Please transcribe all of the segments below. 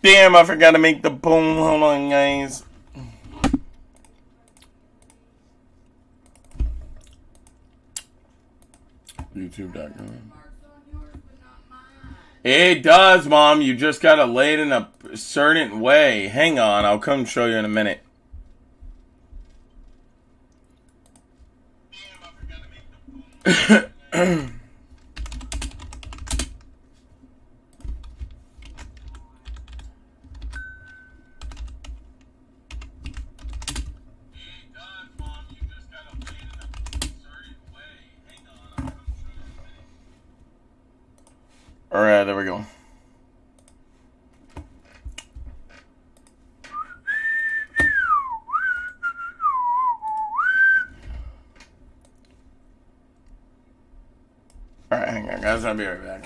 Damn, I forgot to make the boom. Hold on, guys. YouTube.com. It does, Mom. You just gotta lay it in a certain way. Hang on, I'll come show you in a minute. Alright, there we go. Alright, hang on, guys. I'll be right back.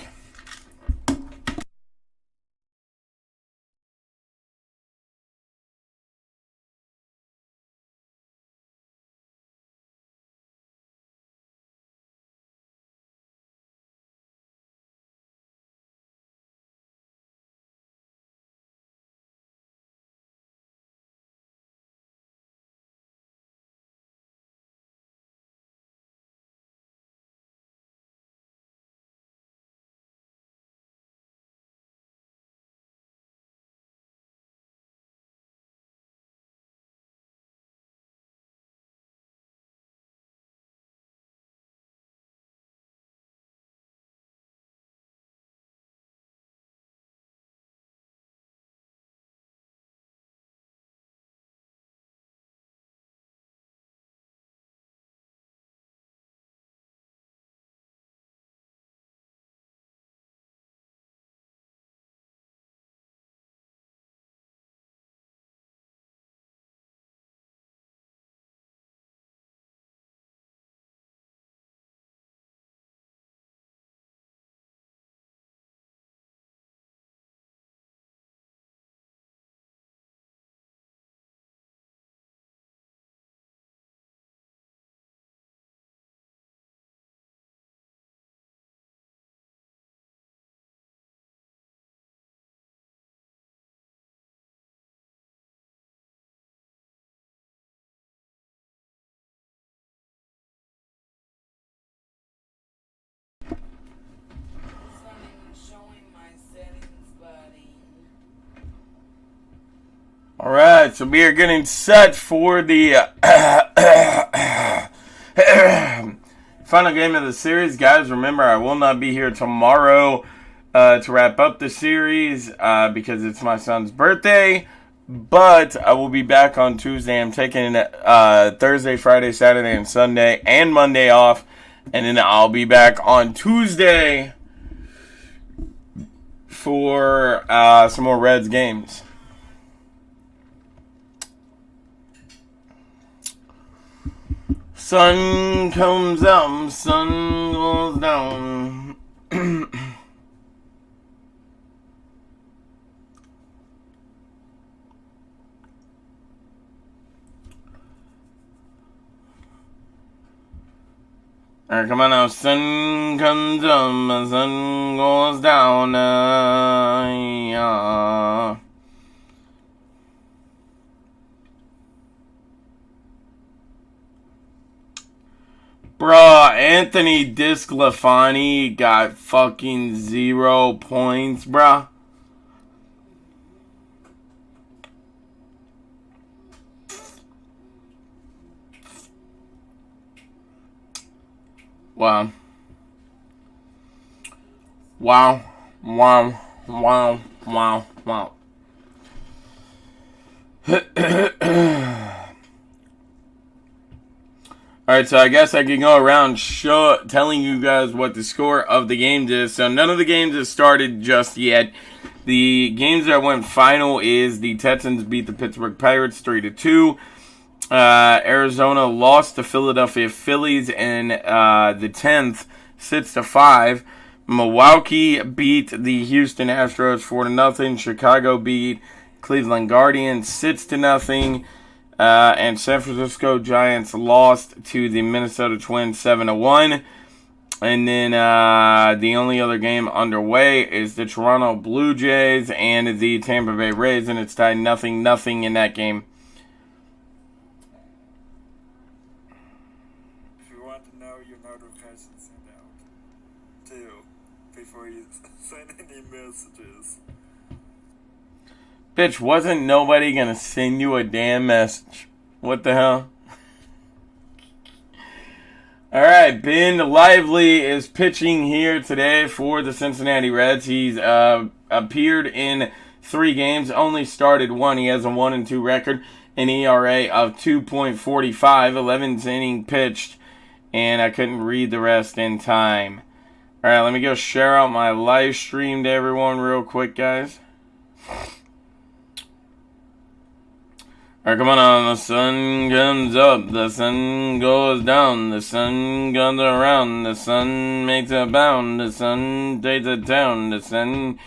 Alright, so we are getting set for the final game of the series. Guys, remember, I will not be here tomorrow to wrap up the series because it's my son's birthday. But I will be back on Tuesday. I'm taking Thursday, Friday, Saturday, and Sunday, and Monday off. And then I'll be back on Tuesday for some more Reds games. Sun comes up, sun goes down. Alright, come on now. Sun comes up, sun goes down. Yeah. Bruh, Anthony Disclafani got fucking 0 points, bruh. Wow. Wow. Wow. Wow. Wow. Wow. Alright, so I guess I can go around telling you guys what the score of the games is. So none of the games have started just yet. The games that went final is the Texans beat the Pittsburgh Pirates 3-2. Arizona lost to Philadelphia Phillies in the 10th, 6-5. Milwaukee beat the Houston Astros 4-0. Chicago beat Cleveland Guardians 6-0. And San Francisco Giants lost to the Minnesota Twins 7-1. And then the only other game underway is the Toronto Blue Jays and the Tampa Bay Rays, and it's tied 0-0 in that game. If you want to know your notifications, send out too before you send any messages. Bitch, wasn't nobody gonna send you a damn message? What the hell? Alright, Ben Lively is pitching here today for the Cincinnati Reds. He's appeared in 3 games, only started 1. He has a 1-2 record, an ERA of 2.45, 11 innings pitched, and I couldn't read the rest in time. Alright, let me go share out my live stream to everyone real quick, guys. Alright, come on, the sun comes up, the sun goes down, the sun comes around, the sun makes a bound, the sun takes a town, the sun...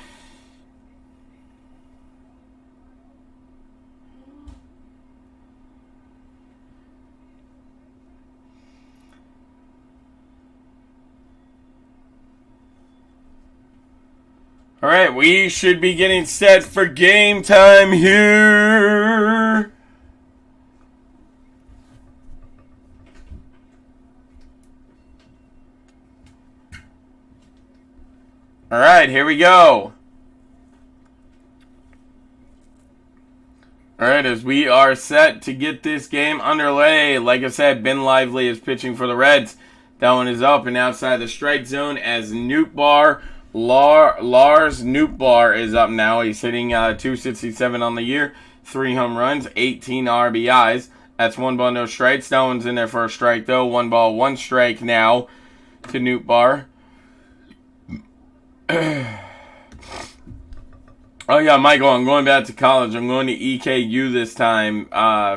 Alright, we should be getting set for game time here. Alright, here we go. Alright, as we are set to get this game underway, like I said, Ben Lively is pitching for the Reds. That one is up and outside the strike zone as Lars Nootbaar is up now. He's hitting .267 on the year, 3 home runs, 18 RBIs. That's 1 ball, no strikes. That one's in there for a strike, though. 1 ball, 1 strike now to Nootbaar. Oh yeah, Michael, I'm going back to college. I'm going to EKU this time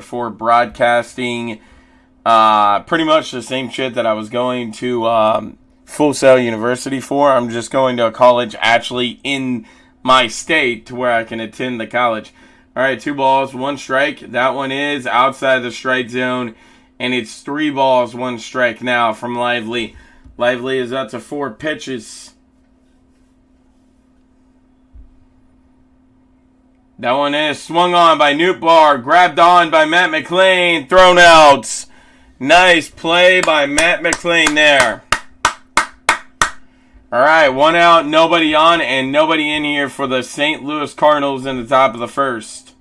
for broadcasting pretty much the same shit that I was going to Full Sail University for. I'm just going to a college actually in my state to where I can attend the college. Alright, 2 balls, 1 strike. That one is outside the strike zone, and it's 3 balls, 1 strike now from Lively. Lively is up to 4 pitches. That one is swung on by Nootbaar, grabbed on by Matt McLean, thrown out. Nice play by Matt McLean there. Alright, 1 out, nobody on, and nobody in here for the St. Louis Cardinals in the top of the first.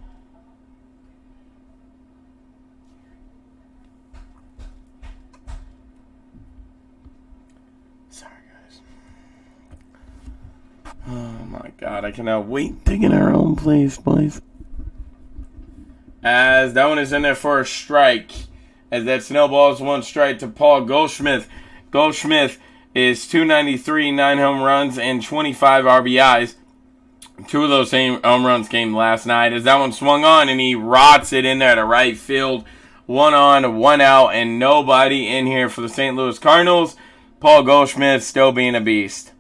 Sorry, guys. Oh my God, I cannot wait to get our own place, please. As that one is in there for a strike. As that snowballs 1 strike to Paul Goldschmidt. Goldschmidt is .293, 9 home runs, and 25 RBIs. 2 of those same home runs came last night. As that one swung on, and he rots it in there to right field. 1 on, 1 out, and nobody in here for the St. Louis Cardinals. Paul Goldschmidt still being a beast.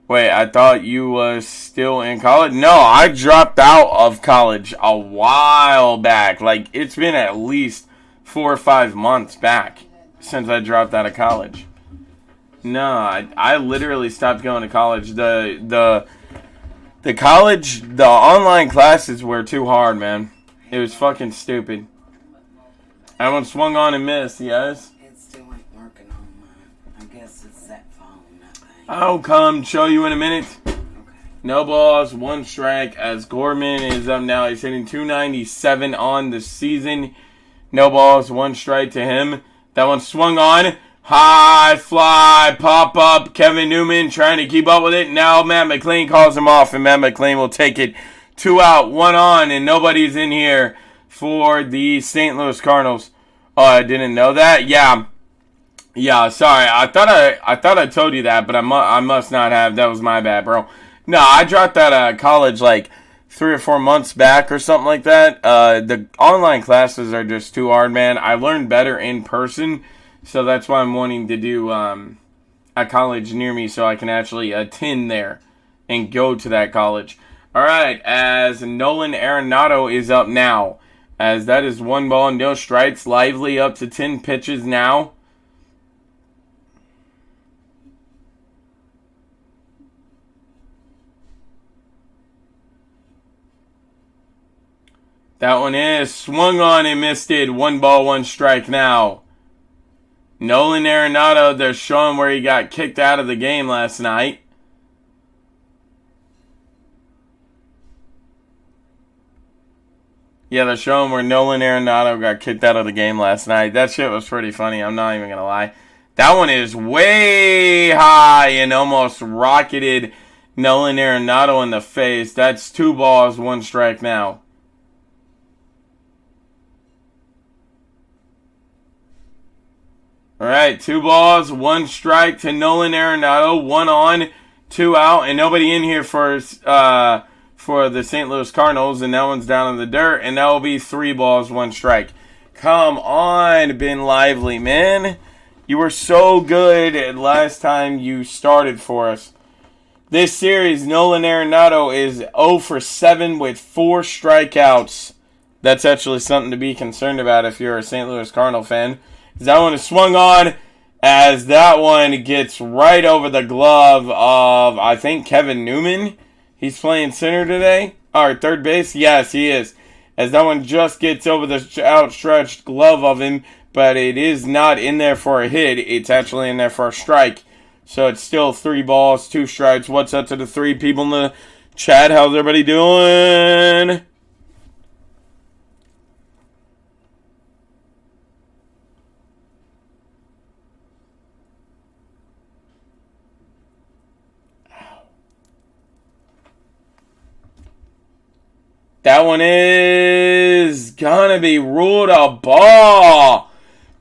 Wait, I thought you was still in college? No, I dropped out of college a while back. Like, it's been at least 4 or 5 months back since I dropped out of college. No, I literally stopped going to college. The college, the online classes were too hard, man. It was fucking stupid. That one swung on and missed, yes? It still ain't working on mine. I guess it's that phone, that thing. I'll come show you in a minute. Okay. No balls, 1 strike as Gorman is up now. He's hitting .297 on the season. No balls, 1 strike to him. That one swung on. High fly, pop up. Kevin Newman trying to keep up with it. Now Matt McLean calls him off, and Matt McLean will take it. 2 out, 1 on, and nobody's in here for the St. Louis Cardinals. Oh, I didn't know that? Yeah, sorry. I thought I told you that, but I must not have. That was my bad, bro. No, I dropped out of college like 3 or 4 months back or something like that. The online classes are just too hard, man. I learned better in person. So that's why I'm wanting to do a college near me so I can actually attend there and go to that college. All right, as Nolan Arenado is up now, as that is 1 ball, no strikes. Lively up to 10 pitches now. That one is swung on and missed it. 1 ball, 1 strike now. Nolan Arenado, they're showing where he got kicked out of the game last night. Yeah, they're showing where Nolan Arenado got kicked out of the game last night. That shit was pretty funny. I'm not even going to lie. That one is way high and almost rocketed Nolan Arenado in the face. That's 2 balls, 1 strike now. All right, 2 balls, 1 strike to Nolan Arenado. 1 on, 2 out, and nobody in here for the St. Louis Cardinals, and that one's down in the dirt, and that will be 3 balls, 1 strike. Come on, Ben Lively, man. You were so good last time you started for us. This series, Nolan Arenado is 0 for 7 with 4 strikeouts. That's actually something to be concerned about if you're a St. Louis Cardinal fan. That one is swung on as that one gets right over the glove of, I think, Kevin Newman. He's playing center today. Or third base. Yes, he is. As that one just gets over the outstretched glove of him. But it is not in there for a hit. It's actually in there for a strike. So it's still 3 balls, 2 strikes. What's up to the 3 people in the chat? How's everybody doing? That one is gonna be ruled a ball.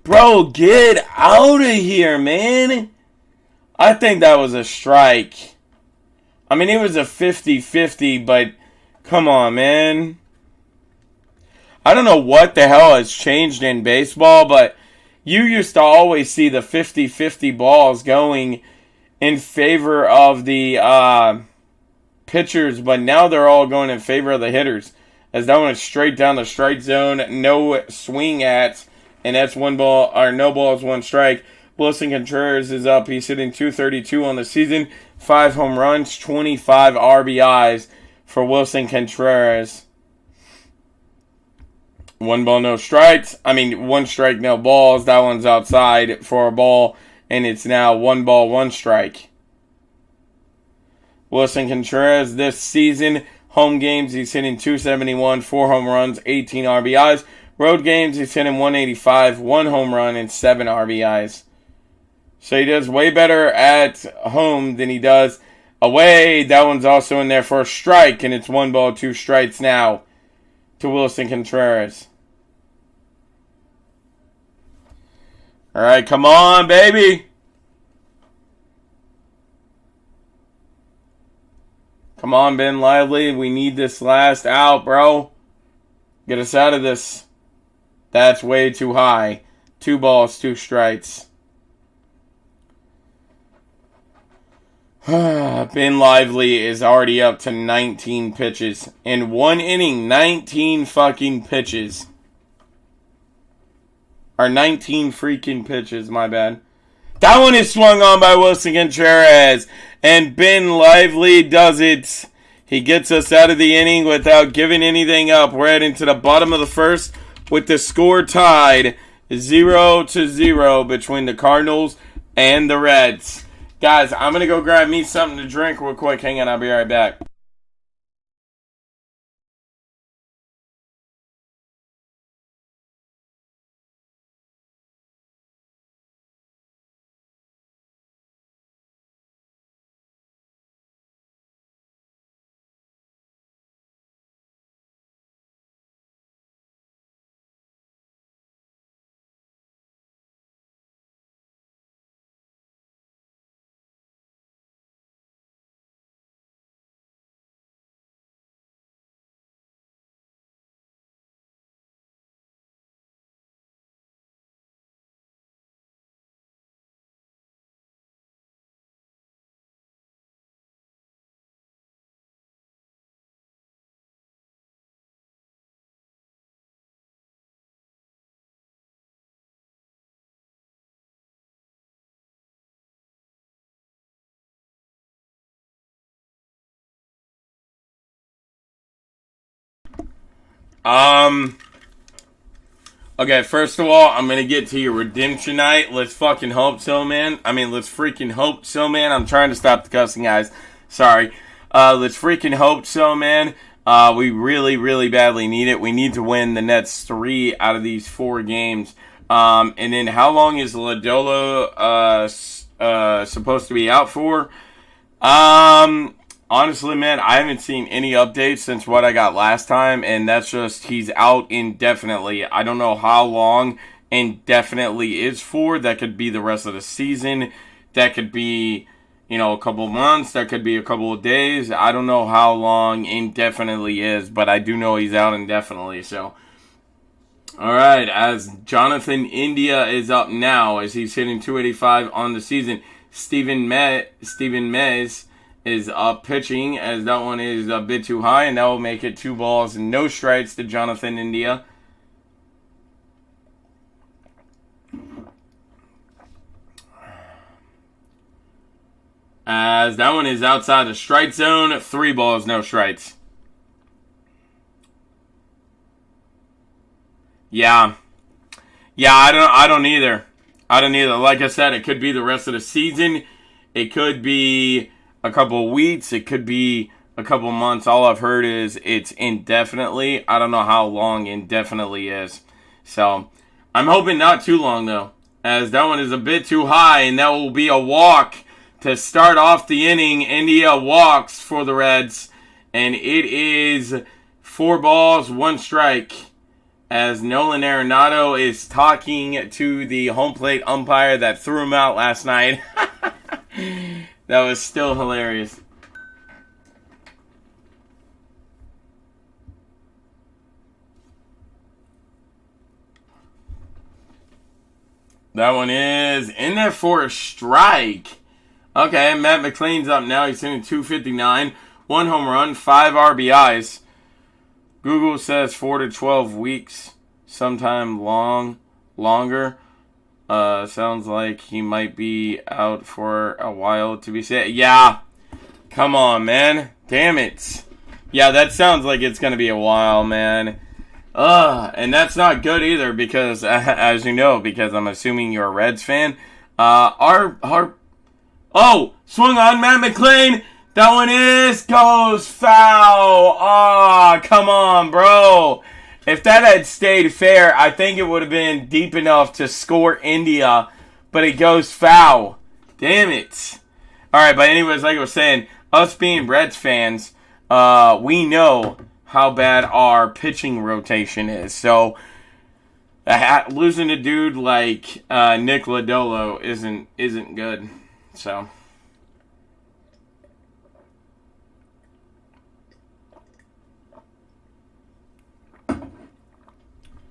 Bro, get out of here, man. I think that was a strike. I mean, it was a 50-50, but come on, man. I don't know what the hell has changed in baseball, but you used to always see the 50-50 balls going in favor of the pitchers, but now they're all going in favor of the hitters. As that one is straight down the strike zone, no swing at, and that's 1 ball, or no balls, 1 strike. Wilson Contreras is up. He's hitting .232 on the season, 5 home runs, 25 RBIs for Wilson Contreras. 1 ball, no strikes. 1 strike, no balls. That one's outside for a ball, and it's now 1 ball, 1 strike. Wilson Contreras this season, home games, he's hitting .271, 4 home runs, 18 RBIs. Road games, he's hitting .185, 1 home run, and 7 RBIs. So he does way better at home than he does away. That one's also in there for a strike, and it's 1 ball, 2 strikes now to Wilson Contreras. All right, come on, baby. Come on, Ben Lively. We need this last out, bro. Get us out of this. That's way too high. 2 balls, 2 strikes. Ben Lively is already up to 19 pitches. In 1 inning, 19 fucking pitches. Or 19 freaking pitches, my bad. That one is swung on by Wilson Contreras. And Ben Lively does it. He gets us out of the inning without giving anything up. We're heading to the bottom of the first with the score tied 0-0 between the Cardinals and the Reds. Guys, I'm going to go grab me something to drink real quick. Hang on, I'll be right back. Okay, first of all, I'm gonna get to your redemption night. Let's fucking hope so, man. Let's freaking hope so, man. I'm trying to stop the cussing, guys. Sorry. Let's freaking hope so, man. We really, really badly need it. We need to win the next 3 out of these 4 games. And then how long is Lodolo supposed to be out for? Honestly, man, I haven't seen any updates since what I got last time, and that's just he's out indefinitely. I don't know how long indefinitely is for. That could be the rest of the season. That could be, a couple months. That could be a couple of days. I don't know how long indefinitely is, but I do know he's out indefinitely, so. Alright, as Jonathan India is up now, as he's hitting 285 on the season, Steven Mez is up pitching, as that one is a bit too high, and that will make it 2 balls and no strikes to Jonathan India. As that one is outside the strike zone, 3 balls, no strikes. Yeah, I don't either. Like I said, it could be the rest of the season. It could be a couple of weeks. It could be a couple of months. All I've heard is it's indefinitely. I don't know how long indefinitely is. So, I'm hoping not too long, though, as that one is a bit too high, and that will be a walk to start off the inning. India walks for the Reds, and it is 4 balls, 1 strike. As Nolan Arenado is talking to the home plate umpire that threw him out last night. That was still hilarious. That one is in there for a strike. Okay, Matt McLean's up now. He's hitting 259. 1 home run, 5 RBIs. Google says 4 to 12 weeks, sometime longer. Sounds like he might be out for a while to be said. Yeah, come on, man. Damn it. Yeah, that sounds like it's going to be a while, man. And that's not good either because, as you know, because I'm assuming you're a Reds fan. Swung on Matt McLean. That one goes foul. Come on, bro. If that had stayed fair, I think it would have been deep enough to score India, but it goes foul. Damn it. Alright, but anyways, like I was saying, us being Reds fans, we know how bad our pitching rotation is. So, losing a dude like Nick Lodolo isn't good. So.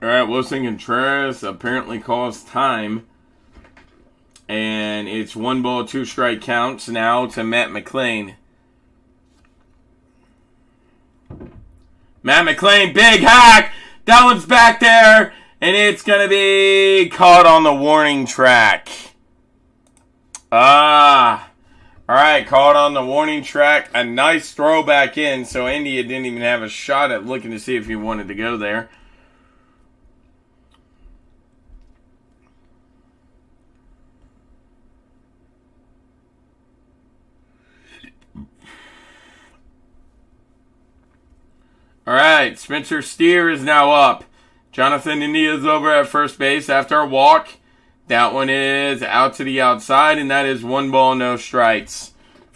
Alright, Wilson Contreras apparently calls time. And it's 1 ball, 2 strike counts now to Matt McLean. Matt McLean, big hack! That one's back there! And it's going to be caught on the warning track. Alright, caught on the warning track. A nice throw back in, so India didn't even have a shot at looking to see if he wanted to go there. Alright, Spencer Steer is now up. Jonathan India is over at first base after a walk. That one is out to the outside, and that is 1 ball, no strikes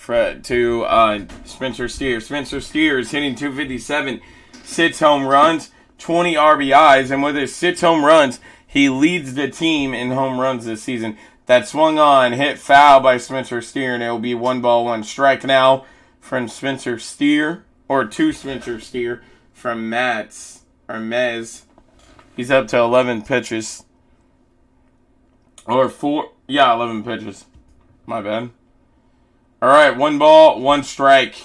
to Spencer Steer. Spencer Steer is hitting 257, 6 home runs, 20 RBIs, and with his 6 home runs, he leads the team in home runs this season. That swung on, hit foul by Spencer Steer, and it will be 1 ball, 1 strike now from Spencer Steer, or to Spencer Steer from Mez. He's up to 11 pitches. Or 11 pitches. My bad. Alright, 1 ball, 1 strike.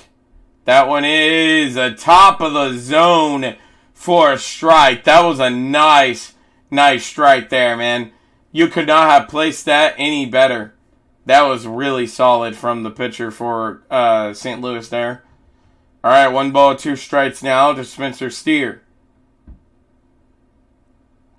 That one is a top of the zone for a strike. That was a nice strike there, man. You could not have placed that any better. That was really solid from the pitcher for St. Louis there. Alright, 1 ball, 2 strikes now to Spencer Steer.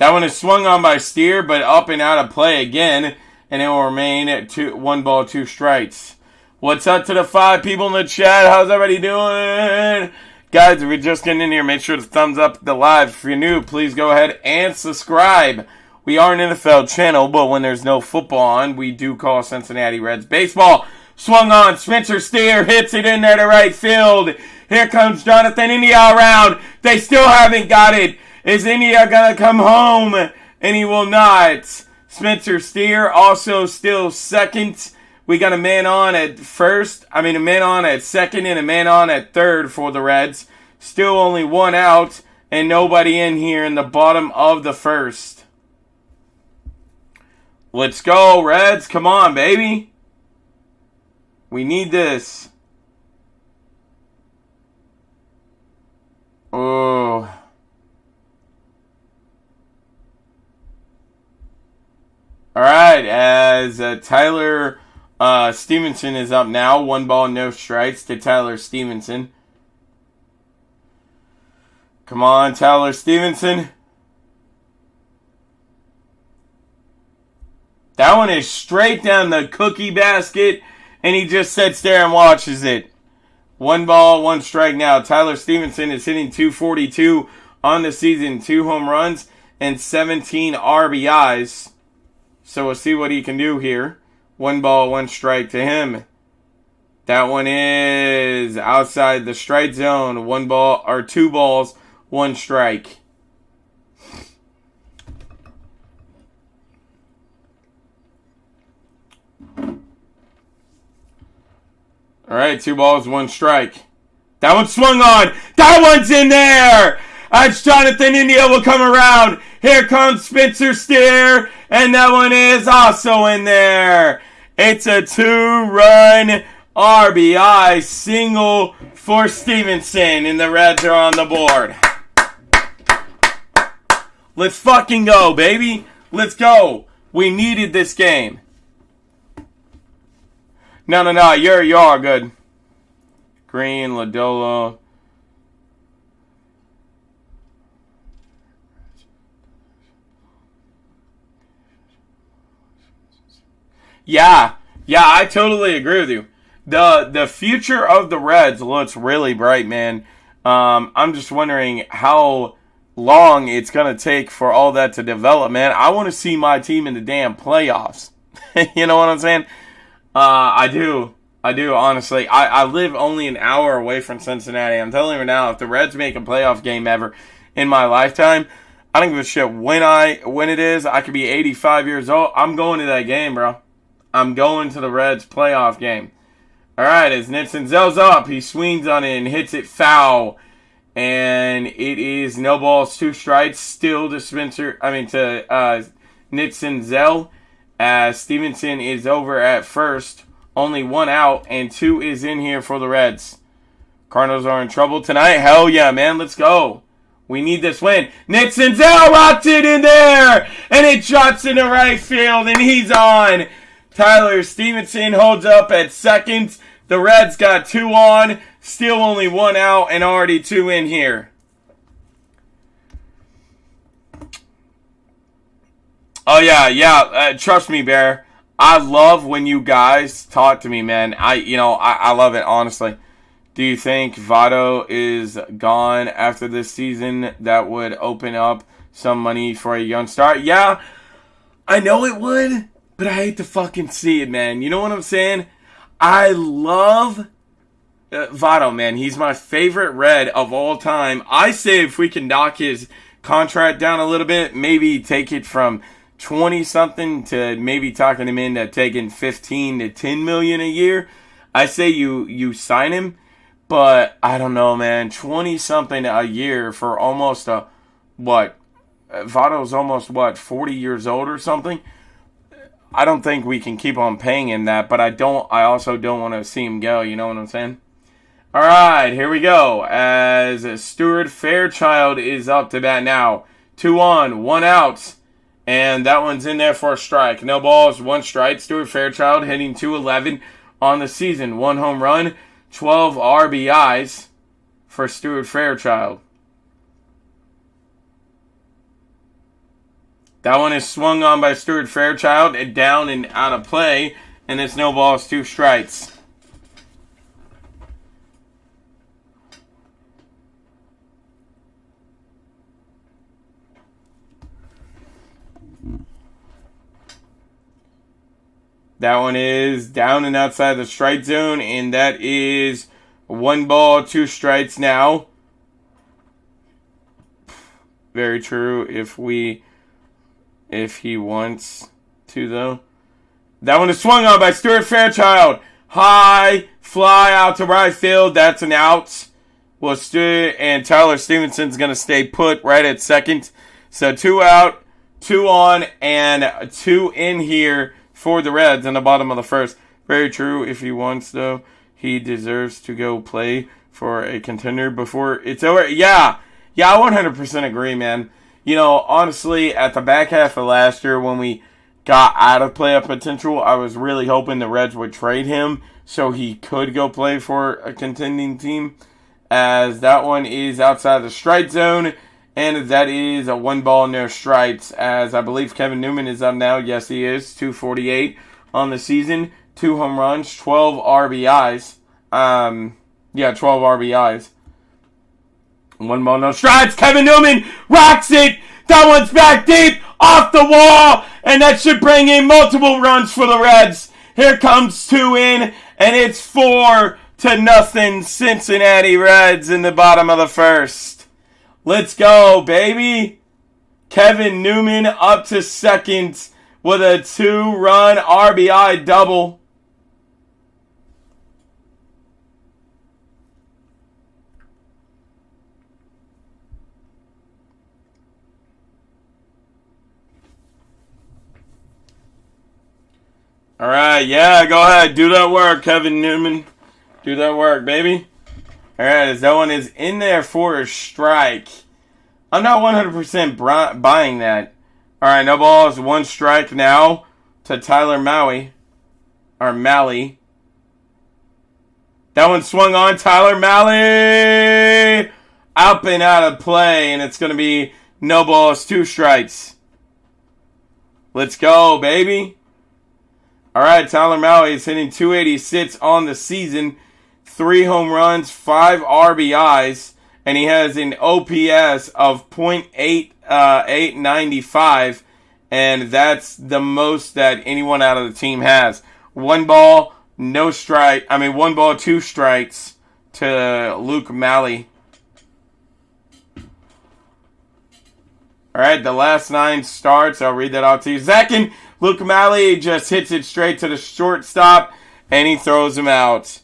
That one is swung on by Steer, but up and out of play again, and it will remain at 1 ball, 2 strikes. What's up to the 5 people in the chat? How's everybody doing? Guys, if you're just getting in here, make sure to thumbs up the live. If you're new, please go ahead and subscribe. We are an NFL channel, but when there's no football on, we do call Cincinnati Reds baseball. Swung on, Spencer Steer hits it in there to right field. Here comes Jonathan India around. They still haven't got it. Is India going to come home? And he will not. Spencer Steer also still second. We got a man on at a man on at second and a man on at third for the Reds. Still only 1 out and nobody in here in the bottom of the first. Let's go, Reds. Come on, baby. We need this. Oh. All right, as Tyler Stevenson is up now. 1 ball, no strikes to Tyler Stevenson. Come on, Tyler Stevenson. That one is straight down the cookie basket, and he just sits there and watches it. 1 ball, 1 strike now. Tyler Stevenson is hitting .242 on the season. 2 home runs and 17 RBIs. So we'll see what he can do here. 1 ball, 1 strike to him. That one is outside the strike zone. 1 ball or 2 balls, 1 strike. All right, 2 balls, 1 strike. That one swung on. That one's in there. As Jonathan India will come around. Here comes Spencer Steer. And that one is also in there. It's a 2-run RBI single for Stevenson. And the Reds are on the board. Let's fucking go, baby. Let's go. We needed this game. No. You're all good. Green, Lodolo. Yeah, I totally agree with you. The future of the Reds looks really bright, man. I'm just wondering how long it's going to take for all that to develop, man. I want to see my team in the damn playoffs. You know what I'm saying? I do, honestly. I live only an hour away from Cincinnati. I'm telling you now, if the Reds make a playoff game ever in my lifetime, I don't give a shit when it is. I could be 85 years old. I'm going to that game, bro. I'm going to the Reds playoff game. All right, as Nitson Zell's up, he swings on it and hits it foul. And it is no balls, 2 strikes still to Nitson Zell. As Stevenson is over at first. Only 1 out and 2 is in here for the Reds. Cardinals are in trouble tonight. Hell yeah, man. Let's go. We need this win. Nitson Zell rocks it in there. And it shots into right field. And he's on. Tyler Stevenson holds up at second. The Reds got 2 on. Still only 1 out and already 2 in here. Oh, yeah. Trust me, Bear. I love when you guys talk to me, man. I love it, honestly. Do you think Votto is gone after this season? That would open up some money for a young star. Yeah, I know it would. But I hate to fucking see it, man. You know what I'm saying? I love Votto, man. He's my favorite Red of all time. I say if we can knock his contract down a little bit, maybe take it from 20-something to maybe talking him into taking 15 to 10 million a year, I say you sign him. But I don't know, man. 20-something a year for almost Votto's almost 40 years old or something. I don't think we can keep on paying him that, but I also don't want to see him go, you know what I'm saying? All right, here we go. As Stuart Fairchild is up to bat now. 2 on, 1 out. And that one's in there for a strike. No balls, 1 strike. Stuart Fairchild hitting .211 on the season. 1 home run, 12 RBIs for Stuart Fairchild. That one is swung on by Stuart Fairchild and down and out of play. And it's no balls, 2 strikes. That one is down and outside the strike zone, and that is 1 ball, 2 strikes now. Very true if he wants to, though. That one is swung on by Stuart Fairchild. High fly out to right field. That's an out. Well, and Tyler Stevenson's going to stay put right at second. So 2 out, 2 on, and 2 in here for the Reds in the bottom of the first. Very true. If he wants, though, he deserves to go play for a contender before it's over. Yeah, I 100% agree, man. You know, honestly, at the back half of last year when we got out of playoff potential, I was really hoping the Reds would trade him so he could go play for a contending team, as that one is outside the strike zone, and that is a 1 ball, no strikes, as I believe Kevin Newman is up now. Yes, he is. 248 on the season, 2 home runs, 12 RBIs. 12 RBIs. 1 ball, no strikes. Kevin Newman rocks it. That one's back deep, off the wall, and that should bring in multiple runs for the Reds. Here comes 2 in, and it's 4-0 Cincinnati Reds in the bottom of the first. Let's go, baby. Kevin Newman up to second with a 2-run RBI double. All right, yeah, go ahead. Do that work, Kevin Newman. Do that work, baby. All right, that one is in there for a strike. I'm not 100% buying that. All right, no balls, 1 strike now to Tyler Malley. That one swung on. Tyler Malley up and out of play, and it's going to be no balls, 2 strikes. Let's go, baby. All right, Tyler Malley is hitting 286 on the season, 3 home runs, 5 RBIs, and he has an OPS of .895, and that's the most that anyone out of the team has. 1 ball, 2 strikes to Luke Malley. All right, the last 9 starts, I'll read that out to you. Second, Luke Malley just hits it straight to the shortstop, and he throws him out.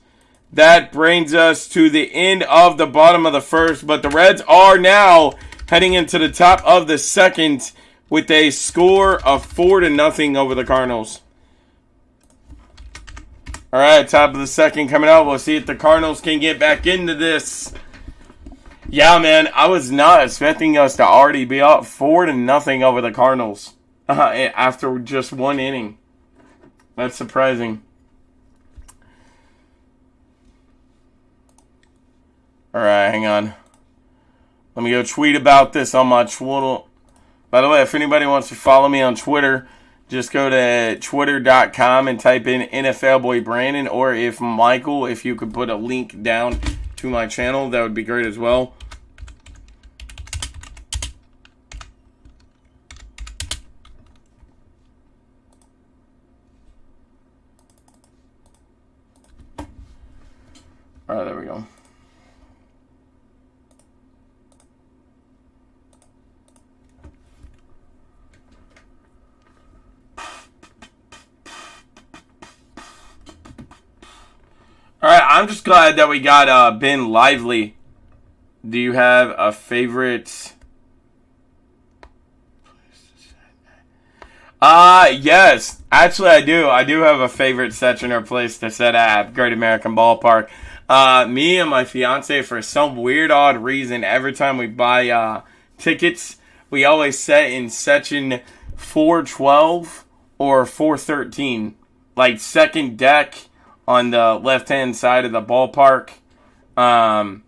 That brings us to the end of the bottom of the first, but the Reds are now heading into the top of the second with a score of 4-0 over the Cardinals. All right, top of the second coming out. We'll see if the Cardinals can get back into this. Yeah, man, I was not expecting us to already be up 4-0 over the Cardinals after just 1 inning. That's surprising. All right, hang on. Let me go tweet about this on my Twitter. By the way, if anybody wants to follow me on Twitter, just go to twitter.com and type in NFL Boy Brandon, or if you could put a link down to my channel, that would be great as well. All right, there we go. All right, I'm just glad that we got Ben Lively. Do you have a favorite? Yes. Actually, I do. I do have a favorite section or place to set at Great American Ballpark. Me and my fiance, for some weird, odd reason, every time we buy tickets, we always set in section 412 or 413, like second deck on the left-hand side of the ballpark. I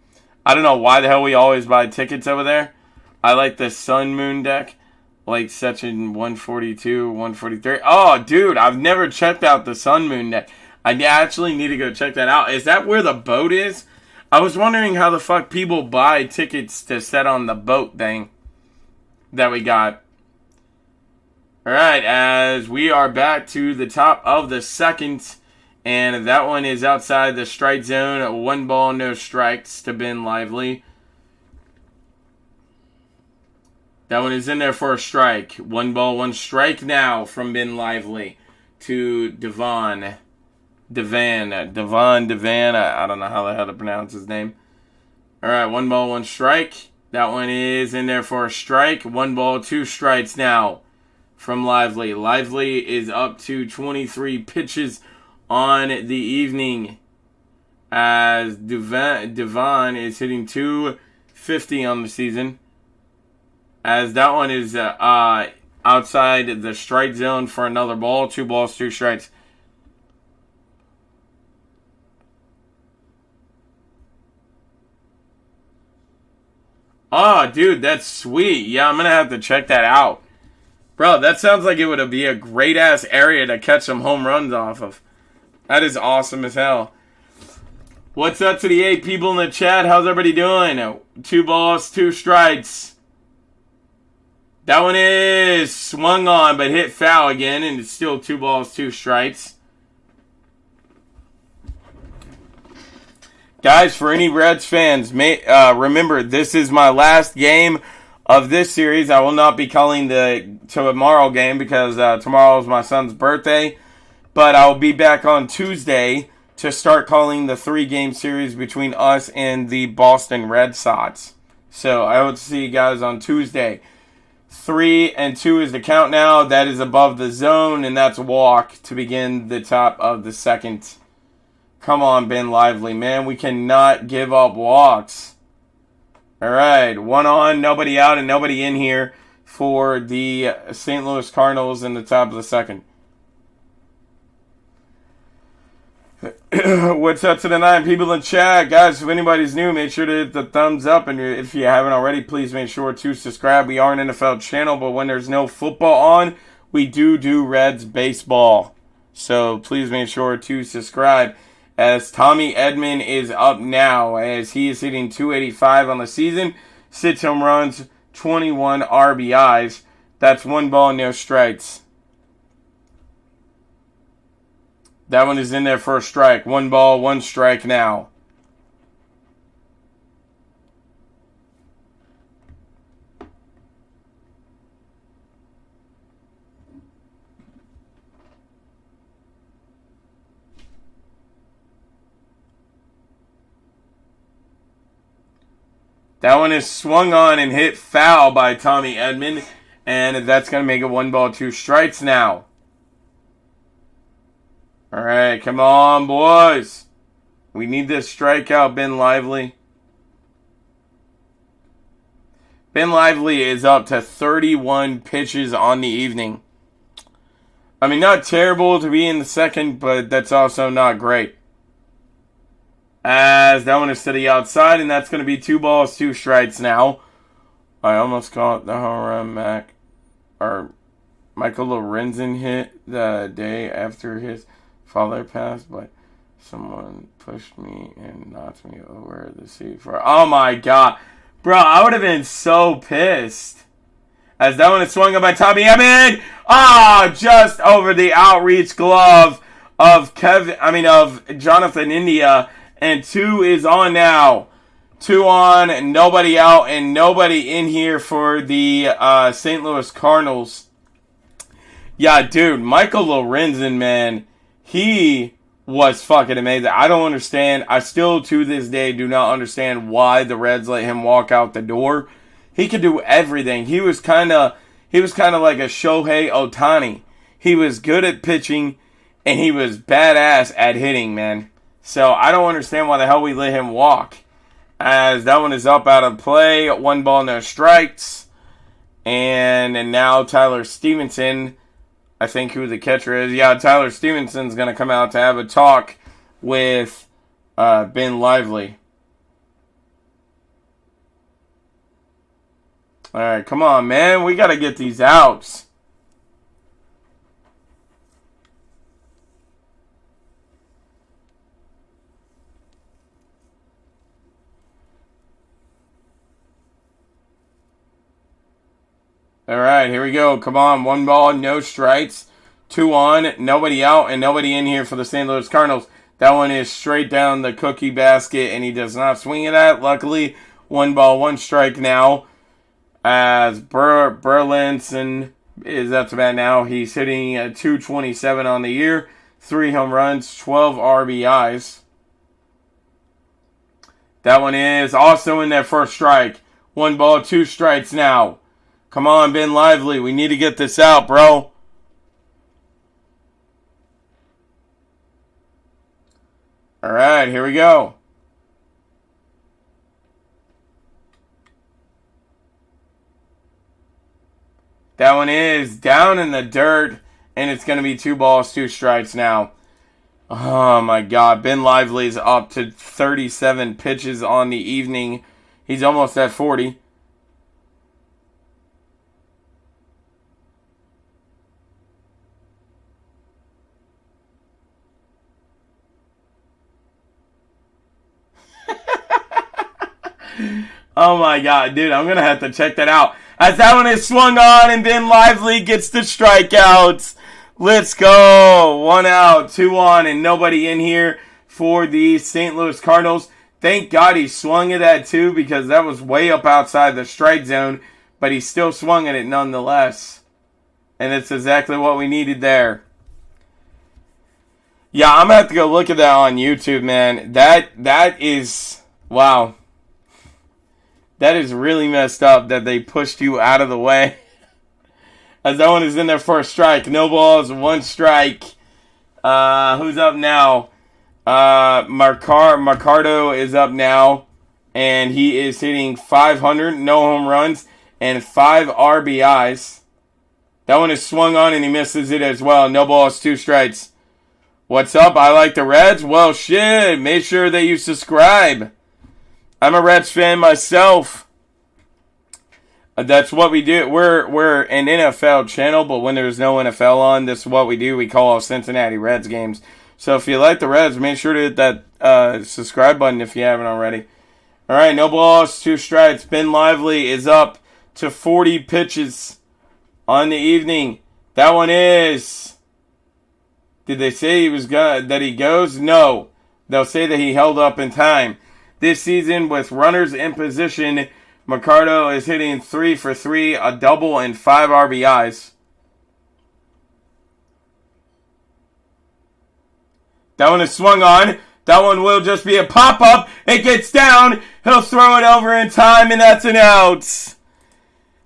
don't know why the hell we always buy tickets over there. I like the Sun Moon deck. like section 142, 143. Oh, dude, I've never checked out the Sun Moon deck. I actually need to go check that out. Is that where the boat is? I was wondering how the fuck people buy tickets to set on the boat thing that we got. Alright, as we are back to the top of the second, and that one is outside the strike zone. 1 ball, no strikes to Ben Lively. That one is in there for a strike. 1 ball, 1 strike now from Ben Lively to Devan. I don't know how the hell to pronounce his name. Alright, 1 ball, 1 strike. That one is in there for a strike. 1 ball, 2 strikes now from Lively. Lively is up to 23 pitches on the evening, as Devon is hitting 250 on the season. As that one is outside the strike zone for another ball. 2 balls, 2 strikes. Oh, dude, that's sweet. Yeah, I'm going to have to check that out. Bro, that sounds like it would be a great-ass area to catch some home runs off of. That is awesome as hell. What's up to the 8 people in the chat? How's everybody doing? 2 balls, 2 strikes. That one is swung on but hit foul again, and it's still 2 balls, 2 strikes. Guys, for any Reds fans, remember, this is my last game of this series. I will not be calling the tomorrow game because tomorrow is my son's birthday. But I'll be back on Tuesday to start calling the 3-game series between us and the Boston Red Sox. So I hope to see you guys on Tuesday. 3-2 is the count now. That is above the zone, and that's a walk to begin the top of the second. Come on, Ben Lively, man. We cannot give up walks. All right, 1 on, nobody out, and nobody in here for the St. Louis Cardinals in the top of the second. What's up to the 9 people in chat? Guys, if anybody's new, make sure to hit the thumbs up. And if you haven't already, please make sure to subscribe. We are an NFL channel, but when there's no football on, we do Reds baseball. So please make sure to subscribe. As Tommy Edman is up now, as he is hitting 285 on the season, 6 home runs, 21 RBIs. That's 1 ball, no strikes. That one is in there for a strike. 1 ball, 1 strike now. That one is swung on and hit foul by Tommy Edman. And that's going to make it 1 ball, 2 strikes now. All right, come on, boys. We need this strikeout, Ben Lively. Ben Lively is up to 31 pitches on the evening. I mean, not terrible to be in the second, but that's also not great. As that one is to the outside, and that's going to be 2 balls, 2 strikes now. I almost caught the home run Michael Lorenzen hit the day after his father passed, but someone pushed me and knocked me over the seat for. Oh my god, bro! I would have been so pissed. As that one is swung up by Tommy Edman. Just over the outreach glove of Jonathan India. And 2 is on now. 2 on, nobody out, and nobody in here for the St. Louis Cardinals. Yeah, dude, Michael Lorenzen, man, he was fucking amazing. I don't understand. I still, to this day, do not understand why the Reds let him walk out the door. He could do everything. He was kind of like a Shohei Ohtani. He was good at pitching, and he was badass at hitting, man. So I don't understand why the hell we let him walk. As that one is up out of play. 1 ball, no strikes. And now Tyler Stevenson, I think who the catcher is. Yeah, Tyler Stevenson's going to come out to have a talk with Ben Lively. All right, come on, man. We got to get these outs. All right, here we go. Come on. 1 ball, no strikes. 2 on, nobody out, and nobody in here for the St. Louis Cardinals. That one is straight down the cookie basket, and he does not swing it at. Luckily, 1 ball, 1 strike now. As Burlinson is up to bat now. He's hitting 227 on the year. 3 home runs, 12 RBIs. That one is also in that first strike. 1 ball, 2 strikes now. Come on, Ben Lively. We need to get this out, bro. All right, here we go. That one is down in the dirt, and it's going to be 2 balls, 2 strikes now. Oh, my God. Ben Lively's up to 37 pitches on the evening. He's almost at 40. Oh my God, dude, I'm going to have to check that out. As that one is swung on and Ben Lively gets the strikeouts. Let's go. 1 out, 2 on, and nobody in here for the St. Louis Cardinals. Thank God he swung at that too, because that was way up outside the strike zone, but he still swung at it nonetheless. And it's exactly what we needed there. Yeah, I'm going to have to go look at that on YouTube, man. That is, wow. That is really messed up that they pushed you out of the way. As that one is in there for a strike. No balls, 1 strike. Who's up now? Mercado is up now. And he is hitting 500, no home runs, and 5 RBIs. That one is swung on and he misses it as well. No balls, 2 strikes. What's up? I like the Reds. Well, shit. Make sure that you subscribe. I'm a Reds fan myself. That's what we do. We're an NFL channel, but when there's no NFL on, this is what we do. We call Cincinnati Reds games. So if you like the Reds, make sure to hit that subscribe button if you haven't already. All right, no balls, 2 strikes. Ben Lively is up to 40 pitches on the evening. That one is. Did they say that he goes? No. They'll say that he held up in time. This season, with runners in position, Mercado is hitting 3 for 3, a double, and 5 RBIs. That one is swung on. That one will just be a pop-up. It gets down. He'll throw it over in time, and that's an out.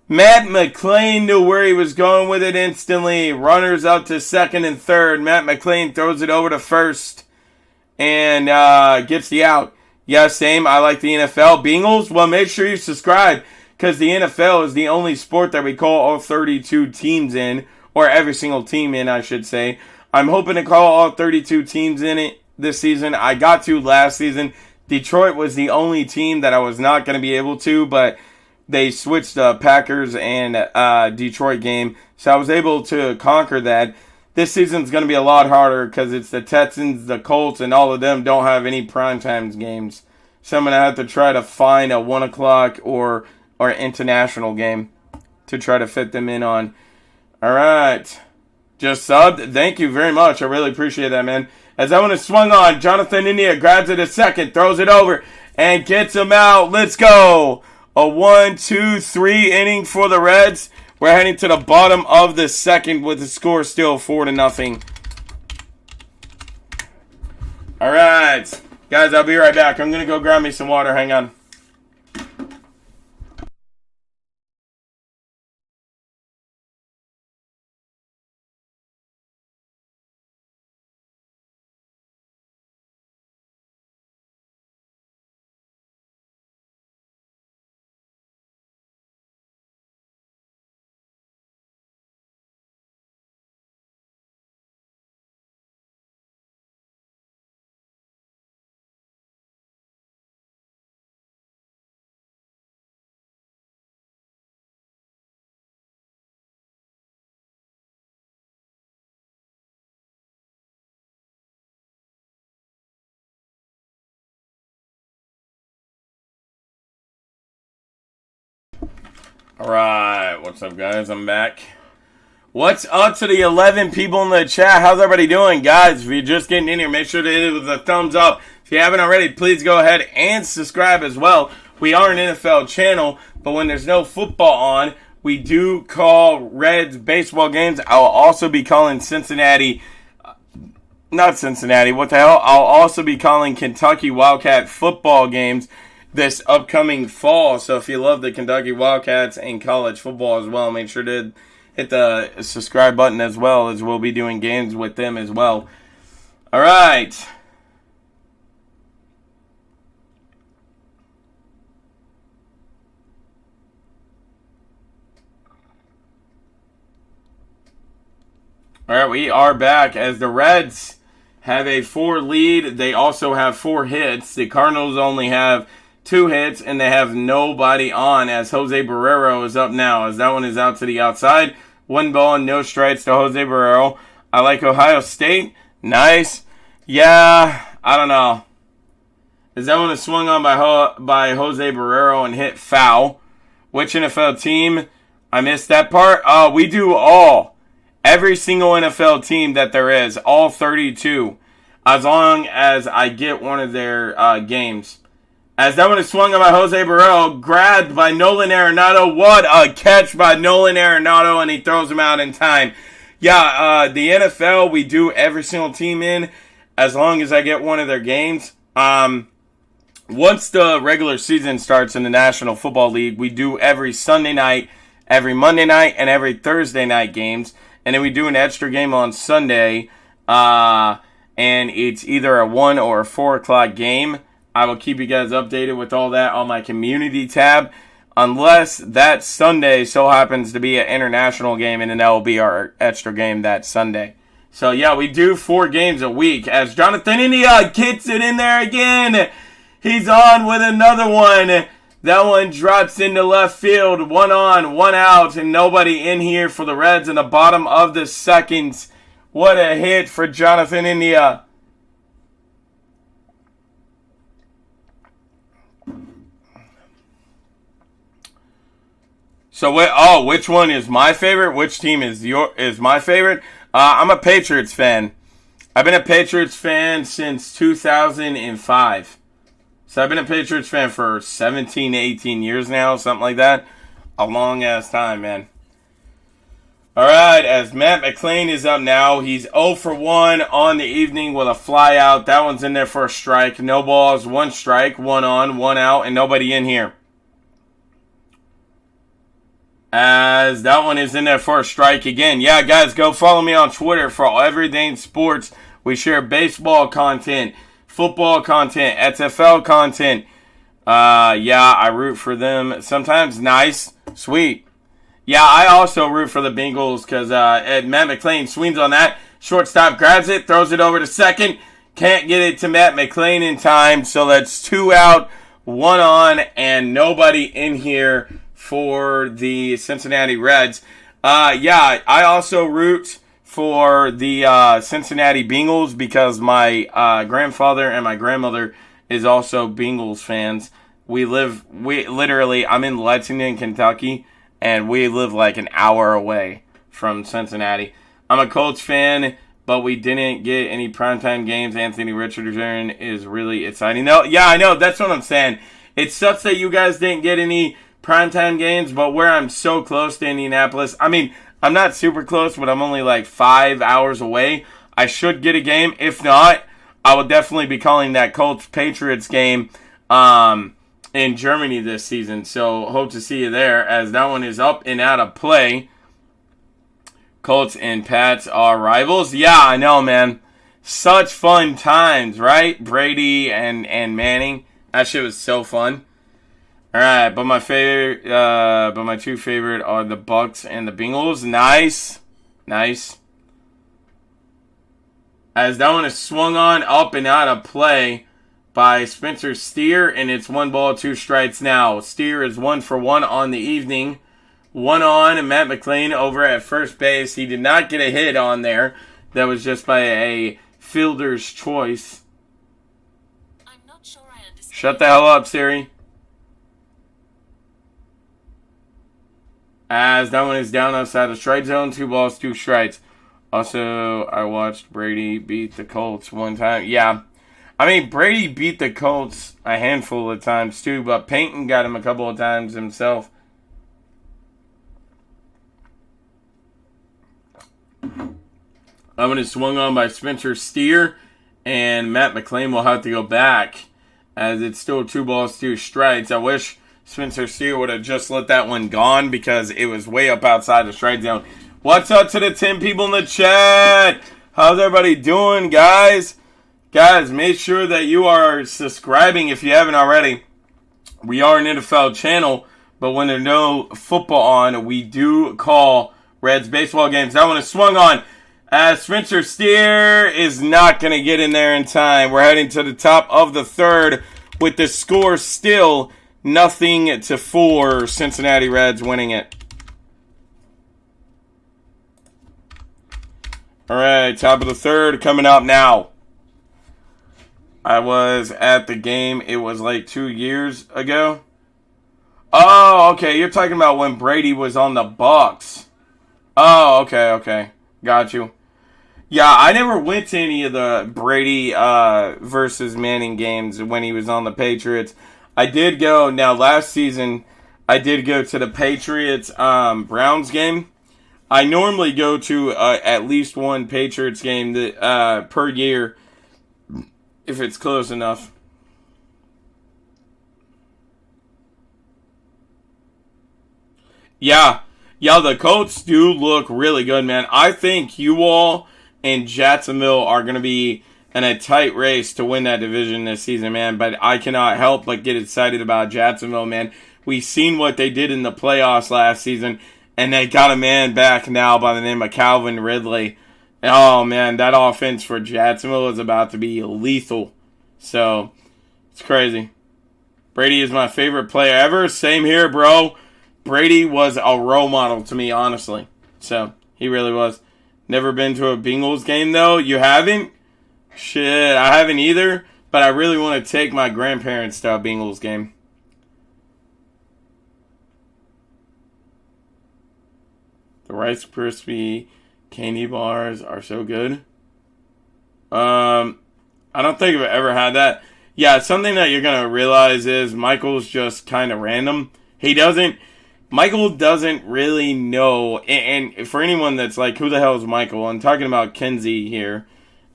Matt McClain knew where he was going with it instantly. Runners up to second and third. Matt McClain throws it over to first and gets the out. Yeah, same. I like the NFL. Bengals? Well, make sure you subscribe because the NFL is the only sport that we call all 32 teams in, or every single team in, I should say. I'm hoping to call all 32 teams in it this season. I got to last season. Detroit was the only team that I was not going to be able to, but they switched the Packers and Detroit game, so I was able to conquer that. This season's going to be a lot harder because it's the Texans, the Colts, and all of them don't have any primetime games. So I'm going to have to try to find a 1 o'clock or international game to try to fit them in on. All right. Just subbed. Thank you very much. I really appreciate that, man. As that one is swung on, Jonathan India grabs it a second, throws it over, and gets him out. Let's go. A 1, 2, 3 inning for the Reds. We're heading to the bottom of the second with the score still 4-0. All right. Guys, I'll be right back. I'm going to go grab me some water. Hang on. Alright, what's up, guys? I'm back. What's up to the 11 people in the chat? How's everybody doing? Guys, if you're just getting in here, make sure to hit it with a thumbs up. If you haven't already, please go ahead and subscribe as well. We are an NFL channel, but when there's no football on, we do call Reds baseball games. I'll also be calling not Cincinnati, what the hell? I'll also be calling Kentucky Wildcat football games this upcoming fall. So if you love the Kentucky Wildcats and college football as well, make sure to hit the subscribe button as well, as we'll be doing games with them as well. All right. All right, we are back as the Reds have a 4 lead. They also have 4 hits. The Cardinals only have 2 hits, and they have nobody on as Jose Barrero is up now, as that one is out to the outside. 1 ball and no strikes to Jose Barrero. I like Ohio State. Nice. Yeah, I don't know. Is that one is swung on by Jose Barrero and hit foul? Which NFL team? I missed that part. We do all. Every single NFL team that there is. All 32. As long as I get one of their games. As that one is swung on by Jose Barrero, grabbed by Nolan Arenado. What a catch by Nolan Arenado, and he throws him out in time. Yeah, the NFL, we do every single team in, as long as I get one of their games. Once the regular season starts in the National Football League, we do every Sunday night, every Monday night, and every Thursday night games. And then we do an extra game on Sunday, and it's either a 1 or a 4 o'clock game. I will keep you guys updated with all that on my community tab, unless that Sunday so happens to be an international game, and then that will be our extra game that Sunday. So, yeah, we do 4 games a week. As Jonathan India gets it in there again, he's on with another one. That one drops into left field. 1 on, 1 out, and nobody in here for the Reds in the bottom of the 2nd. What a hit for Jonathan India. So, which one is my favorite? Which team is my favorite? I'm a Patriots fan. I've been a Patriots fan since 2005. So I've been a Patriots fan for 17, 18 years now, something like that. A long-ass time, man. All right, as Matt McClain is up now. He's 0 for 1 on the evening with a fly out. That one's in there for a strike. No balls, 1 strike, 1 on, 1 out, and nobody in here. As that one is in there for a strike again. Yeah, guys, go follow me on Twitter for everything sports. We share baseball content, football content, XFL content. Yeah, I root for them. Sometimes nice, sweet. Yeah, I also root for the Bengals because Matt McClain swings on that. Shortstop grabs it, throws it over to second. Can't get it to Matt McClain in time. So that's 2 out, 1 on, and nobody in here for the Cincinnati Reds. Yeah, I also root for the Cincinnati Bengals because my grandfather and my grandmother is also Bengals fans. I'm in Lexington, Kentucky, and we live like an hour away from Cincinnati. I'm a Colts fan, but we didn't get any primetime games. Anthony Richardson is really exciting. No, yeah, I know. That's what I'm saying. It sucks that you guys didn't get any primetime games, but where I'm so close to Indianapolis, I mean, I'm not super close, but I'm only like 5 hours away. I should get a game. If not, I will definitely be calling that Colts-Patriots game in Germany this season. So hope to see you there, as that one is up and out of play. Colts and Pats are rivals. Yeah, I know, man. Such fun times, right? Brady and Manning. That shit was so fun. All right, but my two favorite are the Bucks and the Bengals. Nice. As that one is swung on, up and out of play by Spencer Steer, and it's 1 ball, 2 strikes now. Steer is 1 for 1 on the evening. 1 on, and Matt McClain over at first base. He did not get a hit on there. That was just by a fielder's choice. I'm not sure I understand. Shut the hell up, Siri. As that one is down outside the strike zone. 2 balls, 2 strikes. Also, I watched Brady beat the Colts one time. Yeah. I mean, Brady beat the Colts a handful of times too, but Peyton got him a couple of times himself. I'm going to swung on by Spencer Steer, and Matt McClain will have to go back as it's still 2 balls, 2 strikes. I wish Spencer Steer would have just let that one gone because it was way up outside the strike zone. What's up to the 10 people in the chat? How's everybody doing, guys? Guys, make sure that you are subscribing if you haven't already. We are an NFL channel, but when there's no football on, we do call Reds baseball games. That one is swung on. Spencer Steer is not going to get in there in time. We're heading to the top of the third with the score still 0-4. Cincinnati Reds winning it. All right, top of the third coming up now. I was at the game. It was like 2 years ago. Oh, okay. You're talking about when Brady was on the Bucks. Oh, okay. Got you. Yeah, I never went to any of the Brady versus Manning games when he was on the Patriots. I did go, now last season, I did go to the Patriots Browns game. I normally go to at least one Patriots game that, per year if it's close enough. Yeah, the Colts do look really good, man. I think you all and Jacksonville are going to be in a tight race to win that division this season, man. But I cannot help but get excited about Jacksonville, man. We've seen what they did in the playoffs last season, and they got a man back now by the name of Calvin Ridley. Oh, man, that offense for Jacksonville is about to be lethal. So, it's crazy. Brady is my favorite player ever. Same here, bro. Brady was a role model to me, honestly. So, he really was. Never been to a Bengals game, though? You haven't? Shit, I haven't either. But I really want to take my grandparents to a Bengals game. The Rice Krispie candy bars are so good. I don't think I've ever had that. Yeah, something that you're going to realize is Michael's just kind of random. Michael doesn't really know, and for anyone that's like, who the hell is Michael? I'm talking about Kenzie here.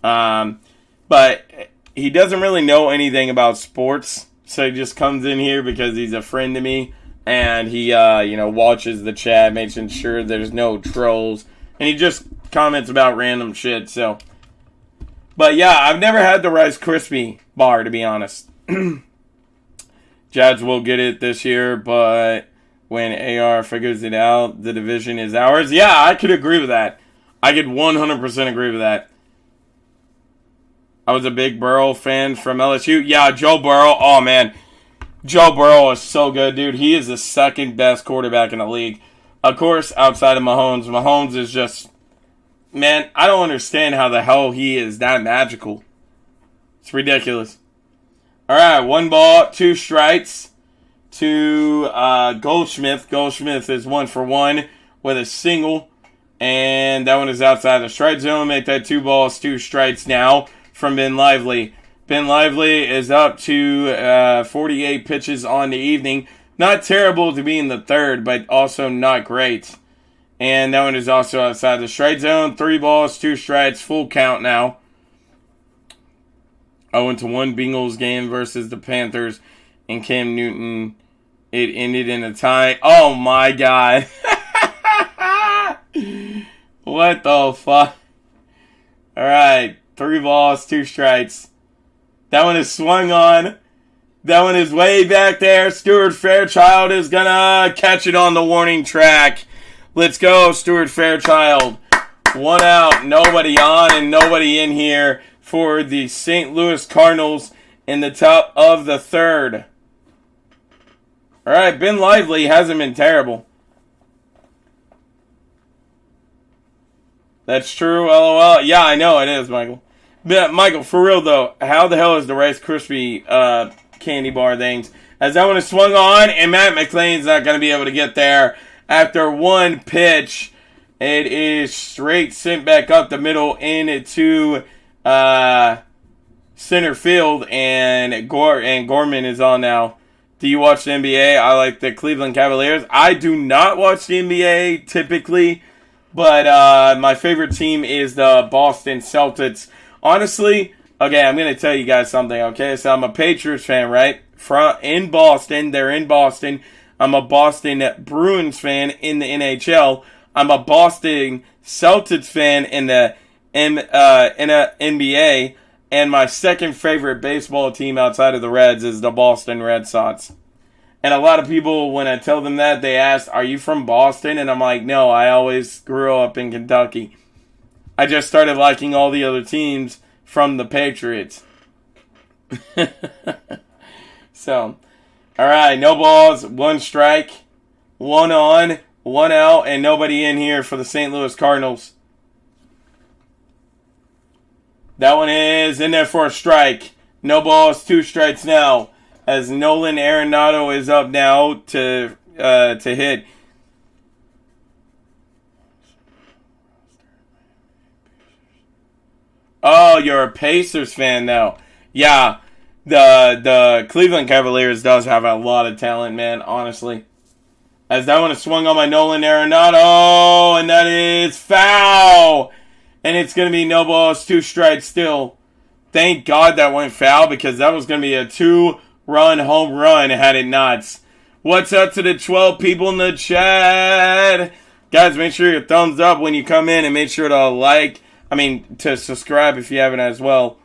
But he doesn't really know anything about sports, so he just comes in here because he's a friend to me, and he, watches the chat, making sure there's no trolls, and he just comments about random shit, so. But yeah, I've never had the Rice Krispie bar, to be honest. Jads will get it this year, but when AR figures it out, the division is ours. Yeah, I could agree with that. I could 100% agree with that. I was a big Burrow fan from LSU. Yeah, Joe Burrow. Oh, man. Joe Burrow is so good, dude. He is the second best quarterback in the league. Of course, outside of Mahomes. Mahomes is just, man, I don't understand how the hell he is that magical. It's ridiculous. All right, 1 ball, 2 strikes to Goldschmidt. Goldschmidt is 1 for 1 with a single. And that one is outside the strike zone. Make that 2 balls, 2 strikes now from Ben Lively. Ben Lively is up to 48 pitches on the evening. Not terrible to be in the third, but also not great. And that one is also outside the strike zone. 3 balls, 2 strikes, full count now. I went to one Bengals game versus the Panthers and Cam Newton. It ended in a tie. Oh my God. What the fuck? Alright. 3 balls, 2 strikes. That one is swung on. That one is way back there. Stuart Fairchild is gonna catch it on the warning track. Let's go, Stuart Fairchild. 1 out, nobody on and nobody in here for the St. Louis Cardinals in the top of the third. Alright, Ben Lively hasn't been terrible. That's true, LOL. Yeah, I know it is, Michael. But, Michael, for real though, how the hell is the Rice Krispie candy bar things? As that one is swung on, and Matt McClain's not going to be able to get there. After one pitch, it is straight sent back up the middle into center field, and Gorman is on now. Do you watch the NBA? I like the Cleveland Cavaliers. I do not watch the NBA typically, but my favorite team is the Boston Celtics. Honestly, okay, I'm going to tell you guys something, okay? So I'm a Patriots fan, right? In Boston. They're in Boston. I'm a Boston Bruins fan in the NHL. I'm a Boston Celtics fan in the NBA. And my second favorite baseball team outside of the Reds is the Boston Red Sox. And a lot of people, when I tell them that, they ask, are you from Boston? And I'm like, no, I always grew up in Kentucky. I just started liking all the other teams from the Patriots. So, all right, no balls, one strike, one on, one out, and nobody in here for the St. Louis Cardinals. That one is in there for a strike. No balls, 2 strikes now. As Nolan Arenado is up now to hit. Oh, you're a Pacers fan now. Yeah, the Cleveland Cavaliers does have a lot of talent, man, honestly. As that one is swung on by Nolan Arenado, and that is foul. And it's going to be no balls, 2 strikes still. Thank God that went foul, because that was going to be a 2-run home run had it not. What's up to the 12 people in the chat? Guys, make sure you thumbs up when you come in, and make sure to subscribe if you haven't as well.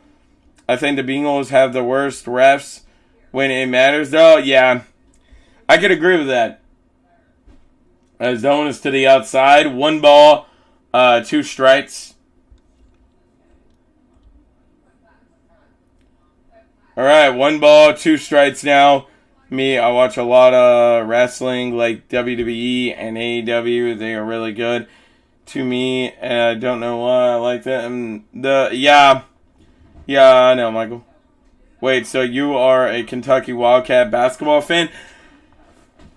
I think the Bengals have the worst refs when it matters, though. Yeah, I could agree with that. As that one is to the outside. 1 ball, 2 strikes. All right, 1 ball, 2 strikes now. I watch a lot of wrestling like WWE and AEW. They are really good to me, and I don't know why I like that. And yeah, I know, Michael. Wait, so you are a Kentucky Wildcat basketball fan?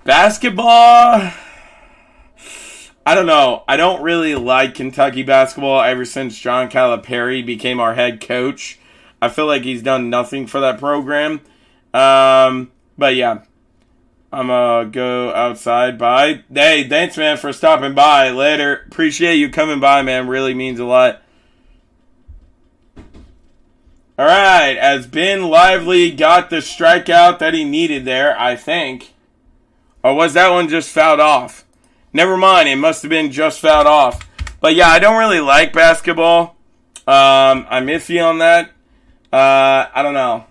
Basketball? I don't know. I don't really like Kentucky basketball ever since John Calipari became our head coach. I feel like he's done nothing for that program. But yeah, I'm going to go outside. Bye. Hey, thanks, man, for stopping by. Later. Appreciate you coming by, man. Really means a lot. All right. As Ben Lively got the strikeout that he needed there, I think. Or was that one just fouled off? Never mind. It must have been just fouled off. But yeah, I don't really like basketball. I'm iffy on that. I don't know.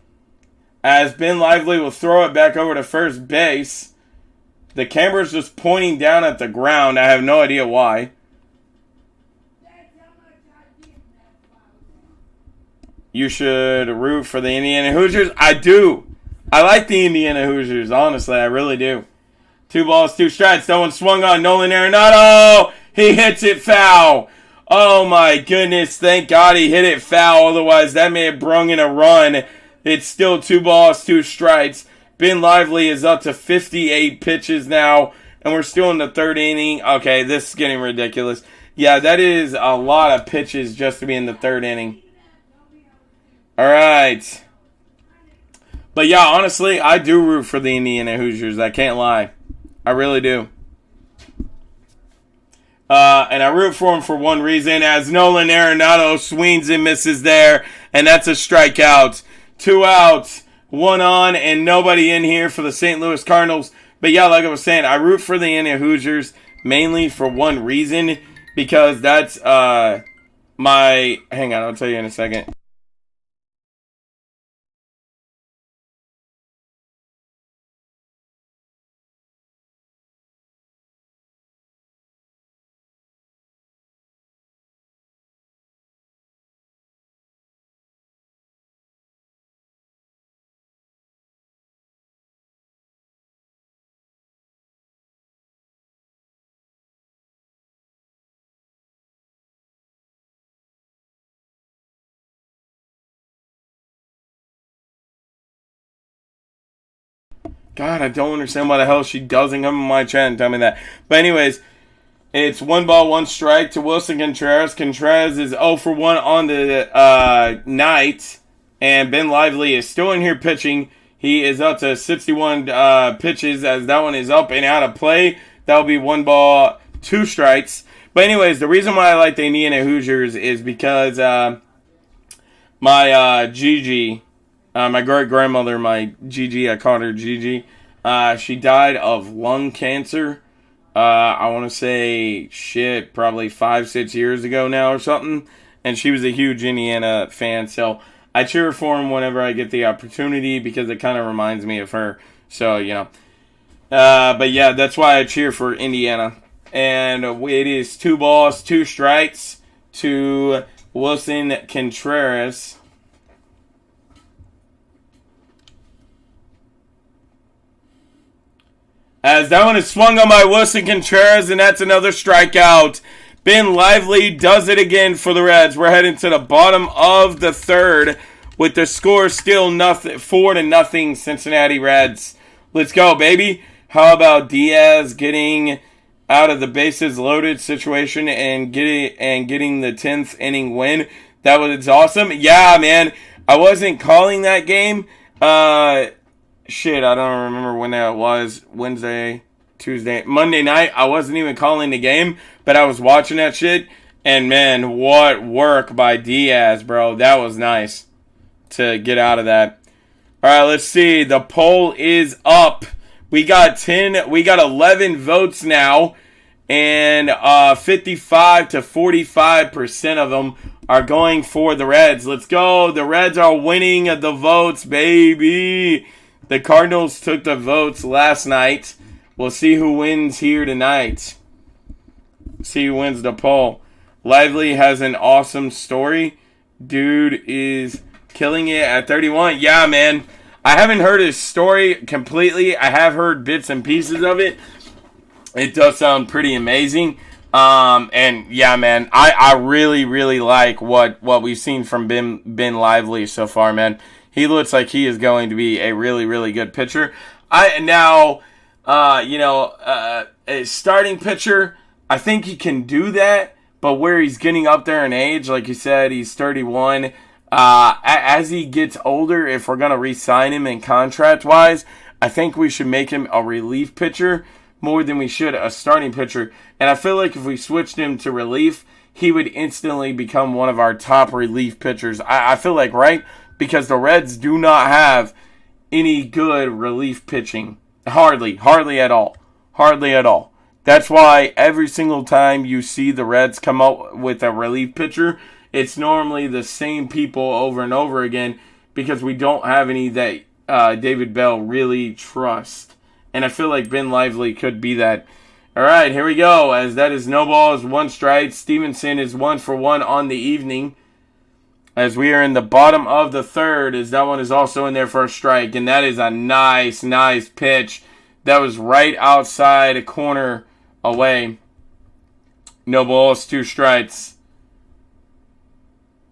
As Ben Lively will throw it back over to first base. The camera's just pointing down at the ground. I have no idea why. You should root for the Indiana Hoosiers. I do. I like the Indiana Hoosiers, honestly. I really do. 2 balls, 2 strikes. That one swung on Nolan Arenado. He hits it foul. Oh my goodness. Thank God he hit it foul. Otherwise, that may have brung in a run. It's still 2 balls, 2 strikes. Ben Lively is up to 58 pitches now. And we're still in the 3rd inning. Okay, this is getting ridiculous. Yeah, that is a lot of pitches just to be in the 3rd inning. All right. But yeah, honestly, I do root for the Indiana Hoosiers. I can't lie. I really do. And I root for him for one reason, as Nolan Arenado swings and misses there, and that's a strikeout. 2 outs, 1 on, and nobody in here for the St. Louis Cardinals. But yeah, like I was saying, I root for the Indiana Hoosiers mainly for one reason, because that's my... Hang on, I'll tell you in a second. God, I don't understand why the hell she doesn't come in my chat and tell me that. But anyways, it's 1 ball, 1 strike to Wilson Contreras. Contreras is 0 for 1 on the night. And Ben Lively is still in here pitching. He is up to 61 pitches as that one is up and out of play. That'll be 1 ball, 2 strikes. But anyways, the reason why I like the Indiana Hoosiers is because my Gigi, my great-grandmother, my Gigi, I called her Gigi, she died of lung cancer. I want to say, probably 5-6 years ago now or something. And she was a huge Indiana fan, so I cheer for him whenever I get the opportunity because it kind of reminds me of her. So, but yeah, that's why I cheer for Indiana. And it is 2 balls, 2 strikes to Wilson Contreras. As that one is swung on by Wilson Contreras, and that's another strikeout. Ben Lively does it again for the Reds. We're heading to the bottom of the 3rd with the score still 4-0 Cincinnati Reds. Let's go, baby. How about Diaz getting out of the bases loaded situation and getting the 10th inning win? That was awesome. Yeah, man. I wasn't calling that game. I don't remember when that was. Wednesday, Tuesday, Monday night. I wasn't even calling the game, but I was watching that shit. And man, what work by Diaz, bro. That was nice to get out of that. All right, let's see. The poll is up. We got 11 votes now, and 55 to 45% of them are going for the Reds. Let's go. The Reds are winning the votes, baby. The Cardinals took the votes last night. We'll see who wins here tonight. See who wins the poll. Lively has an awesome story. Dude is killing it at 31. Yeah, man. I haven't heard his story completely. I have heard bits and pieces of it. It does sound pretty amazing. And yeah, man, I really, really like what we've seen from Ben Lively so far, man. He looks like he is going to be a really, really good pitcher. A starting pitcher, I think he can do that, but where he's getting up there in age, like you said, he's 31. As he gets older, if we're going to re-sign him in contract-wise, I think we should make him a relief pitcher more than we should a starting pitcher. And I feel like if we switched him to relief, he would instantly become one of our top relief pitchers. I feel like, right? Because the Reds do not have any good relief pitching. Hardly at all. Hardly at all. That's why every single time you see the Reds come up with a relief pitcher, it's normally the same people over and over again because we don't have any that David Bell really trusts. And I feel like Ben Lively could be that. All right, here we go. As that is no balls, 1 strike. Stevenson is 1 for 1 on the evening. As we are in the bottom of the 3rd, as that one is also in there for a strike. And that is a nice, nice pitch. That was right outside a corner away. No balls, 2 strikes.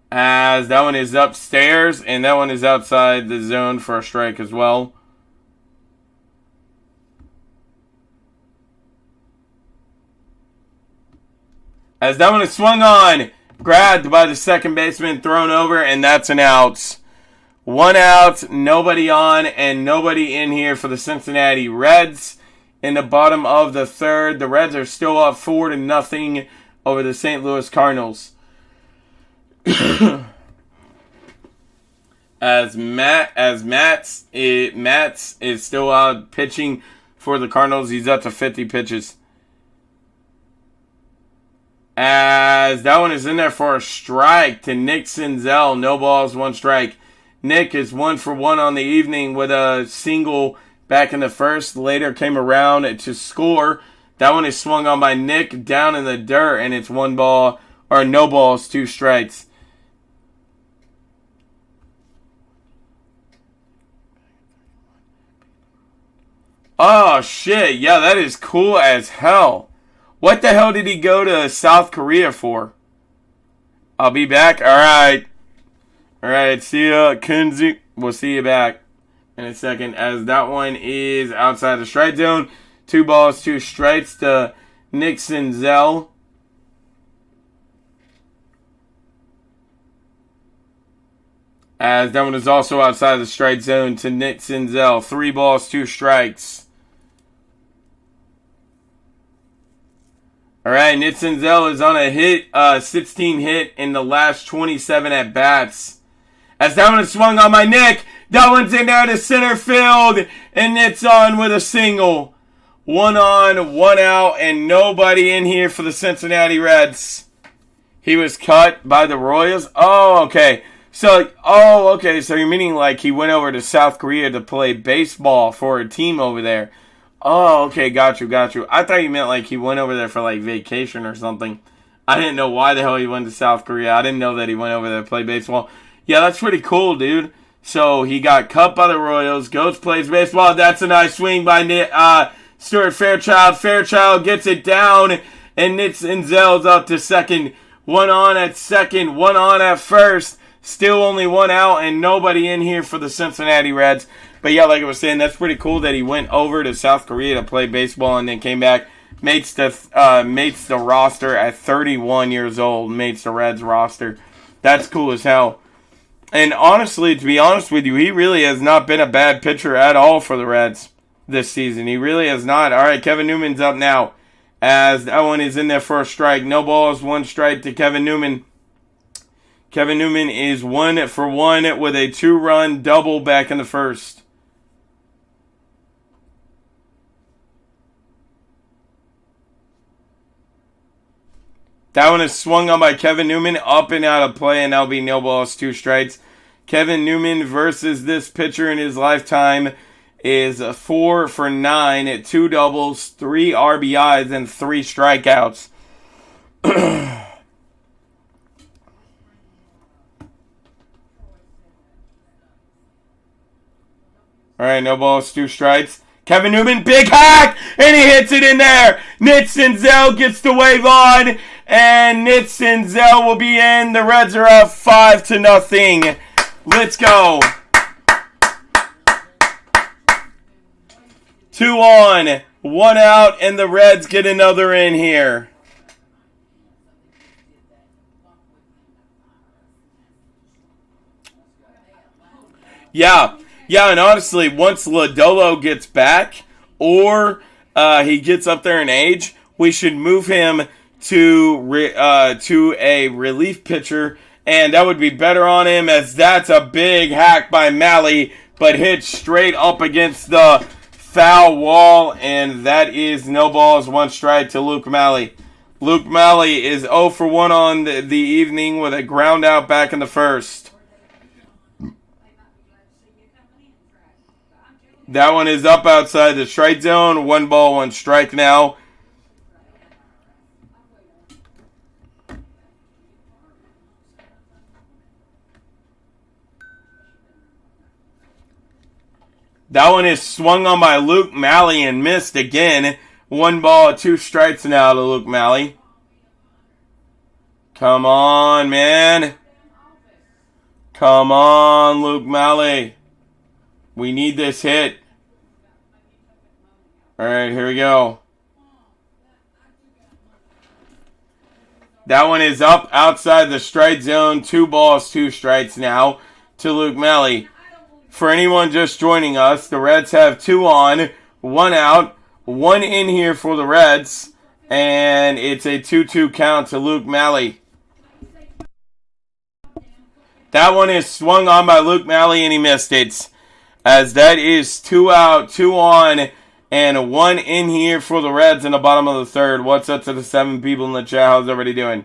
As that one is upstairs, and that one is outside the zone for a strike as well. As that one is swung on, grabbed by the second baseman, thrown over, and that's an out. 1 out, nobody on, and nobody in here for the Cincinnati Reds. In the bottom of the 3rd, the Reds are still up 4-0 over the St. Louis Cardinals. As Matz is still out pitching for the Cardinals. He's up to 50 pitches. As that one is in there for a strike to Nick Senzel. No balls, 1 strike. Nick is 1 for 1 on the evening with a single back in the 1st. Later came around to score. That one is swung on by Nick down in the dirt, and it's 1 ball, or no balls, 2 strikes. Oh, shit. Yeah, that is cool as hell. What the hell did he go to South Korea for? I'll be back. All right. See ya, Kenzie. We'll see you back. in a second, as that one is outside the strike zone. 2 balls, 2 strikes to Nick Senzel. As that one is also outside the strike zone to Nick Senzel. 3 balls, 2 strikes. All right, Nick Senzel is on a hit, 16 hit in the last 27 at bats. As that one is swung on by Nick. That one's in there to center field, and Nick's on with a single. 1 on, 1 out, and nobody in here for the Cincinnati Reds. He was cut by the Royals. Oh, okay. So you're meaning like he went over to South Korea to play baseball for a team over there. Oh, okay, got you. I thought you meant like he went over there for like vacation or something. I didn't know why the hell he went to South Korea. I didn't know that he went over there to play baseball. Yeah, that's pretty cool, dude. So he got cut by the Royals, goes plays baseball. That's a nice swing by Stuart Fairchild. Fairchild gets it down, and Nick Senzel's up to second. 1 on at second, 1 on at first. Still only 1 out and nobody in here for the Cincinnati Reds. But yeah, like I was saying, that's pretty cool that he went over to South Korea to play baseball and then came back. Mates the roster at 31 years old. Mates the Reds roster. That's cool as hell. And honestly, to be honest with you, he really has not been a bad pitcher at all for the Reds this season. He really has not. All right, Kevin Newman's up now. As that one is in there for a strike. No balls, 1 strike to Kevin Newman. Kevin Newman is 1 for 1 with a 2-run double back in the first. That one is swung on by Kevin Newman, up and out of play, and that'll be no balls, 2 strikes. Kevin Newman versus this pitcher in his lifetime is 4 for 9 at 2 doubles, 3 RBIs, and 3 strikeouts. All right, no balls, 2 strikes. Kevin Newman, big hack, and he hits it in there. Nick Senzel gets the wave on, and Nick Senzel will be in. The Reds are up 5-0. Let's go. 2 on, 1 out, and the Reds get another in here. Yeah, and honestly, once Lodolo gets back, or he gets up there in age, we should move him to a relief pitcher, and that would be better on him, as that's a big hack by Malley, but hit straight up against the foul wall, and that is no balls, 1 strike to Luke Malley. Luke Malley is 0 for 1 on the evening with a ground out back in the first. That one is up outside the strike zone. 1 ball, 1 strike now. That one is swung on by Luke Malley and missed again. 1 ball, 2 strikes now to Luke Malley. Come on, man. Come on, Luke Malley. We need this hit. All right, here we go. That one is up outside the strike zone. 2 balls, 2 strikes now to Luke Malley. For anyone just joining us, the Reds have 2 on, 1 out, 1 in here for the Reds, and it's a 2-2 count to Luke Malley. That one is swung on by Luke Malley, and he missed it. As that is 2 out, 2 on, and 1 in here for the Reds in the bottom of the third. What's up to the 7 people in the chat? How's everybody doing?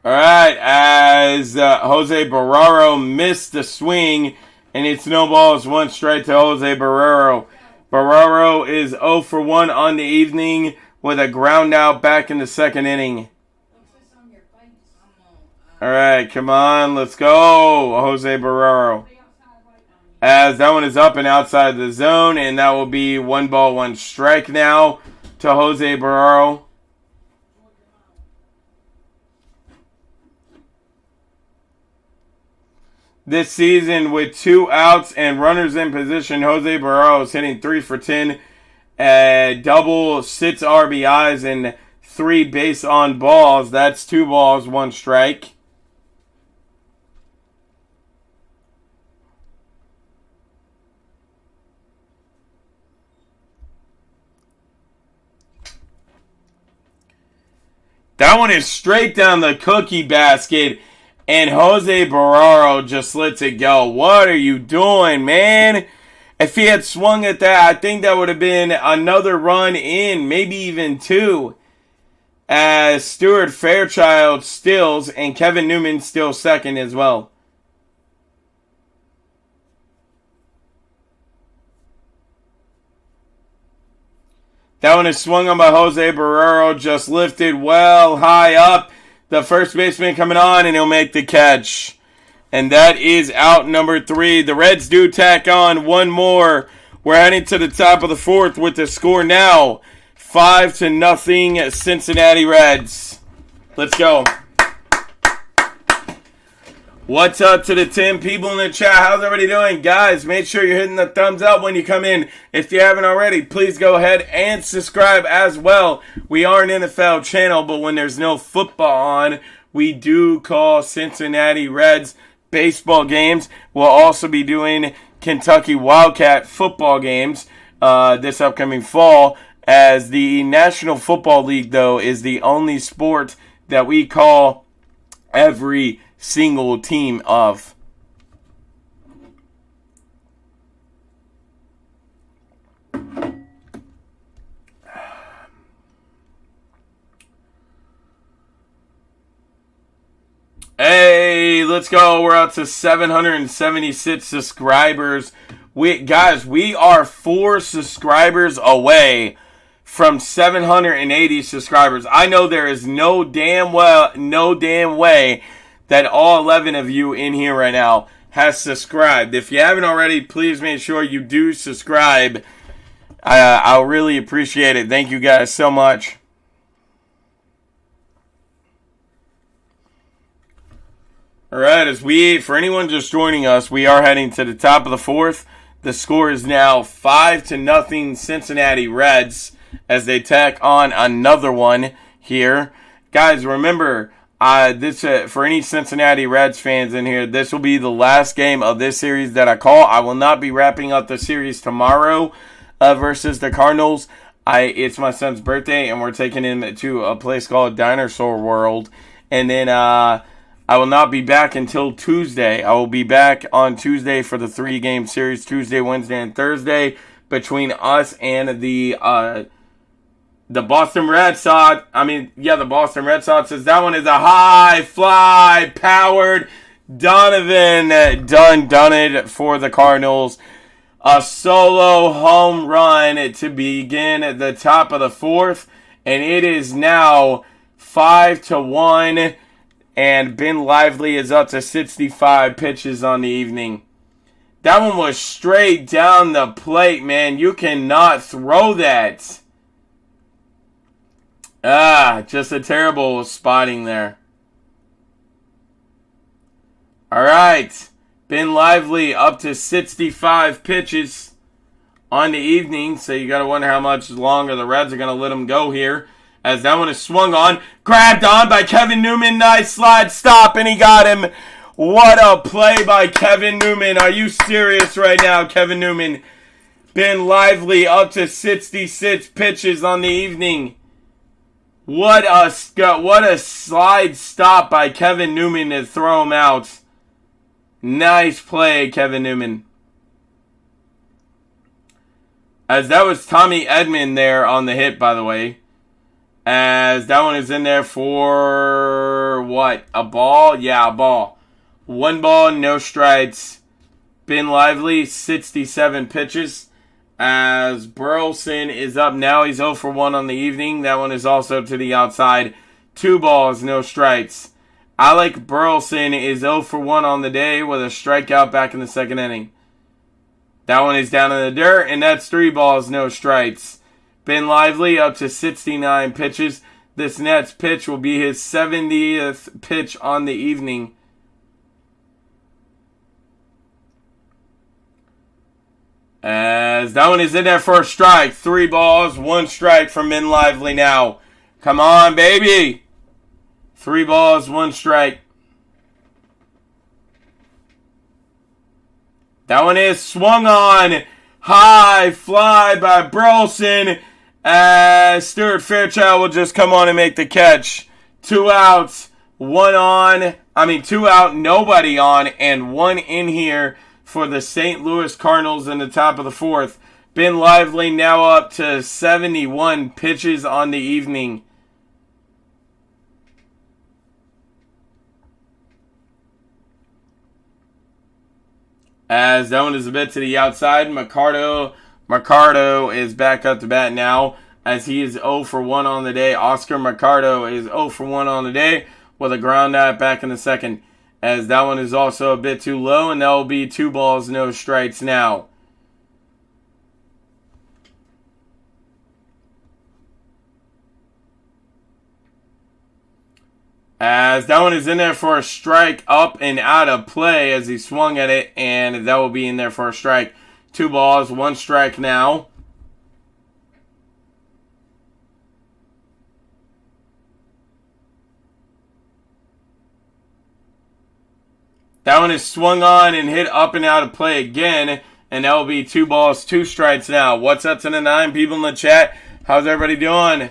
All right, as Jose Barrero missed the swing, and it's no balls, 1 strike to Jose Barrero. Barrero is 0 for 1 on the evening with a ground out back in the second inning. All right, come on, let's go, Jose Barrero. as that one is up and outside the zone, and that will be 1-1 now to Jose Barrero. This season, with 2 outs and runners in position, Jose Barrero is hitting 3 for 10, double, 6 RBIs, and 3 base on balls. That's 2 balls, 1 strike. That one is straight down the cookie basket, and Jose Barrero just lets it go. What are you doing, man? If he had swung at that, I think that would have been another run in, maybe even 2. As Stuart Fairchild steals, and Kevin Newman steals second as well. That one is swung on by Jose Barrero, just lifted well high up. The first baseman coming on, and he'll make the catch. And that is out number 3. The Reds do tack on one more. We're heading to the top of the 4th with the score now 5-0 Cincinnati Reds. Let's go. What's up to the 10 people in the chat? How's everybody doing? Guys, make sure you're hitting the thumbs up when you come in. If you haven't already, please go ahead and subscribe as well. We are an NFL channel, but when there's no football on, we do call Cincinnati Reds baseball games. We'll also be doing Kentucky Wildcat football games this upcoming fall, as the National Football League, though, is the only sport that we call every single team of. Hey, let's go. We're up to 776 subscribers. We are 4 subscribers away from 780 subscribers. I know there is no damn way that all 11 of you in here right now has subscribed. If you haven't already, please make sure you do subscribe. I'll really appreciate it. Thank you guys so much. All right, for anyone just joining us, we are heading to the top of the 4th. The score is now 5-0 Cincinnati Reds as they tack on another one here. Guys, remember, this for any Cincinnati Reds fans in here, this will be the last game of this series that I call. I will not be wrapping up the series tomorrow versus the Cardinals. It's my son's birthday, and we're taking him to a place called Dinosaur World. And then I will not be back until Tuesday. I will be back on Tuesday for the 3-game series, Tuesday, Wednesday, and Thursday, between us and the Boston Red Sox. The Boston Red Sox says that one is a high fly powered Donovan done it for the Cardinals. A solo home run to begin at the top of the 4th, and it is now 5-1. And Ben Lively is up to 65 pitches on the evening. That one was straight down the plate, man. You cannot throw that. Just a terrible spotting there. All right. Ben Lively up to 65 pitches on the evening. So you got to wonder how much longer the Reds are going to let him go here. As that one is swung on. Grabbed on by Kevin Newman. Nice slide stop, and he got him. What a play by Kevin Newman. Are you serious right now, Kevin Newman? Ben Lively up to 66 pitches on the evening. What a slide stop by Kevin Newman to throw him out. Nice play, Kevin Newman. As that was Tommy Edman there on the hit, by the way. As that one is in there for, what, a ball? Yeah, a ball. 1 ball, no strikes. Ben Lively, 67 pitches. As Burleson is up now, he's 0 for 1 on the evening. That one is also to the outside. 2 balls, no strikes. Alec Burleson is 0 for 1 on the day with a strikeout back in the 2nd inning. That one is down in the dirt, and that's 3 balls, no strikes. Ben Lively up to 69 pitches. This next pitch will be his 70th pitch on the evening. As that one is in there for a strike. 3 balls, 1 strike from Ben Lively now. Come on, baby. 3 balls, 1 strike. That one is swung on. High fly by Burleson. As Stuart Fairchild will just come on and make the catch. 2 outs, 2 out, nobody on, and 1 in here for the St. Louis Cardinals in the top of the 4th. Ben Lively now up to 71 pitches on the evening. As that one is a bit to the outside. Mercado is back up to bat now as he is 0 for 1 on the day. Oscar Mercado is 0 for 1 on the day with a ground out back in the second. As that one is also a bit too low, and that will be 2 balls, no strikes now. As that one is in there for a strike, up and out of play as he swung at it, and that will be in there for a strike. 2 balls, 1 strike now. That one is swung on and hit up and out of play again, and that will be 2 balls, 2 strikes now. What's up to the 9 people in the chat? How's everybody doing?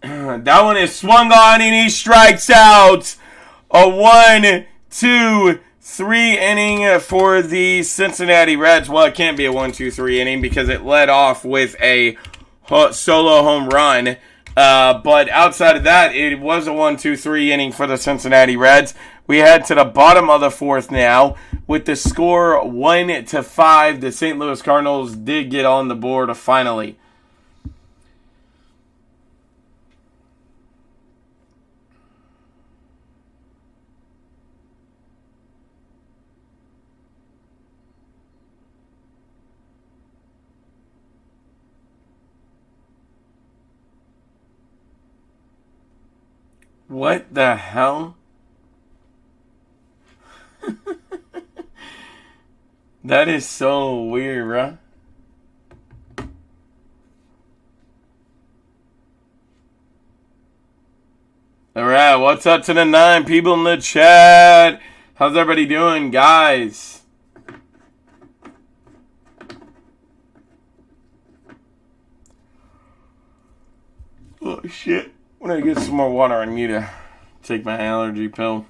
That one is swung on and he strikes out. A 1, 2, 3 inning for the Cincinnati Reds. Well, it can't be a 1, 2, 3 inning because it led off with a solo home run. But outside of that, it was a 1, 2, 3 inning for the Cincinnati Reds. We head to the bottom of the 4th now with the score 1-5. The St. Louis Cardinals did get on the board finally. What the hell? That is so weird, bro. Alright, what's up to the 9 people in the chat? How's everybody doing, guys? Oh, shit. I'm going to get some more water. I need to take my allergy pill.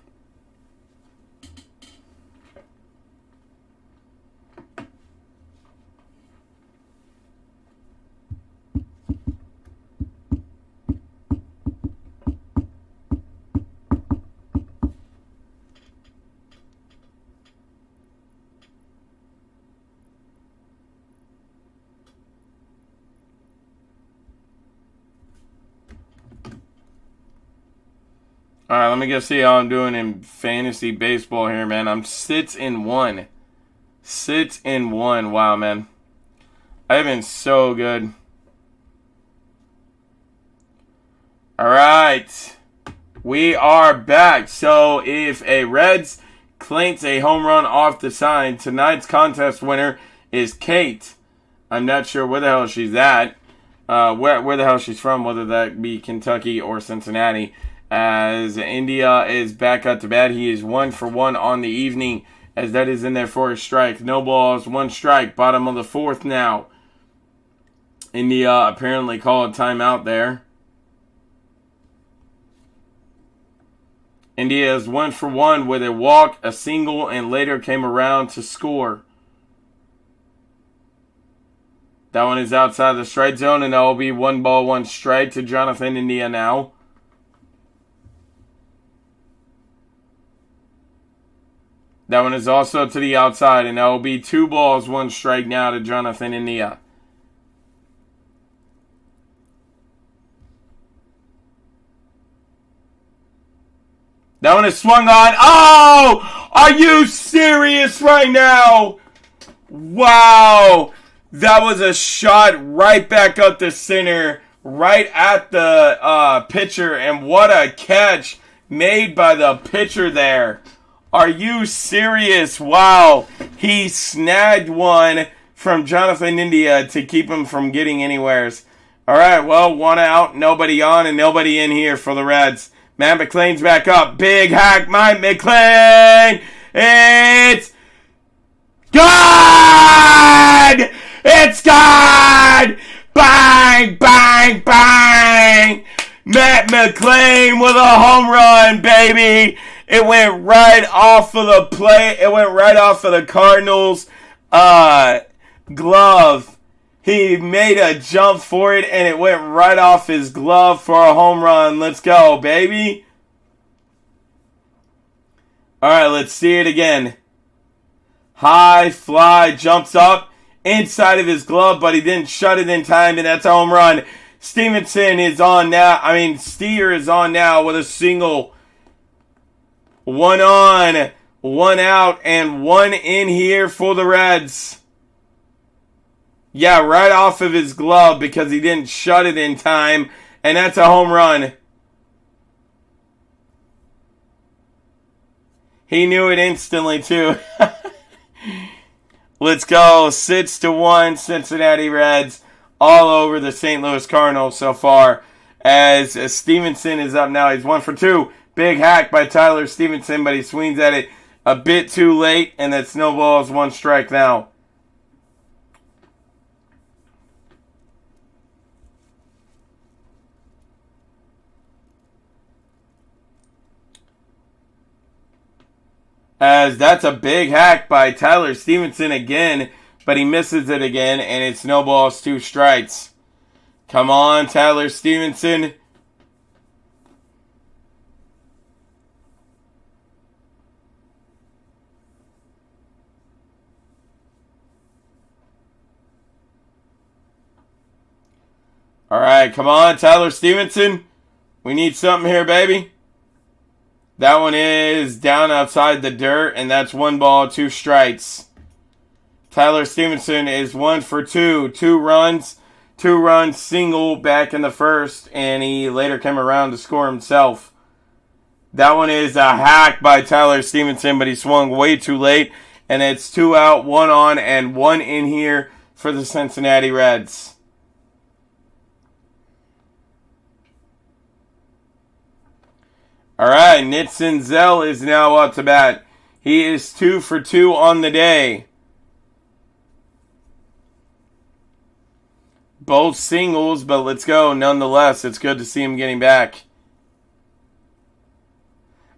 Alright, let me go see how I'm doing in fantasy baseball here, man. I'm 6-1. 6-1. Wow, man. I've been so good. Alright. We are back. So, if a Reds claims a home run off the sign, tonight's contest winner is Kate. I'm not sure where the hell she's at. Where the hell she's from, whether that be Kentucky or Cincinnati. As India is back up to bat. He is 1 for 1 on the evening as that is in there for a strike. No balls, 1 strike. Bottom of the 4th now. India apparently called a timeout there. India is 1 for 1 with a walk, a single, and later came around to score. That one is outside the strike zone, and that will be 1 ball, 1 strike to Jonathan India now. That one is also to the outside, and that will be 2 balls, 1 strike now to Jonathan India. That one is swung on. Oh! Are you serious right now? Wow. That was a shot right back up the center, right at the pitcher. And what a catch made by the pitcher there. Are you serious? Wow. He snagged one from Jonathan India to keep him from getting anywheres. All right, well, one out, nobody on, and nobody in here for the Reds. Matt McLean's back up. Big hack, Mike McLean. It's gone! It's gone! Bang, bang, bang! Matt McLean with a home run, baby. It went right off of the plate. It went right off of the Cardinals' glove. He made a jump for it, and it went right off his glove for a home run. Let's go, baby. All right, let's see it again. High fly, jumps up inside of his glove, but he didn't shut it in time, and that's a home run. Stevenson is on now. Steer is on now with a single. One on, one out, and one in here for the Reds. Yeah, right off of his glove because he didn't shut it in time, and that's a home run. He knew it instantly, too. Let's go. 6-1 Cincinnati Reds all over the St. Louis Cardinals so far. As Stevenson is up now. He's 1 for 2. Big hack by Tyler Stevenson, but he swings at it a bit too late, and that snowballs 1 strike now. As that's a big hack by Tyler Stevenson again, but he misses it again, and it snowballs 2 strikes. Come on, Tyler Stevenson. All right, come on, Tyler Stevenson. We need something here, baby. That one is down outside the dirt, and that's 1 ball, 2 strikes. Tyler Stevenson is 1 for 2. 2 runs, 2-run single back in the first, and he later came around to score himself. That one is a hack by Tyler Stevenson, but he swung way too late, and it's 2 out, 1 on, and 1 in here for the Cincinnati Reds. All right, Nick Senzel is now up to bat. He is 2 for 2 on the day. Both singles, but let's go nonetheless. It's good to see him getting back.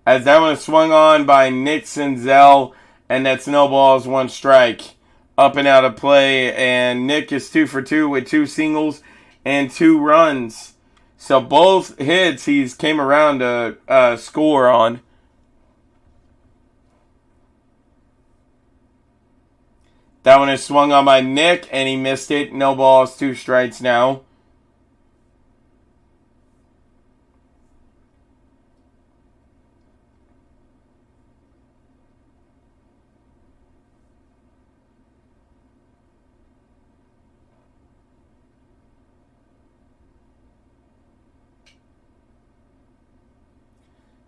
As that one is swung on by Nick Senzel, and that snowballs 1 strike. Up and out of play, and Nick is 2 for 2 with 2 singles and 2 runs. So both hits he's came around to score on. That one is swung on by Nick, and he missed it. No balls, 2 strikes now.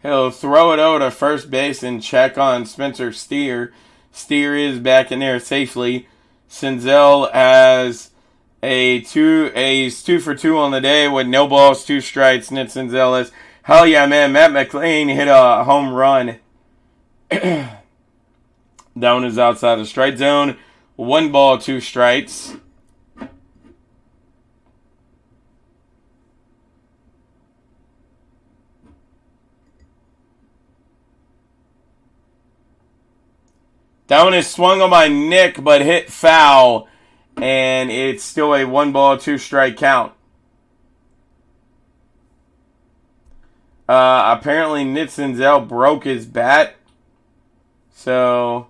He'll throw it over to first base and check on Spencer Steer. Steer is back in there safely. Senzel has he's 2 for 2 on the day with no balls, 2 strikes. Nick Senzel is, hell yeah, man. Matt McLean hit a home run. That one is outside the strike zone. 1 ball, 2 strikes. That one is swung on by Nick, but hit foul. And it's still a 1 ball, 2 strike count. Apparently, Nick Senzel broke his bat. So,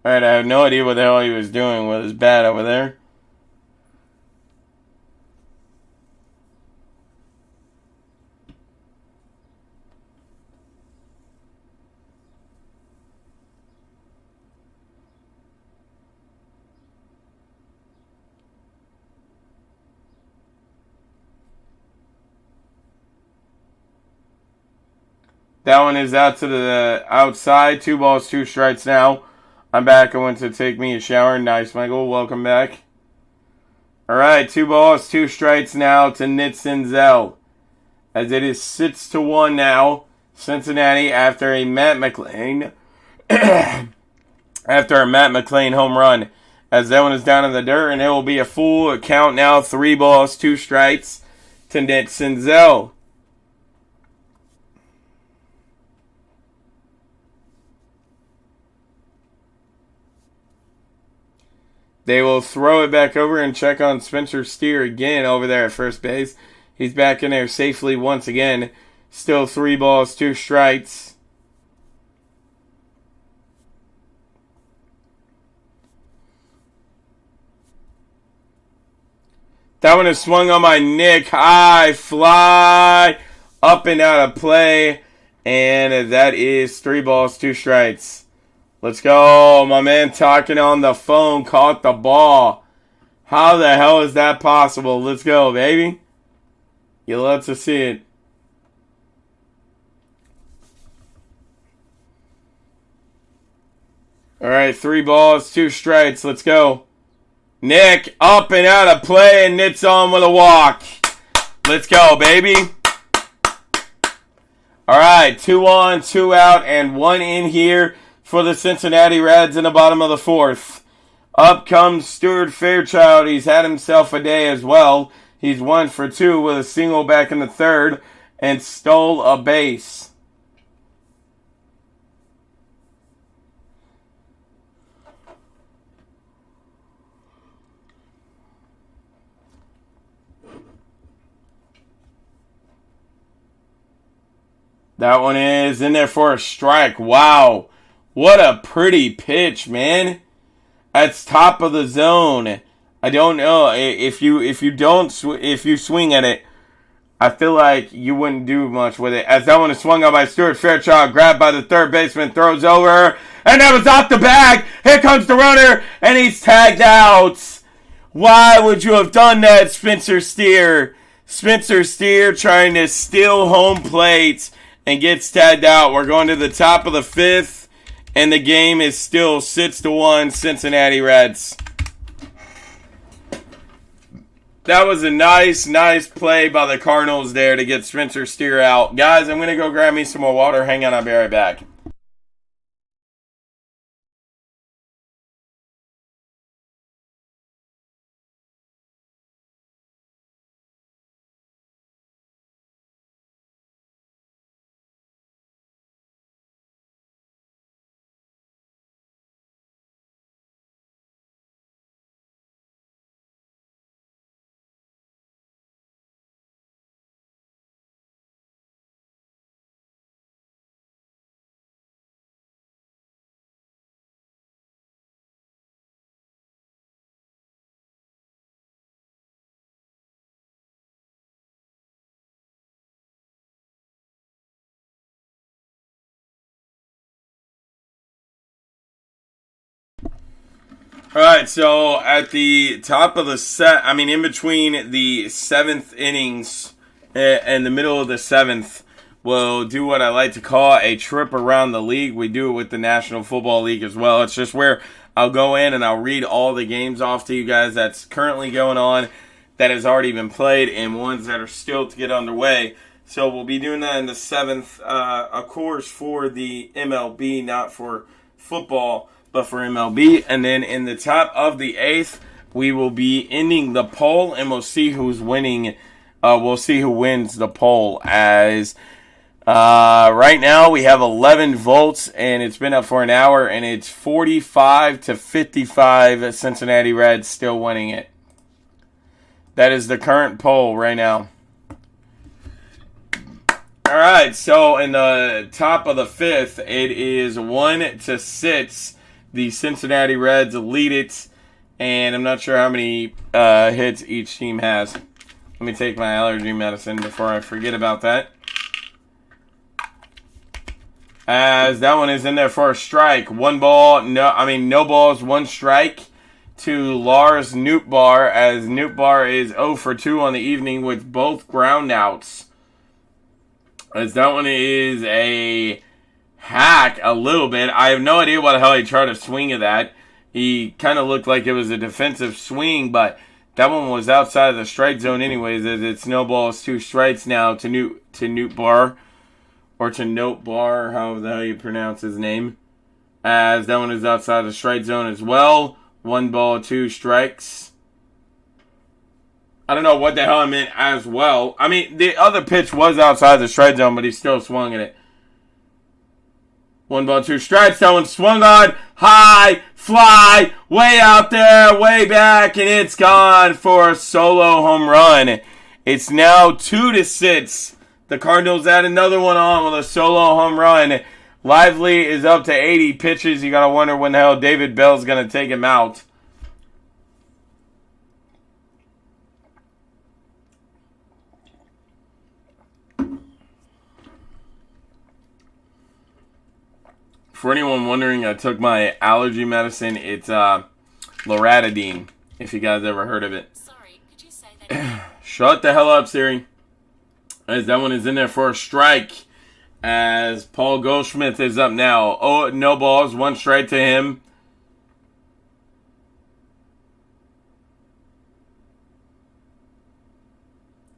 alright, I have no idea what the hell he was doing with his bat over there. That one is out to the outside. 2 balls, 2 strikes now. I'm back. I went to take me a shower. Nice, Michael. Welcome back. All right, 2 balls, 2 strikes now to Nick Senzel. As it is 6-1 now. Cincinnati after a Matt McLain home run. As that one is down in the dirt, and it will be a full count now. 3 balls, 2 strikes to Nick Senzel. They will throw it back over and check on Spencer Steer again over there at first base. He's back in there safely once again. Still 3 balls, 2 strikes. That one is swung on by Nick. High fly. Up and out of play. And that is 3 balls, 2 strikes. Let's go. My man talking on the phone caught the ball. How the hell is that possible? Let's go, baby. You love to see it. All right, 3 balls, 2 strikes. Let's go. Nick up and out of play, and Nick's on with a walk. Let's go, baby. All right, 2 on, 2 out, and 1 in here for the Cincinnati Reds in the bottom of the 4th. Up comes Stuart Fairchild. He's had himself a day as well. He's 1 for 2 with a single back in the 3rd and stole a base. That one is in there for a strike. Wow. What a pretty pitch, man. That's top of the zone. I don't know if you swing at it, I feel like you wouldn't do much with it. As that one is swung on by Stuart Fairchild, grabbed by the third baseman, throws over, and that was off the bag. Here comes the runner, and he's tagged out. Why would you have done that, Spencer Steer? Spencer Steer trying to steal home plate and gets tagged out. We're going to the top of the 5th, and the game is still 6-1 Cincinnati Reds. That was a nice play by the Cardinals there to get Spencer Steer out. Guys, I'm going to go grab me some more water. Hang on, I'll be right back. All right, so at the top of the in between the 7th innings and the middle of the 7th, we'll do what I like to call a trip around the league. We do it with the National Football League as well. It's just where I'll go in and I'll read all the games off to you guys that's currently going on, that has already been played, and ones that are still to get underway. So we'll be doing that in the 7th, of course, for the MLB, not for football, but for MLB. And then in the top of the 8th, we will be ending the poll, and we'll see who's winning. We'll see who wins the poll. As right now, we have 11 votes, and it's been up for an hour, and it's 45-55. Cincinnati Reds still winning it. That is the current poll right now. All right, so in the top of the 5th, it is 1-6. The Cincinnati Reds lead it, and I'm not sure how many hits each team has. Let me take my allergy medicine before I forget about that. As that one is in there for a strike. No balls, 1 strike to Lars Nootbaar, as Nootbaar is 0 for 2 on the evening with both ground outs. As that one is a hack a little bit. I have no idea what the hell he tried to swing at that. He kind of looked like it was a defensive swing, but that one was outside of the strike zone anyways, as it's no balls, 2 strikes now to Newt Bar, or to Note Bar, however the hell you pronounce his name. As that one is outside the strike zone as well. 1 ball, 2 strikes. I don't know what the hell I meant as well. I mean, the other pitch was outside the strike zone, but he still swung at it. 1 ball, 2 strikes. That one swung on. High, fly, way out there, way back, and it's gone for a solo home run. It's now 2-6. The Cardinals add another one on with a solo home run. Lively is up to 80 pitches. You got to wonder when the hell David Bell's going to take him out. For anyone wondering, I took my allergy medicine. It's loratadine, if you guys ever heard of it. Sorry, could you say that? Shut the hell up, Siri. As that one is in there for a strike. As Paul Goldschmidt is up now. Oh, no balls. 1 strike to him.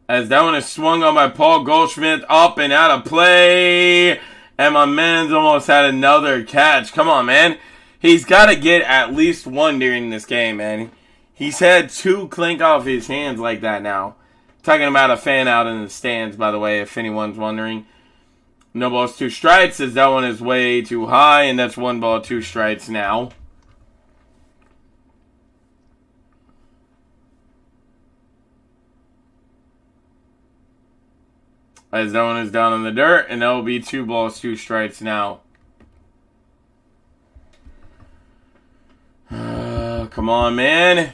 As that one is swung on by Paul Goldschmidt. Up and out of play. And my man's almost had another catch. Come on, man. He's got to get at least 1 during this game, man. He's had 2 clink off his hands like that now. Talking about a fan out in the stands, by the way, if anyone's wondering. No balls, 2 strikes, as that one is way too high, and that's 1 ball, 2 strikes now. As that one is down in the dirt, and that will be 2 balls, 2 strikes now. Come on, man.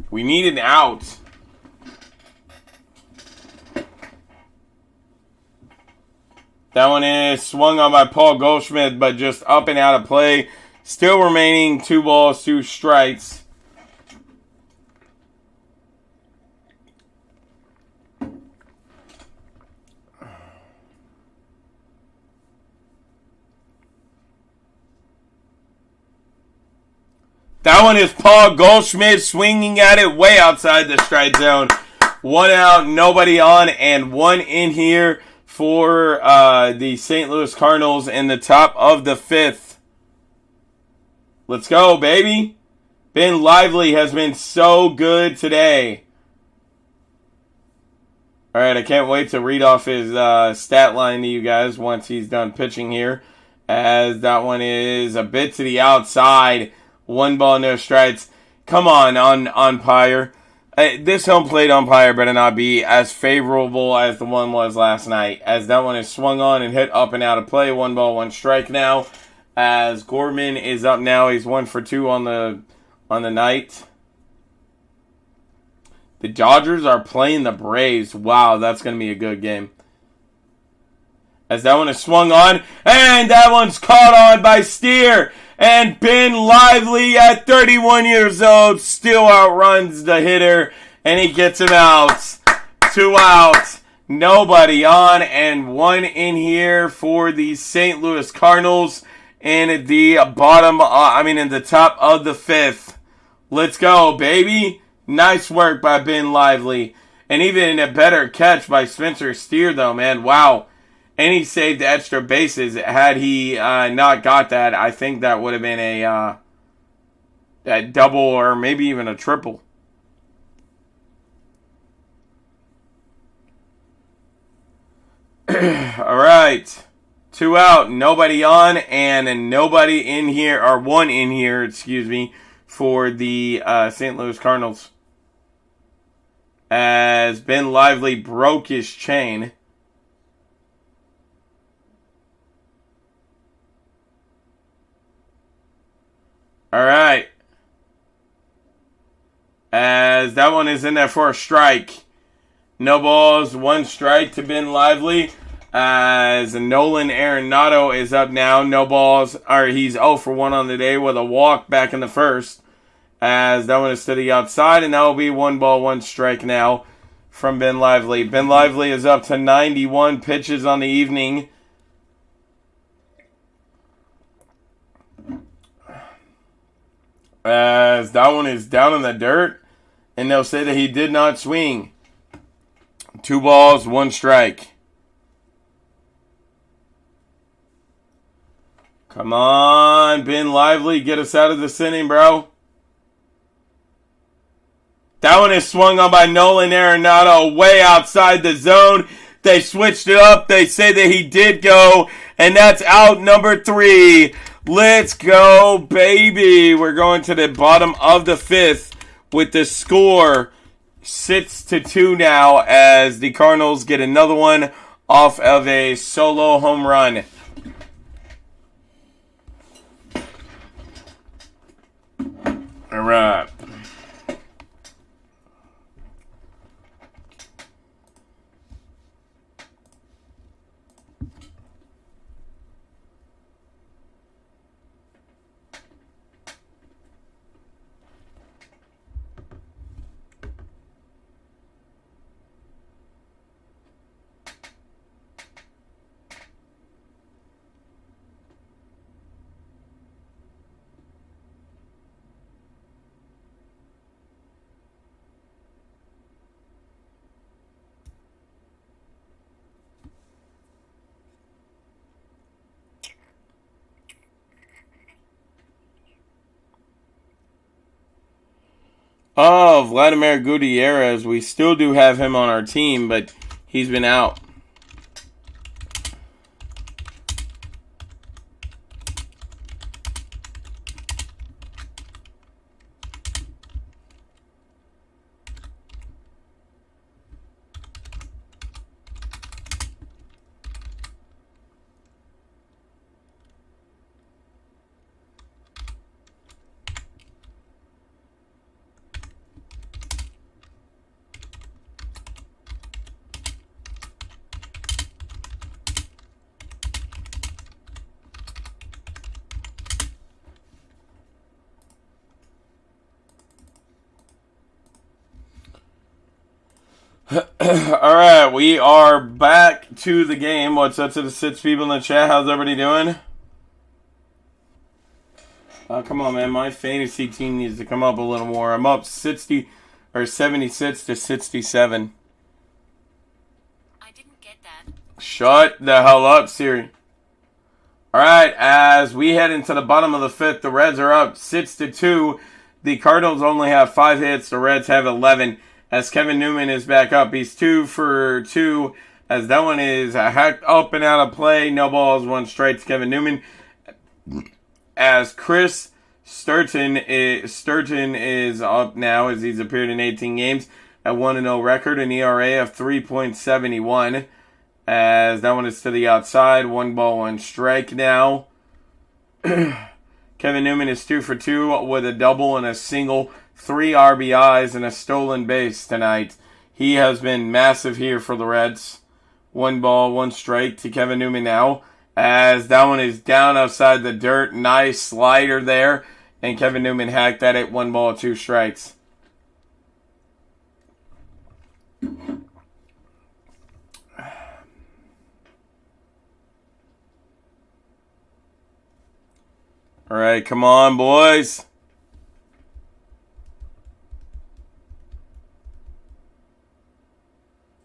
We need an out. That one is swung on by Paul Goldschmidt, but just up and out of play. Still remaining 2 balls, 2 strikes. That one is Paul Goldschmidt swinging at it way outside the strike zone. 1 out, nobody on, and 1 in here for the St. Louis Cardinals in the top of the 5th. Let's go, baby. Ben Lively has been so good today. All right, I can't wait to read off his stat line to you guys once he's done pitching here. As that one is a bit to the outside. 1 ball, no strikes. Come on, umpire. This home plate umpire better not be as favorable as the one was last night. As that one is swung on and hit up and out of play. 1 ball, 1 strike now. As Gorman is up now. He's 1 for 2 on the night. The Dodgers are playing the Braves. Wow, that's going to be a good game. As that one is swung on. And that one's caught on by Steer. And Ben Lively at 31 years old still outruns the hitter. And he gets him out. 2 outs. Nobody on. And 1 in here for the St. Louis Cardinals. In the in the top of the 5th. Let's go, baby. Nice work by Ben Lively. And even a better catch by Spencer Steer, though, man. Wow. And he saved the extra bases. Had he not got that, I think that would have been a double or maybe even a triple. All right. 2 out, nobody on, and nobody in here, or 1 in here, for the St. Louis Cardinals. As Ben Lively broke his chain. All right. As that one is in there for a strike. No balls, 1 strike to Ben Lively. As Nolan Arenado is up now. No balls. He's 0 for 1 on the day with a walk back in the 1st. As that one is to the outside. And that will be 1 ball, 1 strike now from Ben Lively. Ben Lively is up to 91 pitches on the evening. As that one is down in the dirt, and they'll say that he did not swing. 2 balls, 1 strike. Come on, Ben Lively, get us out of this inning, bro. That one is swung on by Nolan Arenado way outside the zone. They switched it up. They say that he did go, and that's out number 3. Let's go, baby. We're going to the bottom of the 5th with the score 6-2 now as the Cardinals get another one off of a solo home run. All right. Oh, Vladimir Gutierrez. We still do have him on our team, but he's been out. All right, we are back to the game. What's up to the 6 people in the chat? How's everybody doing? Come on, man. My fantasy team needs to come up a little more. I'm up 76 to 67. I didn't get that. Shut the hell up, Siri. All right, as we head into the bottom of the 5th, the Reds are up 6-2. The Cardinals only have 5 hits. The Reds have 11. As Kevin Newman is back up, he's 2 for 2. As that one is hacked up and out of play. No balls, 1 strike to Kevin Newman. As Chris Sturton is up now, as he's appeared in 18 games at 1-0 record, an ERA of 3.71. As that one is to the outside, 1 ball, 1 strike now. Kevin Newman is 2 for 2 with a double and a single. 3 RBIs and a stolen base tonight. He has been massive here for the Reds. 1 ball, 1 strike to Kevin Newman now. As that one is down outside the dirt. Nice slider there. And Kevin Newman hacked at it. 1 ball, 2 strikes. All right, come on, boys.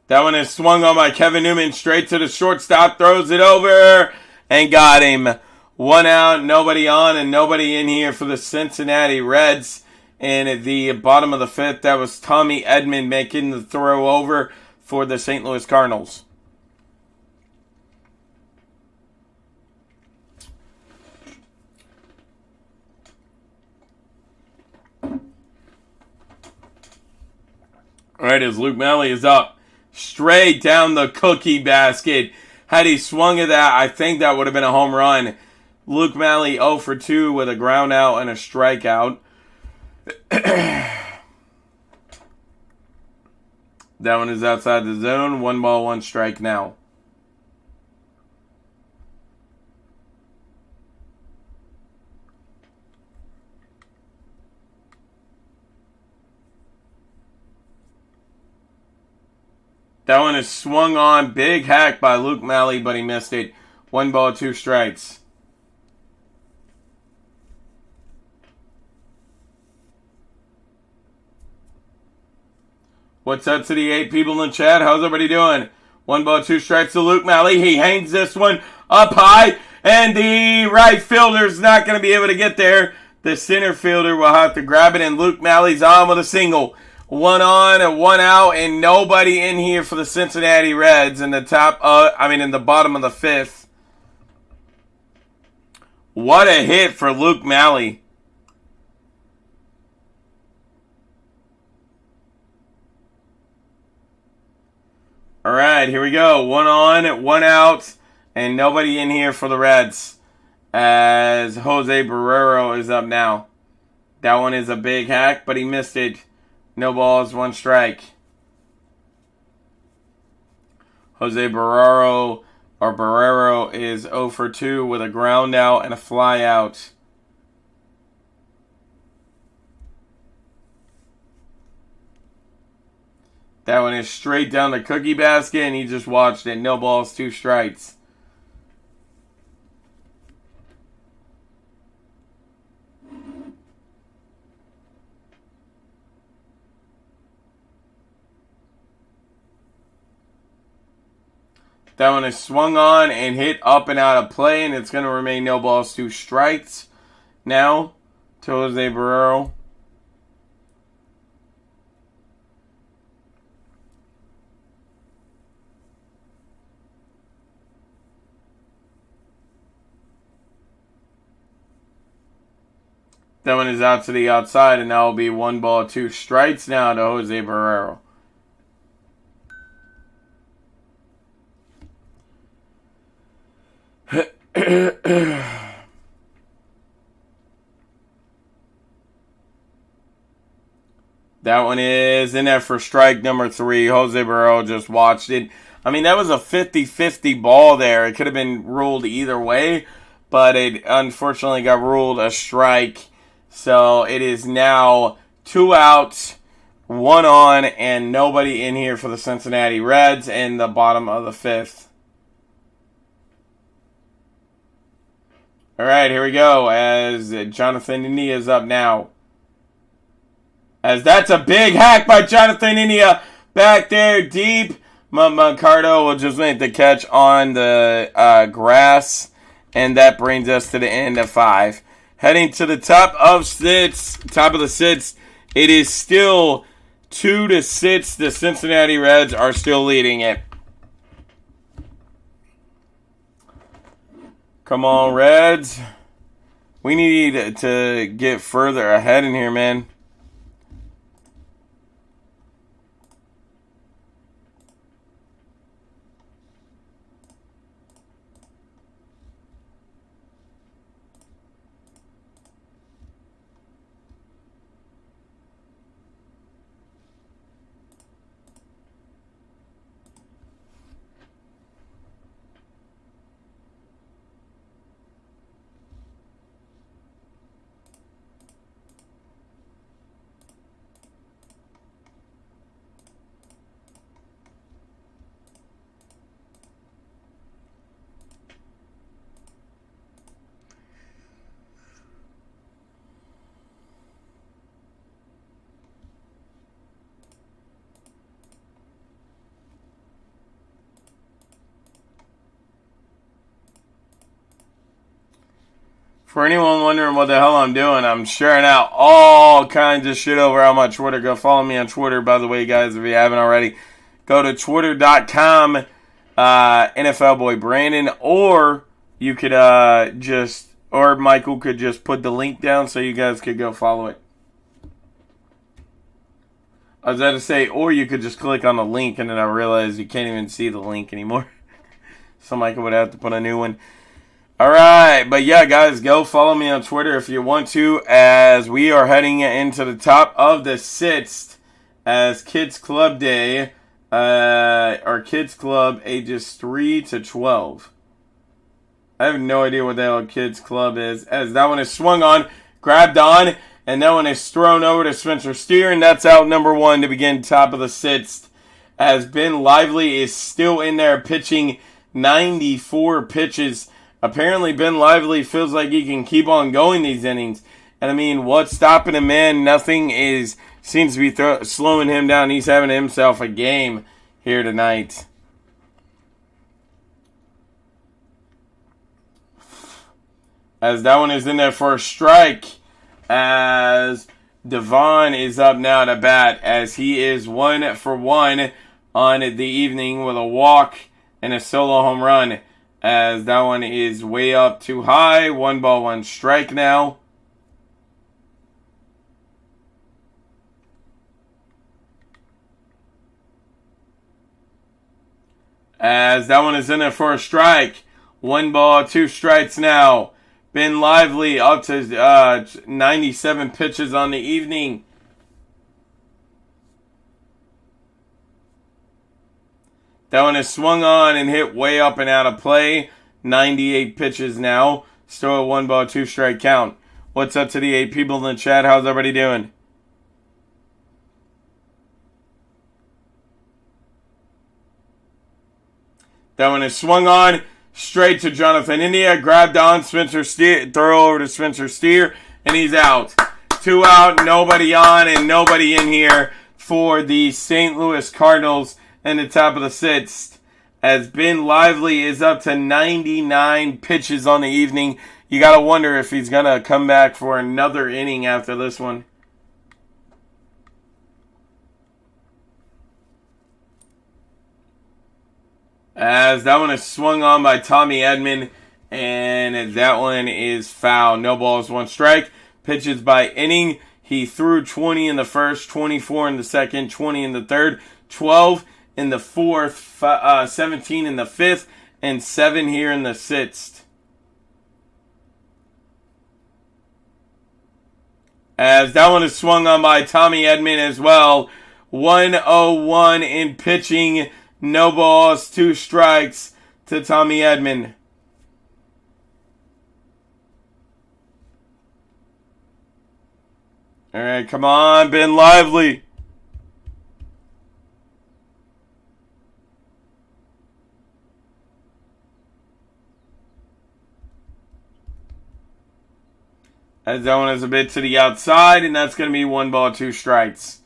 That one is swung on by Kevin Newman straight to the shortstop, throws it over, and got him. 1 out, nobody on, and nobody in here for the Cincinnati Reds. And at the bottom of the 5th, that was Tommy Edman making the throw over for the St. Louis Cardinals. All right, as Luke Malley is up. Straight down the cookie basket. Had he swung at that, I think that would have been a home run. Luke Malley 0 for 2 with a ground out and a strikeout. That one is outside the zone. 1 ball, 1 strike now. That one is swung on. Big hack by Luke Malley, but he missed it. 1 ball, 2 strikes. What's up to the 8 people in the chat? How's everybody doing? 1 ball, 2 strikes to Luke Malley. He hangs this one up high, and the right fielder's not going to be able to get there. The center fielder will have to grab it, and Luke Malley's on with a single. 1 on and 1 out, and nobody in here for the Cincinnati Reds in the in the bottom of the 5th. What a hit for Luke Malley. All right, here we go. 1 on, 1 out, and nobody in here for the Reds as Jose Barrero is up now. That one is a big hack, but he missed it. No balls, 1 strike. Jose Barrero is 0 for 2 with a ground out and a fly out. That one is straight down the cookie basket, and he just watched it. No balls, 2 strikes. That one is swung on and hit up and out of play, and it's going to remain no balls, 2 strikes. Now to Jose Barrero. That one is out to the outside, and now will be 1 ball, 2 strikes now to Jose Barrero. That one is in there for strike number 3. Jose Barrero just watched it. I mean, that was a 50-50 ball there. It could have been ruled either way, but it unfortunately got ruled a strike. So it is now 2 outs, 1 on, and nobody in here for the Cincinnati Reds in the bottom of the 5th. All right, here we go as Jonathan India is up now. As that's a big hack by Jonathan India back there deep. Mancardo will just make the catch on the grass, and that brings us to the end of 5. Heading to the top of the 6th, it is still 2-6. The Cincinnati Reds are still leading it. Come on, Reds. We need to get further ahead in here, man. For anyone wondering what the hell I'm doing, I'm sharing out all kinds of shit over on my Twitter. Go follow me on Twitter, by the way, guys, if you haven't already. Go to twitter.com, NFL Boy Brandon, or you could or Michael could just put the link down so you guys could go follow it. I was about to say, or you could just click on the link, and then I realized you can't even see the link anymore. So Michael would have to put a new one. All right, but yeah, guys, go follow me on Twitter if you want to, as we are heading into the top of the 6th as Kids Club Day, or Kids Club ages 3 to 12. I have no idea what the hell Kids Club is, as that one is swung on, grabbed on, and that one is thrown over to Spencer Steer, and that's out number 1 to begin top of the 6th. as Ben Lively is still in there pitching 94 pitches. Apparently, Ben Lively feels like he can keep on going these innings. And I mean, what's stopping him, man? Nothing seems to be slowing him down. He's having himself a game here tonight. As that one is in there for a strike. As Devon is up now to bat. As he is 1 for 1 on the evening with a walk and a solo home run. As that one is way up too high. 1 ball, 1 strike now. As that one is in there for a strike. 1 ball, 2 strikes now. Ben Lively up to 97 pitches on the evening. That one is swung on and hit way up and out of play. 98 pitches now. Still a 1 ball, 2 strike count. What's up to the 8 people in the chat? How's everybody doing? That one is swung on. Straight to Jonathan India, grabbed on Spencer Steer, throw over to Spencer Steer, and he's out. 2 out, nobody on, and nobody in here for the St. Louis Cardinals in the top of the 6th. As Ben Lively is up to 99 pitches on the evening. You got to wonder if he's going to come back for another inning after this one. As that one is swung on by Tommy Edman, and that one is foul. No balls, 1 strike. Pitches by inning. He threw 20 in the first, 24 in the second, 20 in the third, 12 in the fourth, 17 in the fifth, and 7 here in the 6th. As that one is swung on by Tommy Edman as well. 1-0-1 in pitching. No balls, 2 strikes to Tommy Edman. All right, come on, Ben Lively. As that one is a bit to the outside, and that's going to be 1 ball, 2 strikes.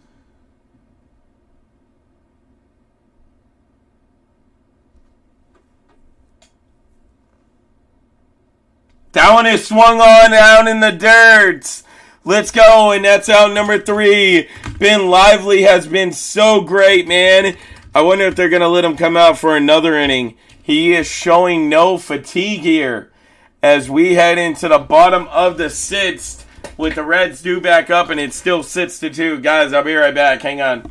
That one is swung on out in the dirt. Let's go, and that's out number 3. Ben Lively has been so great, man. I wonder if they're going to let him come out for another inning. He is showing no fatigue here as we head into the bottom of the 6th with the Reds due back up, and it's still 6-2. Guys, I'll be right back. Hang on.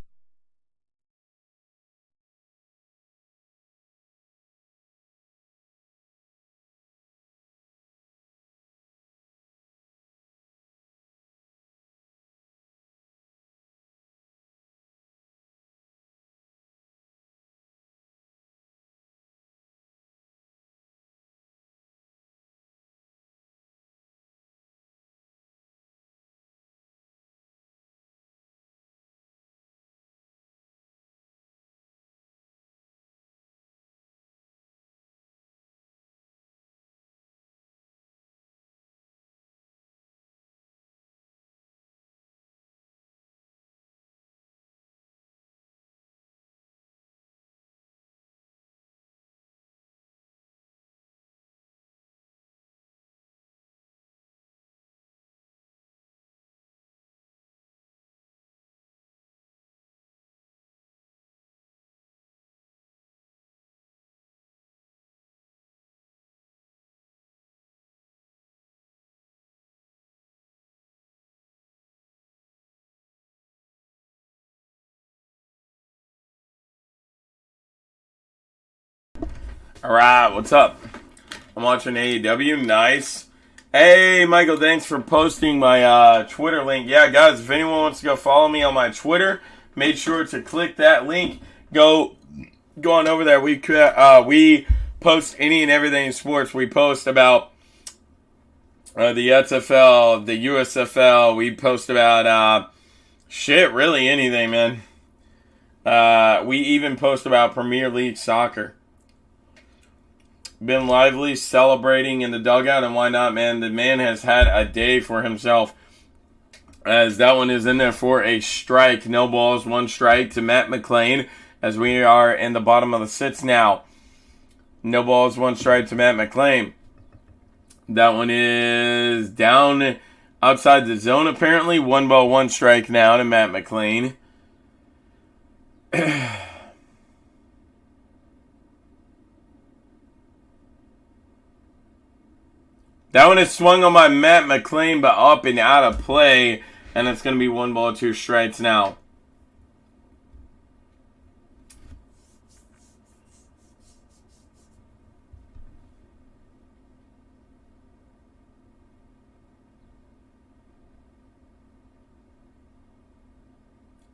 All right, what's up? I'm watching AEW. Nice. Hey, Michael, thanks for posting my Twitter link. Yeah, guys, if anyone wants to go follow me on my Twitter, make sure to click that link. Go on over there. We post any and everything in sports. We post about the XFL, the USFL. We post about really anything, man. We even post about Premier League soccer. Been lively, celebrating in the dugout, and why not, man? The man has had a day for himself. As that one is in there for a strike. No balls, one strike to Matt McLean, as we are in the bottom of the sixth now. No balls, one strike to Matt McLean. That one is down outside the zone, apparently. 1 ball, 1 strike now to Matt McLean. That one is swung on by Matt McLean, but up and out of play. And it's going to be 1 ball, 2 strikes now.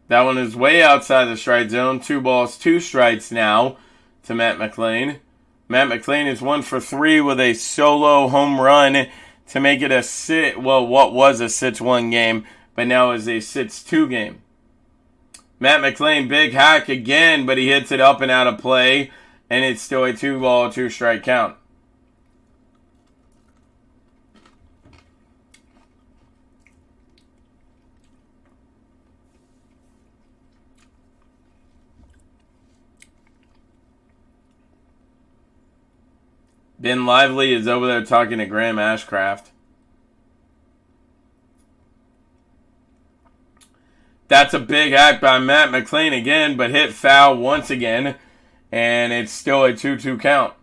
That one is way outside the strike zone. 2 balls, 2 strikes now to Matt McLean. Matt McLean is 1 for 3 with a solo home run to make it what was a 6-1 game, but now is a 6-2 game. Matt McLean, big hack again, but he hits it up and out of play, and it's still a 2 ball, 2 strike count. Ben Lively is over there talking to Graham Ashcraft. That's a big hack by Matt McLean again, but hit foul once again. And it's still a 2-2 count.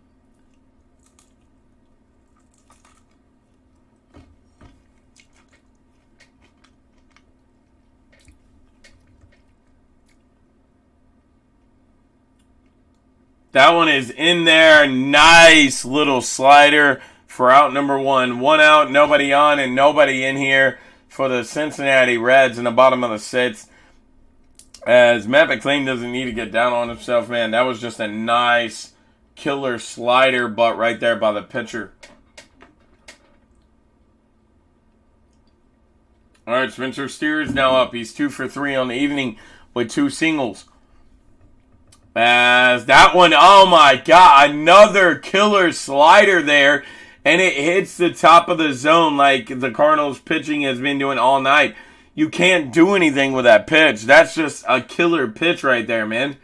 That one is in there. Nice little slider for out number 1. 1 out, nobody on, and nobody in here for the Cincinnati Reds in the bottom of the 6th. As Matt McLean doesn't need to get down on himself, man. That was just a nice killer slider, but right there by the pitcher. All right, Spencer Steer is now up. He's 2 for 3 on the evening with 2 singles. As that one, oh my God, another killer slider there. And it hits the top of the zone like the Cardinals pitching has been doing all night. You can't do anything with that pitch. That's just a killer pitch right there, man.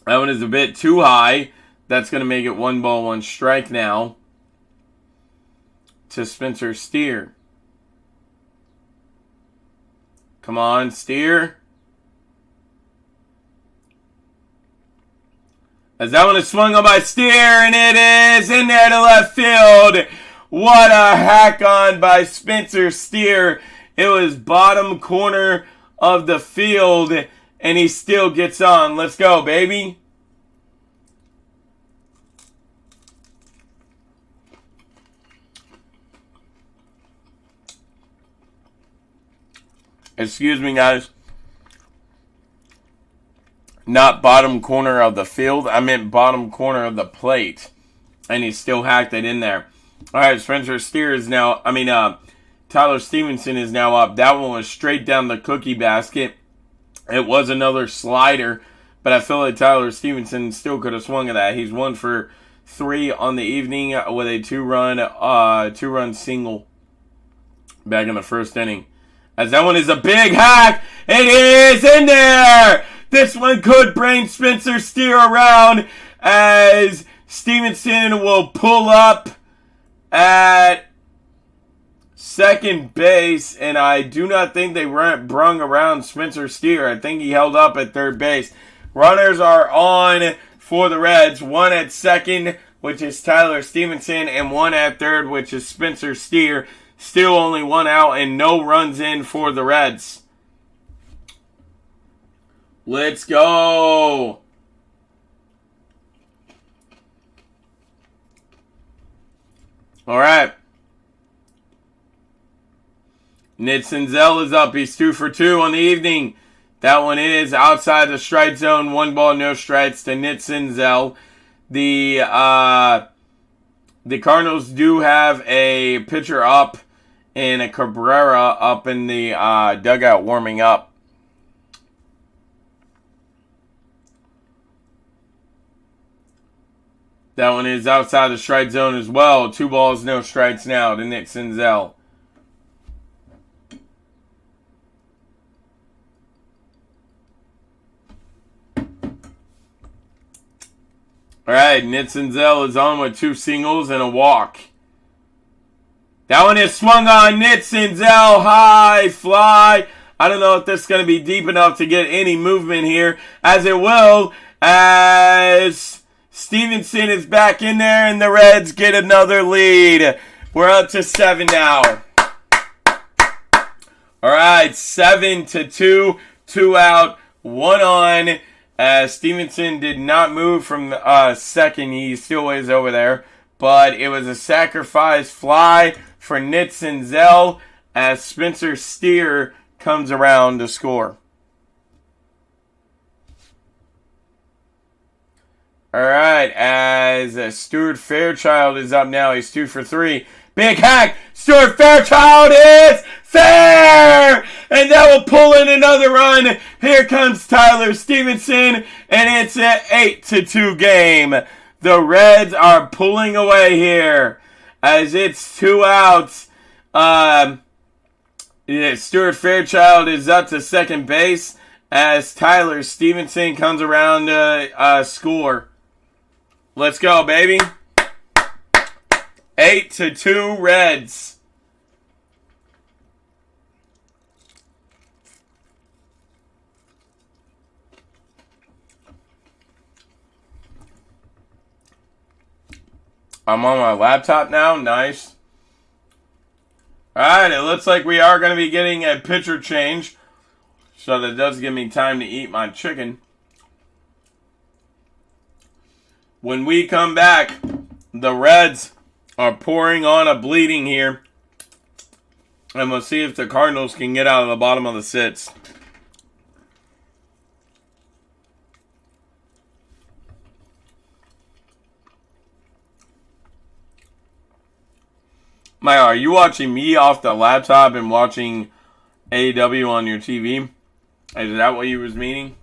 That one is a bit too high. That's going to make it 1 ball, 1 strike now to Spencer Steer. Come on, Steer. As that one is swung on by Steer, and it is in there to left field. What a hack on by Spencer Steer. It was bottom corner of the field, and he still gets on. Let's go, baby. Excuse me, guys. Not bottom corner of the field. I meant bottom corner of the plate. And he still hacked it in there. All right, Spencer Steer is now... Tyler Stevenson is now up. That one was straight down the cookie basket. It was another slider. But I feel like Tyler Stevenson still could have swung at that. He's 1 for 3 on the evening with a 2-run single back in the first inning. As that one is a big hack. It is in there. This one could bring Spencer Steer around as Stevenson will pull up at second base. And I do not think they brung around Spencer Steer. I think he held up at third base. Runners are on for the Reds. 1 at second, which is Tyler Stevenson, and 1 at third, which is Spencer Steer. Still only 1 out and no runs in for the Reds. Let's go. All right. Nick Senzel is up. He's 2 for 2 on the evening. That one is outside the strike zone. 1 ball, no strikes to Nick Senzel. The Cardinals do have a pitcher up and a Cabrera up in the dugout warming up. That one is outside the strike zone as well. 2 balls, no strikes now to Nick Senzel. All right, Nick Senzel is on with 2 singles and a walk. That one is swung on. Nick Senzel, high fly. I don't know if this is going to be deep enough to get any movement here, as it will, as Stevenson is back in there, and the Reds get another lead. We're up to 7 now. All right, 7-2, 2 out, 1 on. Stevenson did not move from second. He still is over there. But it was a sacrifice fly for Nick Senzel as Spencer Steer comes around to score. All right, as Stuart Fairchild is up now. He's 2 for 3. Big hack. Stuart Fairchild is fair! And that will pull in another run. Here comes Tyler Stevenson, and it's an 8-2 game. The Reds are pulling away here as it's 2 outs. Stuart Fairchild is up to second base as Tyler Stevenson comes around to score. Let's go, baby. 8-2 Reds. I'm on my laptop now. Nice. Alright, it looks like we are going to be getting a pitcher change. So that does give me time to eat my chicken. When we come back, the Reds are pouring on a bleeding here. And we'll see if the Cardinals can get out of the bottom of the 6th. Maya, are you watching me off the laptop and watching AEW on your TV? Is that what you was meaning?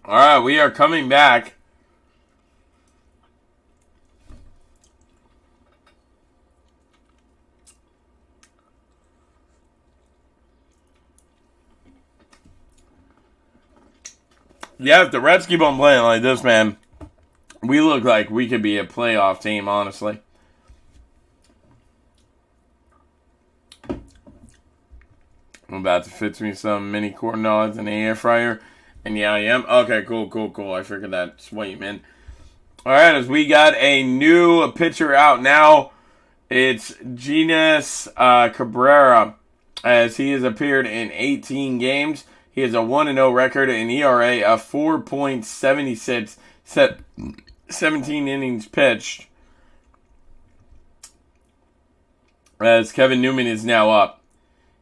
Alright, we are coming back. Yeah, if the Reds keep on playing like this, man, we look like we could be a playoff team, honestly. I'm about to fix me some mini corn dogs in the air fryer. And yeah, I am. Okay, cool. I figured that's what you meant. All right, as we got a new pitcher out now, it's Genis Cabrera, as he has appeared in 18 games. He has a 1-0 record, an ERA of 4.76, 17 innings pitched. As Kevin Newman is now up.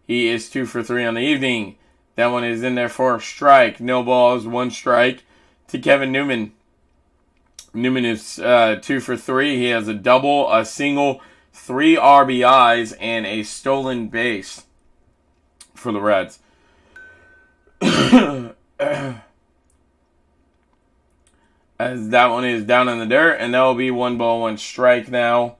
He is 2 for 3 on the evening. That one is in there for a strike. No balls, 1 strike to Kevin Newman. Newman is 2 for 3. He has a double, a single, 3 RBIs, and a stolen base for the Reds. as that one is down in the dirt, and that will be 1-1 now.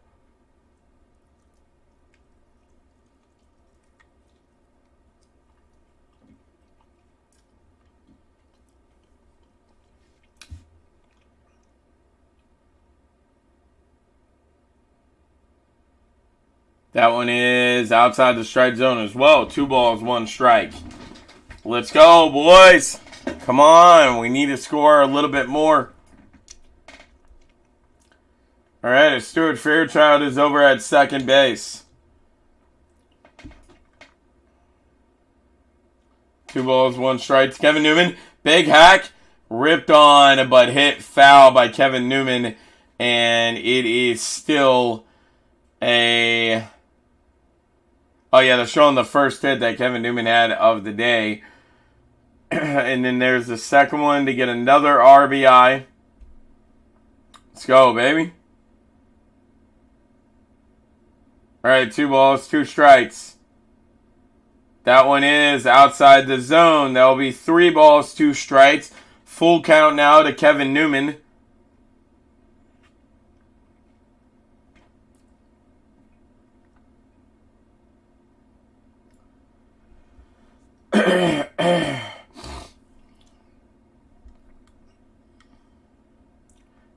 That one is outside the strike zone as well. 2-1 strike. Let's go, boys. Come on. We need to score a little bit more. All right, Stuart Fairchild is over at second base. 2-1 strike. Kevin Newman, big hack, ripped on but hit foul by Kevin Newman, and it is still a... Oh yeah, they're showing the first hit that Kevin Newman had of the day. And then there's the second one to get another RBI. Let's go, baby. All right, 2 strikes. That one is outside the zone. That'll be 2 strikes. Full count now to Kevin Newman.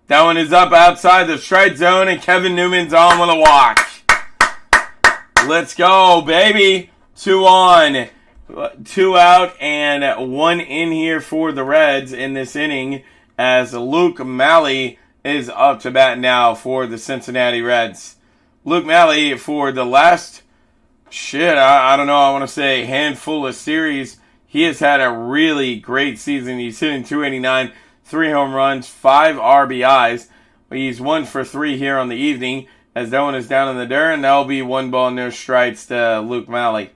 That one is up outside the strike zone, and Kevin Newman's on with a walk. Let's go, baby. 2 on. 2 out and 1 in here for the Reds in this inning, as Luke Malley is up to bat now for the Cincinnati Reds. Luke Malley, for the last, I don't know, I want to say handful of series, he has had a really great season. He's hitting .289, 3 home runs, 5 RBIs. He's 1 for 3 here on the evening, as that one is down in the dirt, and that'll be 1 ball, no strikes to Luke Malley.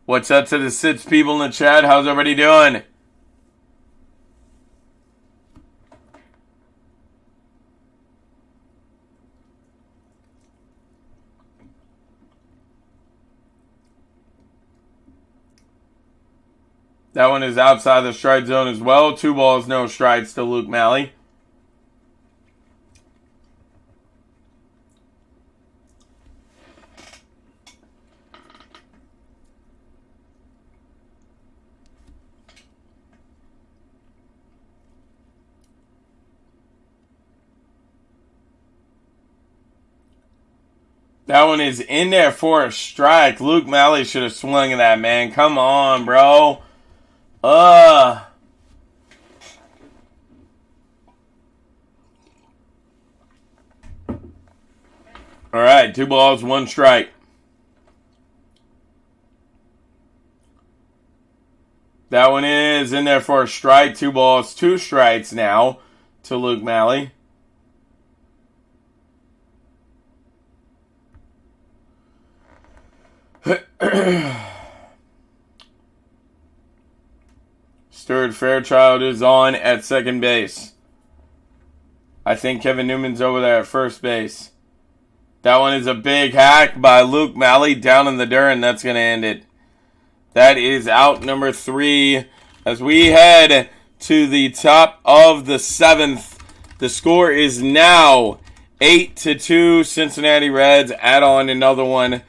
What's up to the 6 people in the chat? How's everybody doing? That one is outside the strike zone as well. 2 balls, no strikes to Luke Malley. That one is in there for a strike. Luke Malley should have swung at that, man. Come on, bro. All right, 2 balls, 1 strike. That one is in there for a strike. 2 balls, 2 strikes now to Luke Malley. Stuart Fairchild is on at second base. I think Kevin Newman's over there at first base. That one is a big hack by Luke Malley down in the dirt, and that's going to end it. That is out number 3 as we head to the top of the 7th. The score is now 8-2 Cincinnati Reds. Add on another one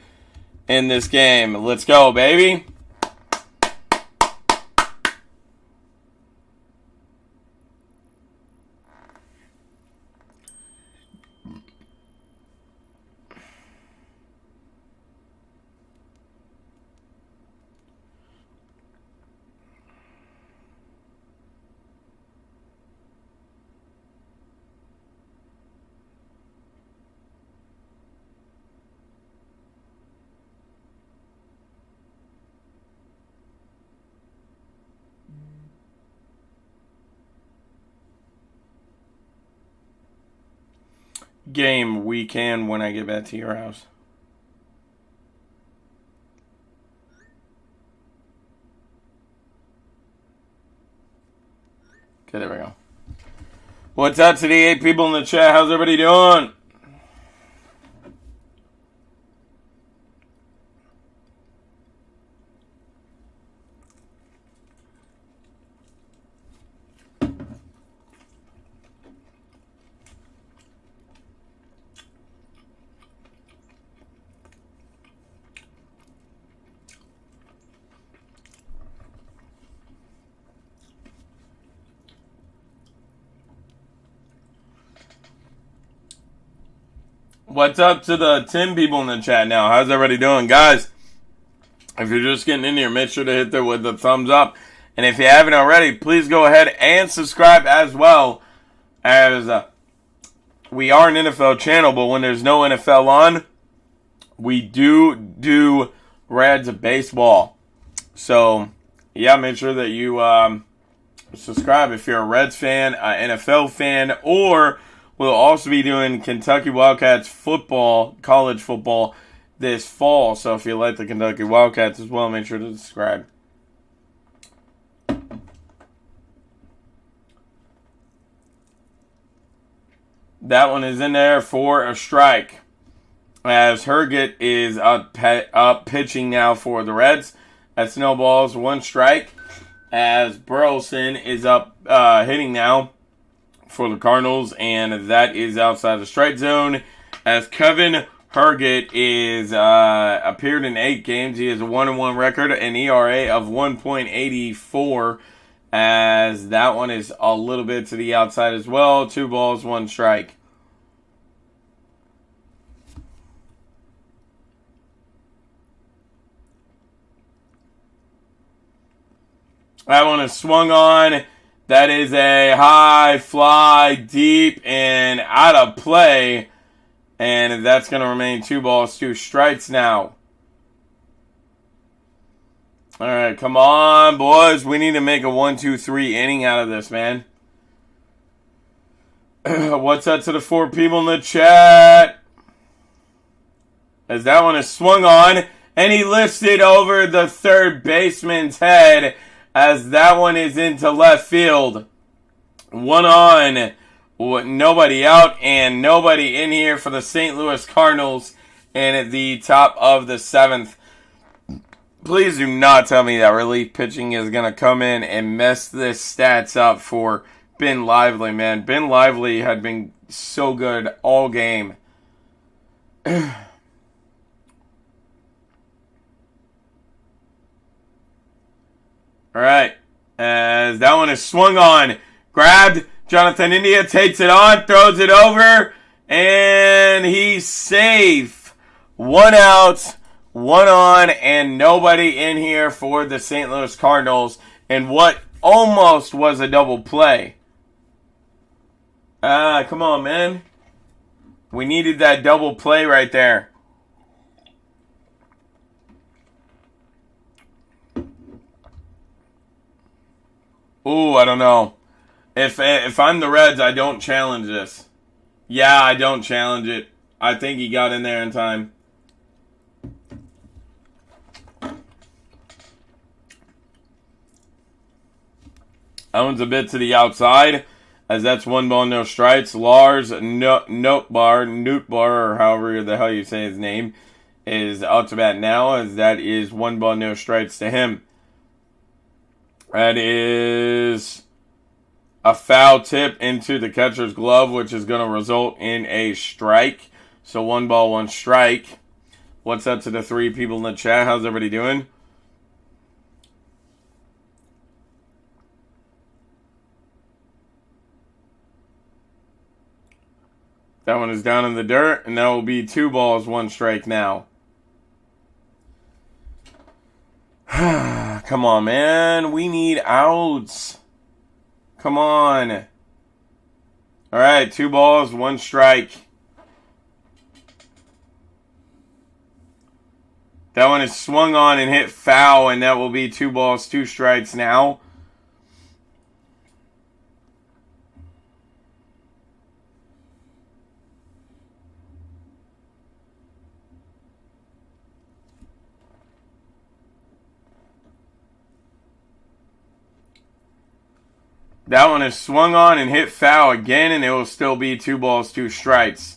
in this game. Let's go, baby. Game we can when I get back to your house. Okay, there we go. What's up to the 8 people in the chat? How's everybody doing? What's up to the 10 people in the chat now? How's everybody doing? Guys, if you're just getting in here, make sure to hit there with the thumbs up. And if you haven't already, please go ahead and subscribe as well, as we are an NFL channel, but when there's no NFL on, we do Reds baseball. So, yeah, make sure that you subscribe if you're a Reds fan, an NFL fan, or we'll also be doing Kentucky Wildcats football, college football, this fall. So if you like the Kentucky Wildcats as well, make sure to subscribe. That one is in there for a strike, as Herget is up pitching now for the Reds. That snowballs 1 strike, as Burleson is up hitting now for the Cardinals, and that is outside the strike zone, as Kevin Herget is appeared in 8 games. He has a 1-1 record, an ERA of 1.84, as that one is a little bit to the outside as well. 2 balls, 1 strike. That one is swung on. That is a high fly, deep, and out of play. And that's going to remain 2 balls, 2 strikes now. All right, come on, boys. We need to make a 1-2-3 inning out of this, man. What's up to the 4 people in the chat? As that one is swung on, and he lifts it over the third baseman's head, as that one is into left field. 1 on, nobody out, and nobody in here for the St. Louis Cardinals in the top of the 7th. Please do not tell me that relief pitching is going to come in and mess this stats up for Ben Lively, man. Ben Lively had been so good all game. All right. As that one is swung on. Grabbed. Jonathan India takes it on. Throws it over. And he's safe. 1 out. 1 on, and nobody in here for the St. Louis Cardinals in what almost was a double play. Come on, man. We needed that double play right there. Ooh, I don't know. If I'm the Reds, I don't challenge this. Yeah, I don't challenge it. I think he got in there in time. That one's a bit to the outside, as that's 1 ball, no strikes. Lars Nootbaar, or however the hell you say his name, is out to bat now, as that is 1 ball, no strikes to him. That is a foul tip into the catcher's glove, which is going to result in a strike. So 1 ball, 1 strike. What's up to the 3 people in the chat? How's everybody doing? That one is down in the dirt, and that will be 2 balls, 1 strike now. Come on, man. We need outs. Come on. All right, 2 balls, 1 strike. That one is swung on and hit foul, and that will be 2 balls, 2 strikes now. That one is swung on and hit foul again, and it will still be 2 balls, 2 strikes.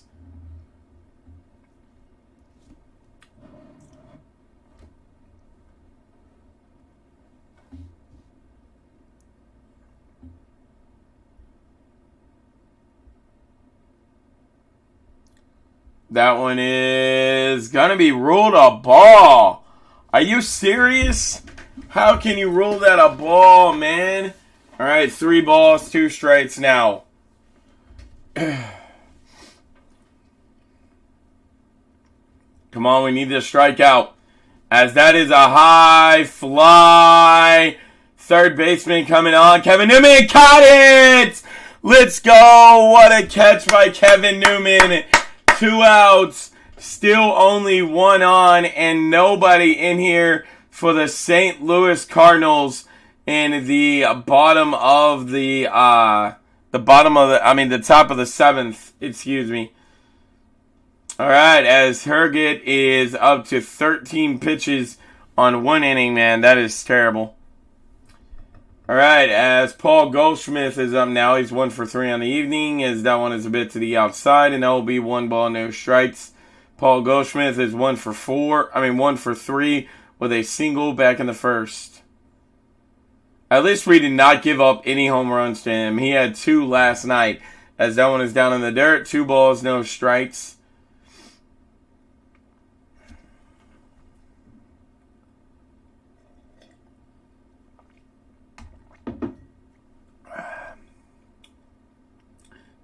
That one is going to be ruled a ball. Are you serious? How can you rule that a ball, man? All right, 3 balls, 2 strikes now. Come on, we need this strikeout. As that is a high fly. Third baseman coming on. Kevin Newman caught it! Let's go! What a catch by Kevin Newman. 2 outs. Still only 1 on. And nobody in here for the St. Louis Cardinals in the bottom of the top of the 7th. Excuse me. All right, as Herget is up to 13 pitches on 1 inning, man. That is terrible. All right, as Paul Goldschmidt is up now. He's 1 for 3 on the evening, as that one is a bit to the outside, and that will be 1 ball, no strikes. Paul Goldschmidt is 1 for 3 with a single back in the first. At least we did not give up any home runs to him. He had 2 last night, as that one is down in the dirt. 2 balls, no strikes.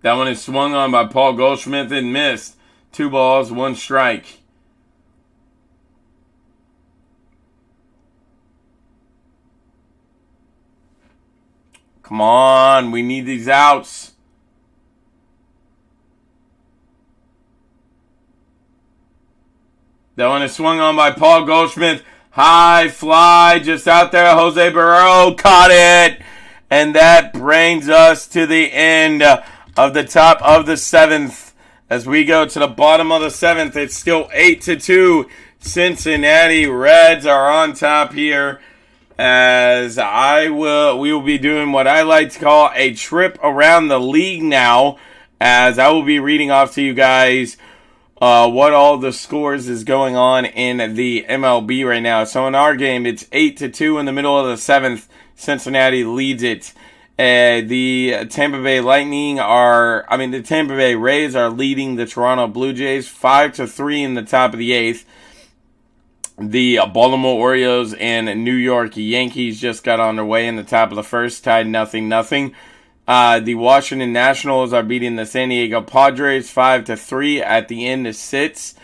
That one is swung on by Paul Goldschmidt and missed. 2 balls, 1 strike. Come on, we need these outs. That one is swung on by Paul Goldschmidt. High fly just out there. Jose Barrero caught it. And that brings us to the end of the top of the 7th. As we go to the bottom of the 7th, it's still 8-2. Cincinnati Reds are on top here. As we will be doing what I like to call a trip around the league now. As I will be reading off to you guys what all the scores is going on in the MLB right now. So in our game, it's 8-2 in the middle of the 7th. Cincinnati leads it. The Tampa Bay Rays are leading the Toronto Blue Jays 5-3 in the top of the 8th. The Baltimore Orioles and New York Yankees just got on their way in the top of the first, tied 0-0. The Washington Nationals are beating the San Diego Padres 5-3 at the end of 6.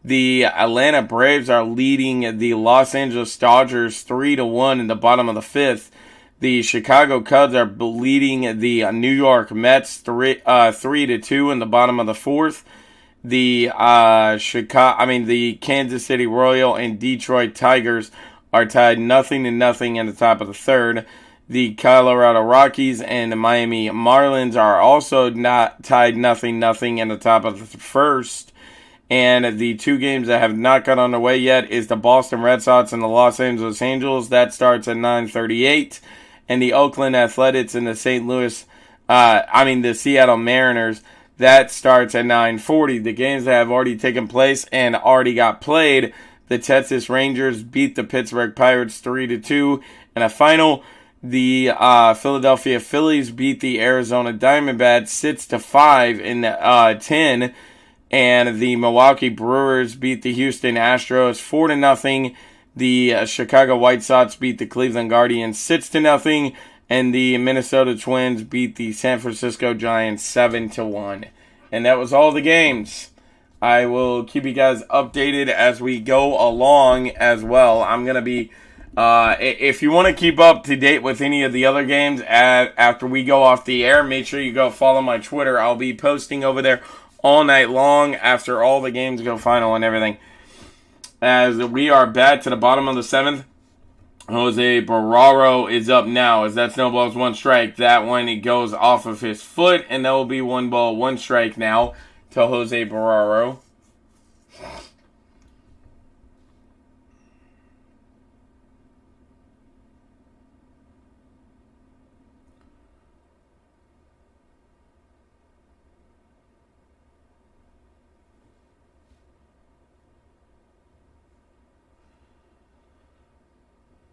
The Atlanta Braves are leading the Los Angeles Dodgers 3-1 in the bottom of the 5th. The Chicago Cubs are leading the New York Mets 3-2 in the bottom of the 4th. The Kansas City Royals and Detroit Tigers are tied 0-0 in the top of the 3rd. The Colorado Rockies and the Miami Marlins are also not tied 0-0 in the top of the 1st. And the 2 games that have not got underway yet is the Boston Red Sox and the Los Angeles Angels. That starts at 9:38. And the Oakland Athletics and the the Seattle Mariners, that starts at 9:40. The games that have already taken place and already got played, the Texas Rangers beat the Pittsburgh Pirates 3-2. In a final, the Philadelphia Phillies beat the Arizona Diamondbacks 6-5 in 10. And the Milwaukee Brewers beat the Houston Astros 4-0. The Chicago White Sox beat the Cleveland Guardians 6-0. And the Minnesota Twins beat the San Francisco Giants 7-1. And that was all the games. I will keep you guys updated as we go along as well. I'm going to be, if you want to keep up to date with any of the other games after we go off the air, make sure you go follow my Twitter. I'll be posting over there all night long after all the games go final and everything. As we are back to the bottom of the 7th. Jose Barrero is up now, as that's no balls, 1 strike. That one, it goes off of his foot, and that will be 1 ball, 1 strike now to Jose Barrero.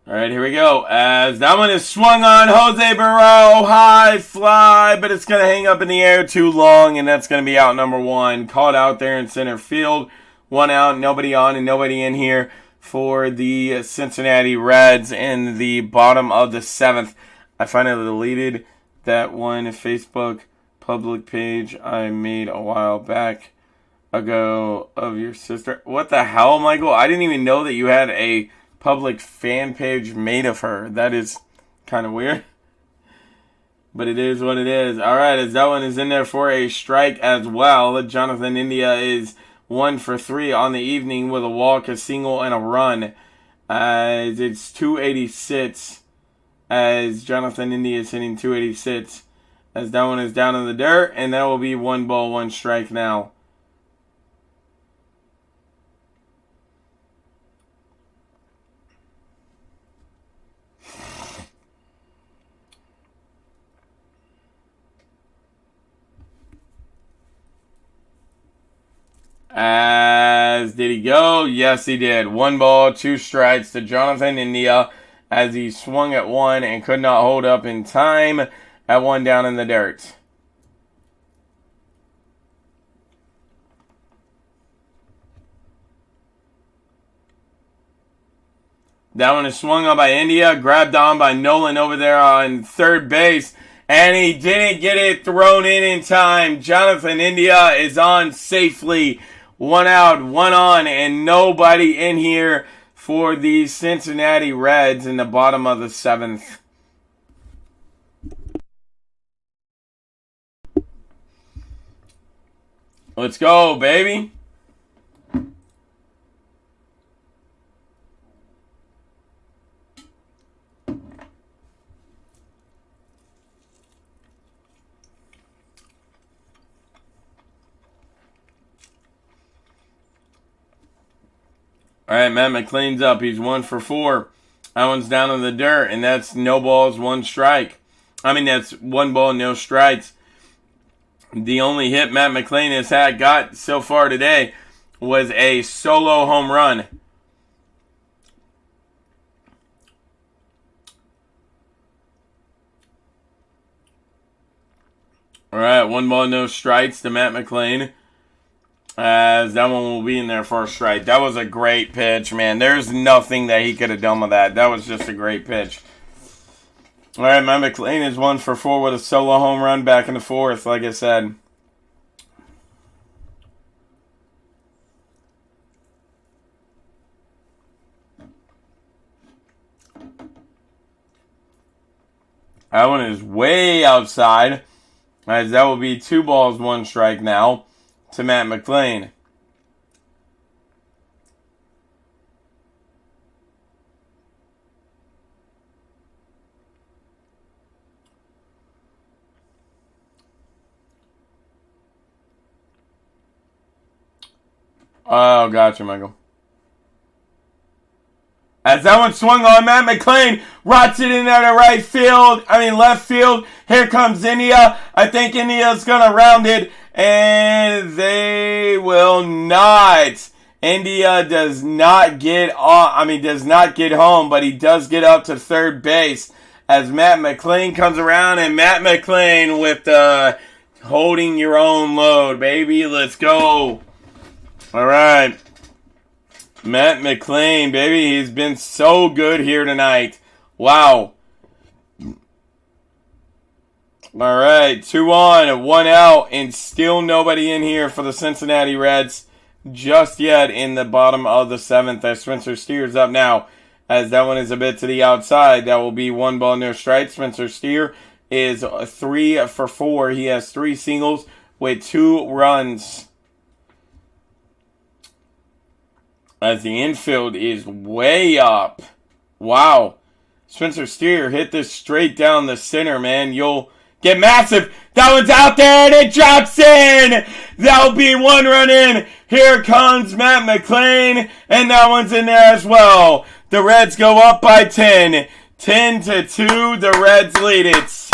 All right, here we go. As that one is swung on, Jose Barrero, high fly, but it's going to hang up in the air too long, and that's going to be out number 1. Caught out there in center field. 1 out, nobody on and nobody in here for the Cincinnati Reds in the bottom of the 7th. I finally deleted that one Facebook public page I made a while back. ago of your sister. What the hell, Michael? I didn't even know that you had a public fan page made of her. That is kind of weird. But it is what it is. All right, as that one is in there for a strike as well. Jonathan India is 1 for 3 on the evening with a walk, a single, and a run. As it's 286. As Jonathan India is hitting 286. As that one is down in the dirt. And that will be 1 ball, 1 strike now. As did he go? Yes, he did. 1 ball, 2 strikes to Jonathan India as he swung at 1 and could not hold up in time at 1 down in the dirt. That one is swung on by India, grabbed on by Nolan over there on third base. And he didn't get it thrown in time. Jonathan India is on safely. 1 out, 1 on, and nobody in here for the Cincinnati Reds in the bottom of the 7th. Let's go, baby. All right, Matt McLean's up. He's 1 for 4. That one's down in the dirt, and that's no balls, 1 strike. I mean, that's 1 ball, no strikes. The only hit Matt McLean has got so far today was a solo home run. All right, 1 ball, no strikes to Matt McLean. As that one will be in there for a strike. That was a great pitch, man. There's nothing that he could have done with that. That was just a great pitch. All right, Matt McLean is 1 for 4 with a solo home run back in the 4th, like I said. That one is way outside. As that will be 2 balls, 1 strike now to Matt McLean. Oh, gotcha, Michael. As that one swung on, Matt McLean rots it in there to left field. Here comes India. I think India's going to round it, and they will not. India does not get home, but he does get up to third base as Matt McLean comes around, and Matt McLean with holding your own load, baby. Let's go. All right. Matt McLean, baby, he's been so good here tonight. Wow. All right, 2 on, 1 out, and still nobody in here for the Cincinnati Reds just yet in the bottom of the 7th as Spencer Steer's up now. As that one is a bit to the outside, that will be 1 ball, no strike. Spencer Steer is 3 for 4. He has 3 singles with 2 runs. As the infield is way up. Wow. Spencer Steer hit this straight down the center, man. You'll get massive. That one's out there and it drops in. That'll be 1 run in. Here comes Matt McLean. And that one's in there as well. The Reds go up by 10. 10-2. The Reds lead it.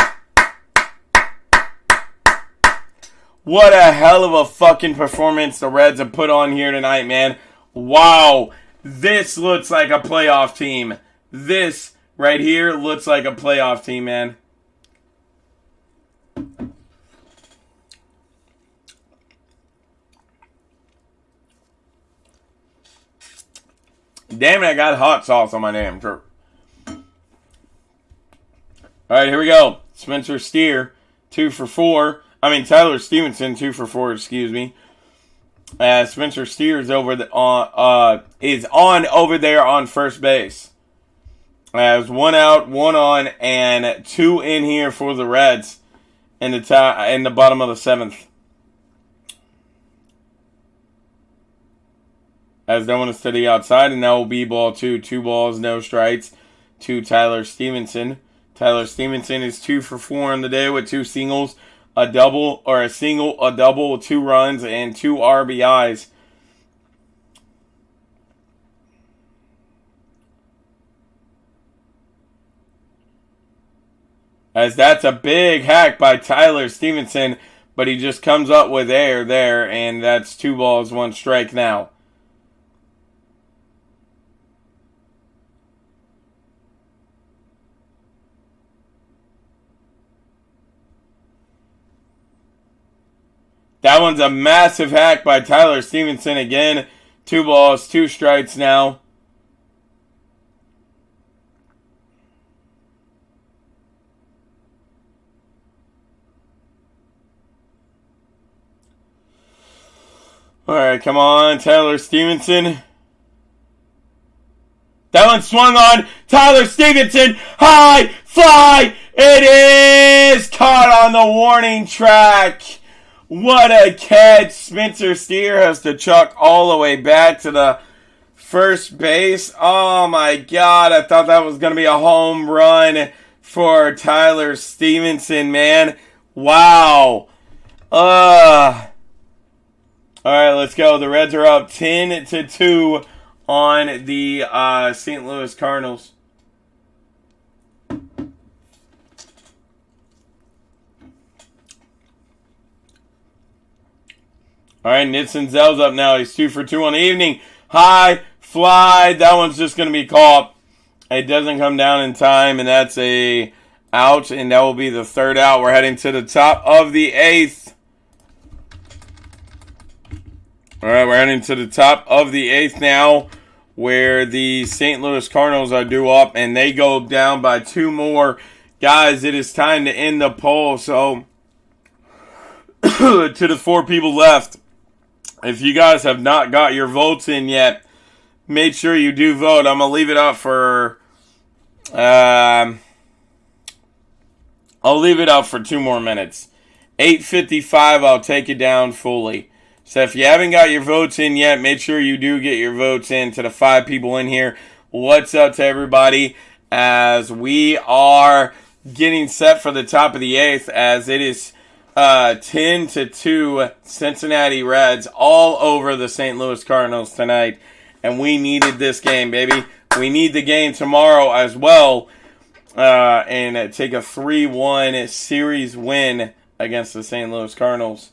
What a hell of a fucking performance the Reds have put on here tonight, man. Wow, this looks like a playoff team. This right here looks like a playoff team, man. Damn it, I got hot sauce on my damn shirt. Alright, here we go. Spencer Steer, 2 for 4. Tyler Stevenson, 2 for 4, excuse me. As Spencer Steers is on over there on first base. As 1 out, 1 on, and 2 in here for the Reds in the bottom of the 7th. As that one is to the outside, and that will be ball 2. 2 balls, no strikes to Tyler Stevenson. Tyler Stevenson is 2 for 4 on the day with 2 singles, a double, or a single, a double, 2 runs, and 2 RBIs. As that's a big hack by Tyler Stevenson, but he just comes up with air there, and that's 2 balls, 1 strike now. That one's a massive hack by Tyler Stevenson again. 2 balls, 2 strikes now. All right, come on, Tyler Stevenson. That one swung on. Tyler Stevenson, high fly. It is caught on the warning track. What a catch. Spencer Steer has to chuck all the way back to the first base. Oh my God, I thought that was going to be a home run for Tyler Stevenson, man. Wow. All right, let's go. The Reds are up 10-2 on the St. Louis Cardinals. All right, Nitson Zell's up now. He's 2 for 2 on the evening. High fly. That one's just going to be caught. It doesn't come down in time, and that's a out, and that will be the 3rd out. We're heading to the top of the 8th. All right, we're heading to the top of the 8th now, where the St. Louis Cardinals are due up, and they go down by 2 more. Guys, it is time to end the poll. So, to the 4 people left, if you guys have not got your votes in yet, make sure you do vote. I'm going to leave it up for... I'll leave it up for 2 more minutes. 8:55, I'll take it down fully. So if you haven't got your votes in yet, make sure you do get your votes in to the 5 people in here. What's up to everybody as we are getting set for the top of the 8th as it is 10-2 Cincinnati Reds all over the St. Louis Cardinals tonight. And we needed this game, baby. We need the game tomorrow as well and take a 3-1 series win against the St. Louis Cardinals.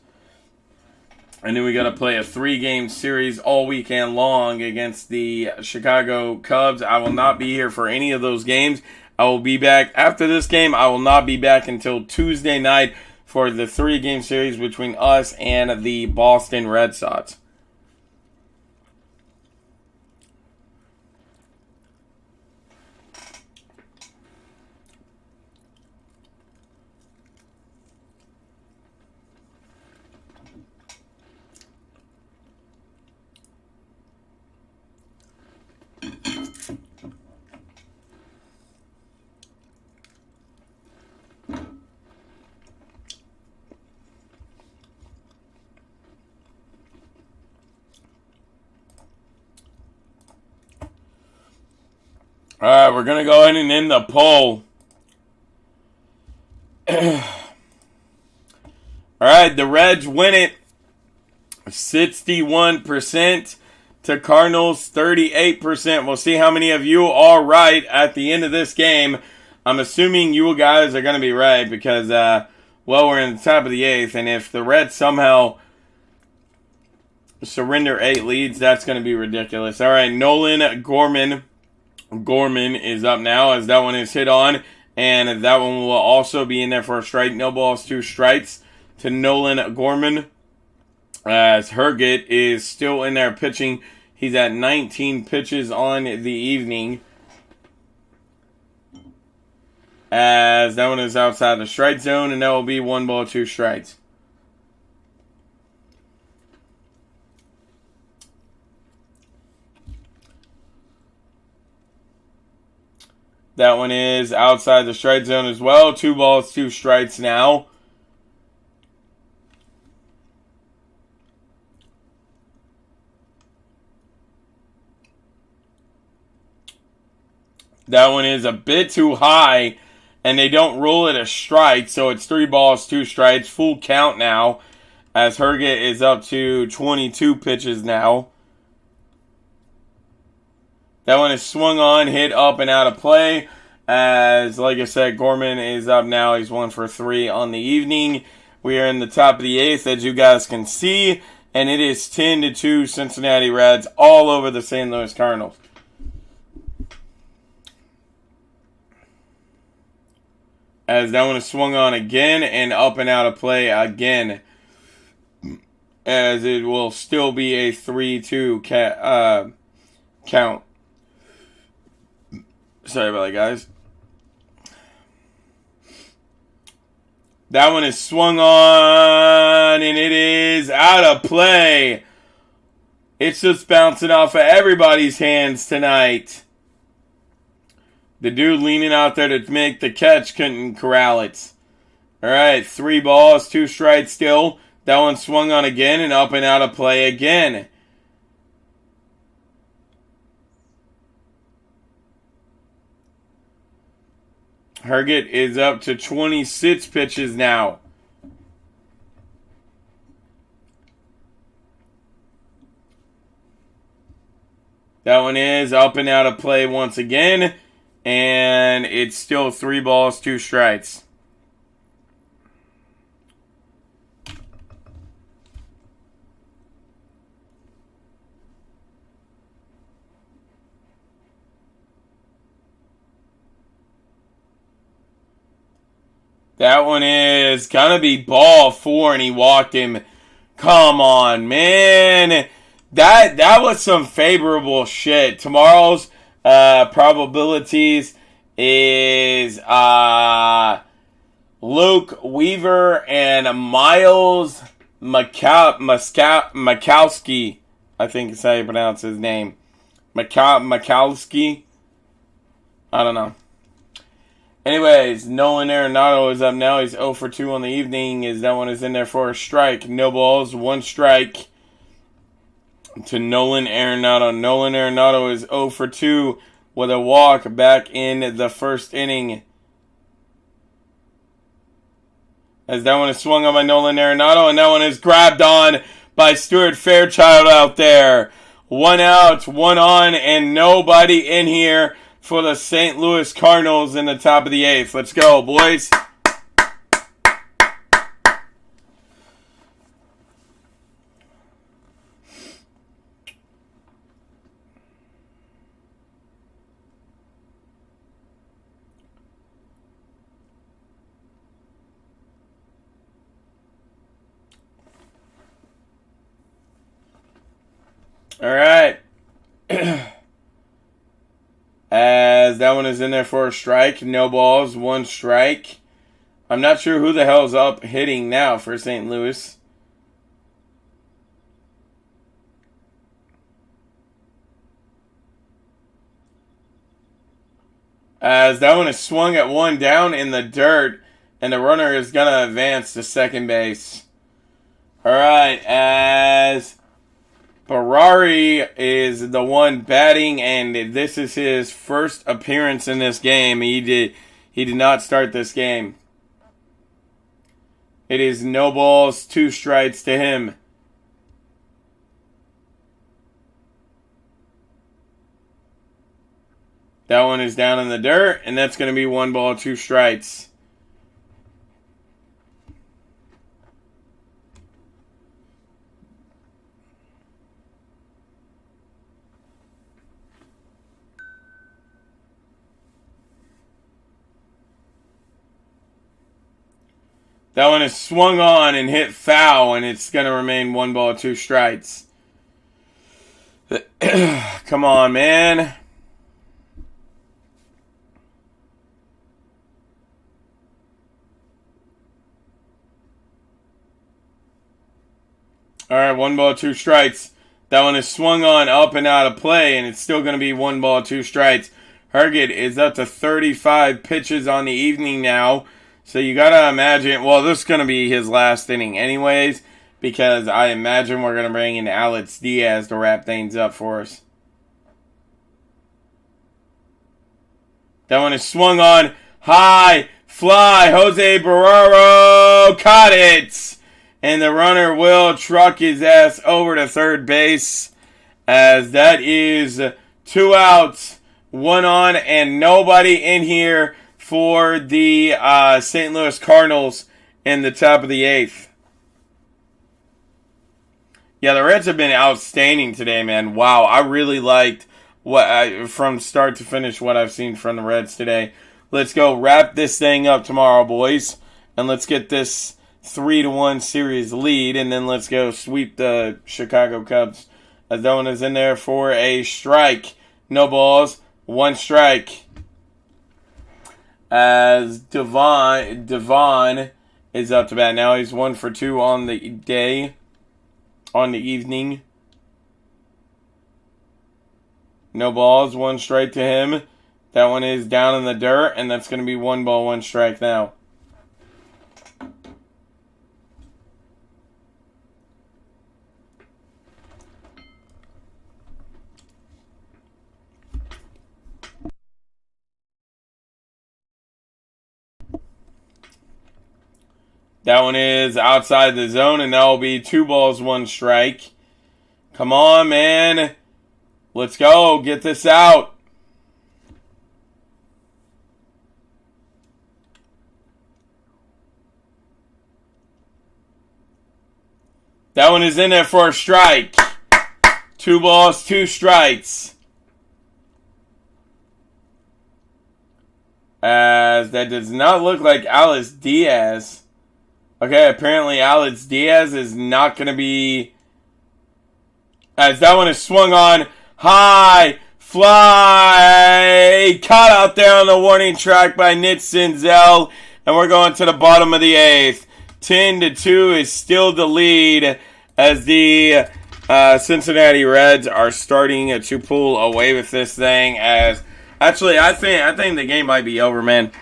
And then we got to play a 3-game series all weekend long against the Chicago Cubs. I will not be here for any of those games. I will be back after this game. I will not be back until Tuesday night for the 3-game series between us and the Boston Red Sox. All right, we're going to go ahead and end the poll. All right, the Reds win it 61% to Cardinals 38%. We'll see how many of you are right at the end of this game. I'm assuming you guys are going to be right because, we're in the top of the 8th, and if the Reds somehow surrender 8 leads, that's going to be ridiculous. All right, Nolan Gorman is up now as that one is hit on, and that one will also be in there for a strike. No balls, 2 strikes to Nolan Gorman. As Herget is still in there pitching. He's at 19 pitches on the evening. As that one is outside the strike zone, and that will be 1 ball, 2 strikes. That one is outside the strike zone as well. 2 balls, 2 strikes now. That one is a bit too high, and they don't rule it a strike, so it's 3 balls, 2 strikes. Full count now, as Herget is up to 22 pitches now. That one is swung on, hit up and out of play. As, like I said, Gorman is up now. He's 1 for 3 on the evening. We are in the top of the 8th, as you guys can see. And it is 10-2 Cincinnati Reds all over the St. Louis Cardinals. As that one is swung on again and up and out of play again. As it will still be a 3-2 count. Sorry about that, guys. That one is swung on and it is out of play. It's just bouncing off of everybody's hands tonight. The dude leaning out there to make the catch couldn't corral it. Alright, 3 balls, 2 strikes still. That one swung on again and up and out of play again. Herget is up to 26 pitches now. That one is up and out of play once again. And it's still 3 balls, 2 strikes. That one is gonna be ball 4, and he walked him. Come on, man. That was some favorable shit. Tomorrow's probabilities is Luke Weaver and Miles Mikowski. I think is how you pronounce his name. Mikowski. I don't know. Anyways, Nolan Arenado is up now. He's 0 for 2 on the evening. That one is in there for a strike. No balls, 1 strike to Nolan Arenado. Nolan Arenado is 0 for 2 with a walk back in the first inning. As that one is swung on by Nolan Arenado, and that one is grabbed on by Stuart Fairchild out there. 1 out, 1 on, and nobody in here for the St. Louis Cardinals in the top of the 8th. Let's go, boys. All right. As that one is in there for a strike. No balls, 1 strike. I'm not sure who the hell's up hitting now for St. Louis. As that one is swung at 1 down in the dirt. And the runner is going to advance to second base. Alright, as Barari is the one batting, and this is his first appearance in this game. He did not start this game. It is no balls, 2 strikes to him. That one is down in the dirt, and that's going to be 1 ball, 2 strikes. That one is swung on and hit foul, and it's going to remain 1 ball, 2 strikes. Come on, man. All right, 1 ball, 2 strikes. That one is swung on up and out of play, and it's still going to be 1 ball, 2 strikes. Herget is up to 35 pitches on the evening now. So you got to imagine, well, this is going to be his last inning anyways, because I imagine we're going to bring in Alex Diaz to wrap things up for us. That one is swung on. High fly. Jose Barrero caught it. And the runner will truck his ass over to third base, as that is 2 outs, 1 on, and nobody in here for the St. Louis Cardinals in the top of the 8th. Yeah, the Reds have been outstanding today, man. Wow, I really liked from start to finish what I've seen from the Reds today. Let's go wrap this thing up tomorrow, boys, and let's get this 3-1 series lead, and then let's go sweep the Chicago Cubs. As that one is in there for a strike. No balls, 1 strike. As Devon is up to bat now. He's 1 for 2 on the day, on the evening. No balls, 1 strike to him. That one is down in the dirt, and that's going to be 1 ball, 1 strike now. That one is outside the zone, and that will be 2 balls, 1 strike. Come on, man. Let's go. Get this out. That one is in there for a strike. 2 balls, 2 strikes. As that does not look like Alex Diaz. Okay, apparently Alex Diaz is not going to be... As that one is swung on. High fly. Caught out there on the warning track by Nick Senzel. And we're going to the bottom of the 8th. 10-2 is still the lead as the Cincinnati Reds are starting to pull away with this thing. As actually, I think the game might be over, man.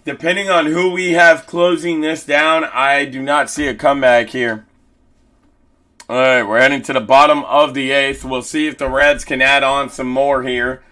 Depending on who we have closing this down, I do not see a comeback here. All right, we're heading to the bottom of the 8th. We'll see if the Reds can add on some more here.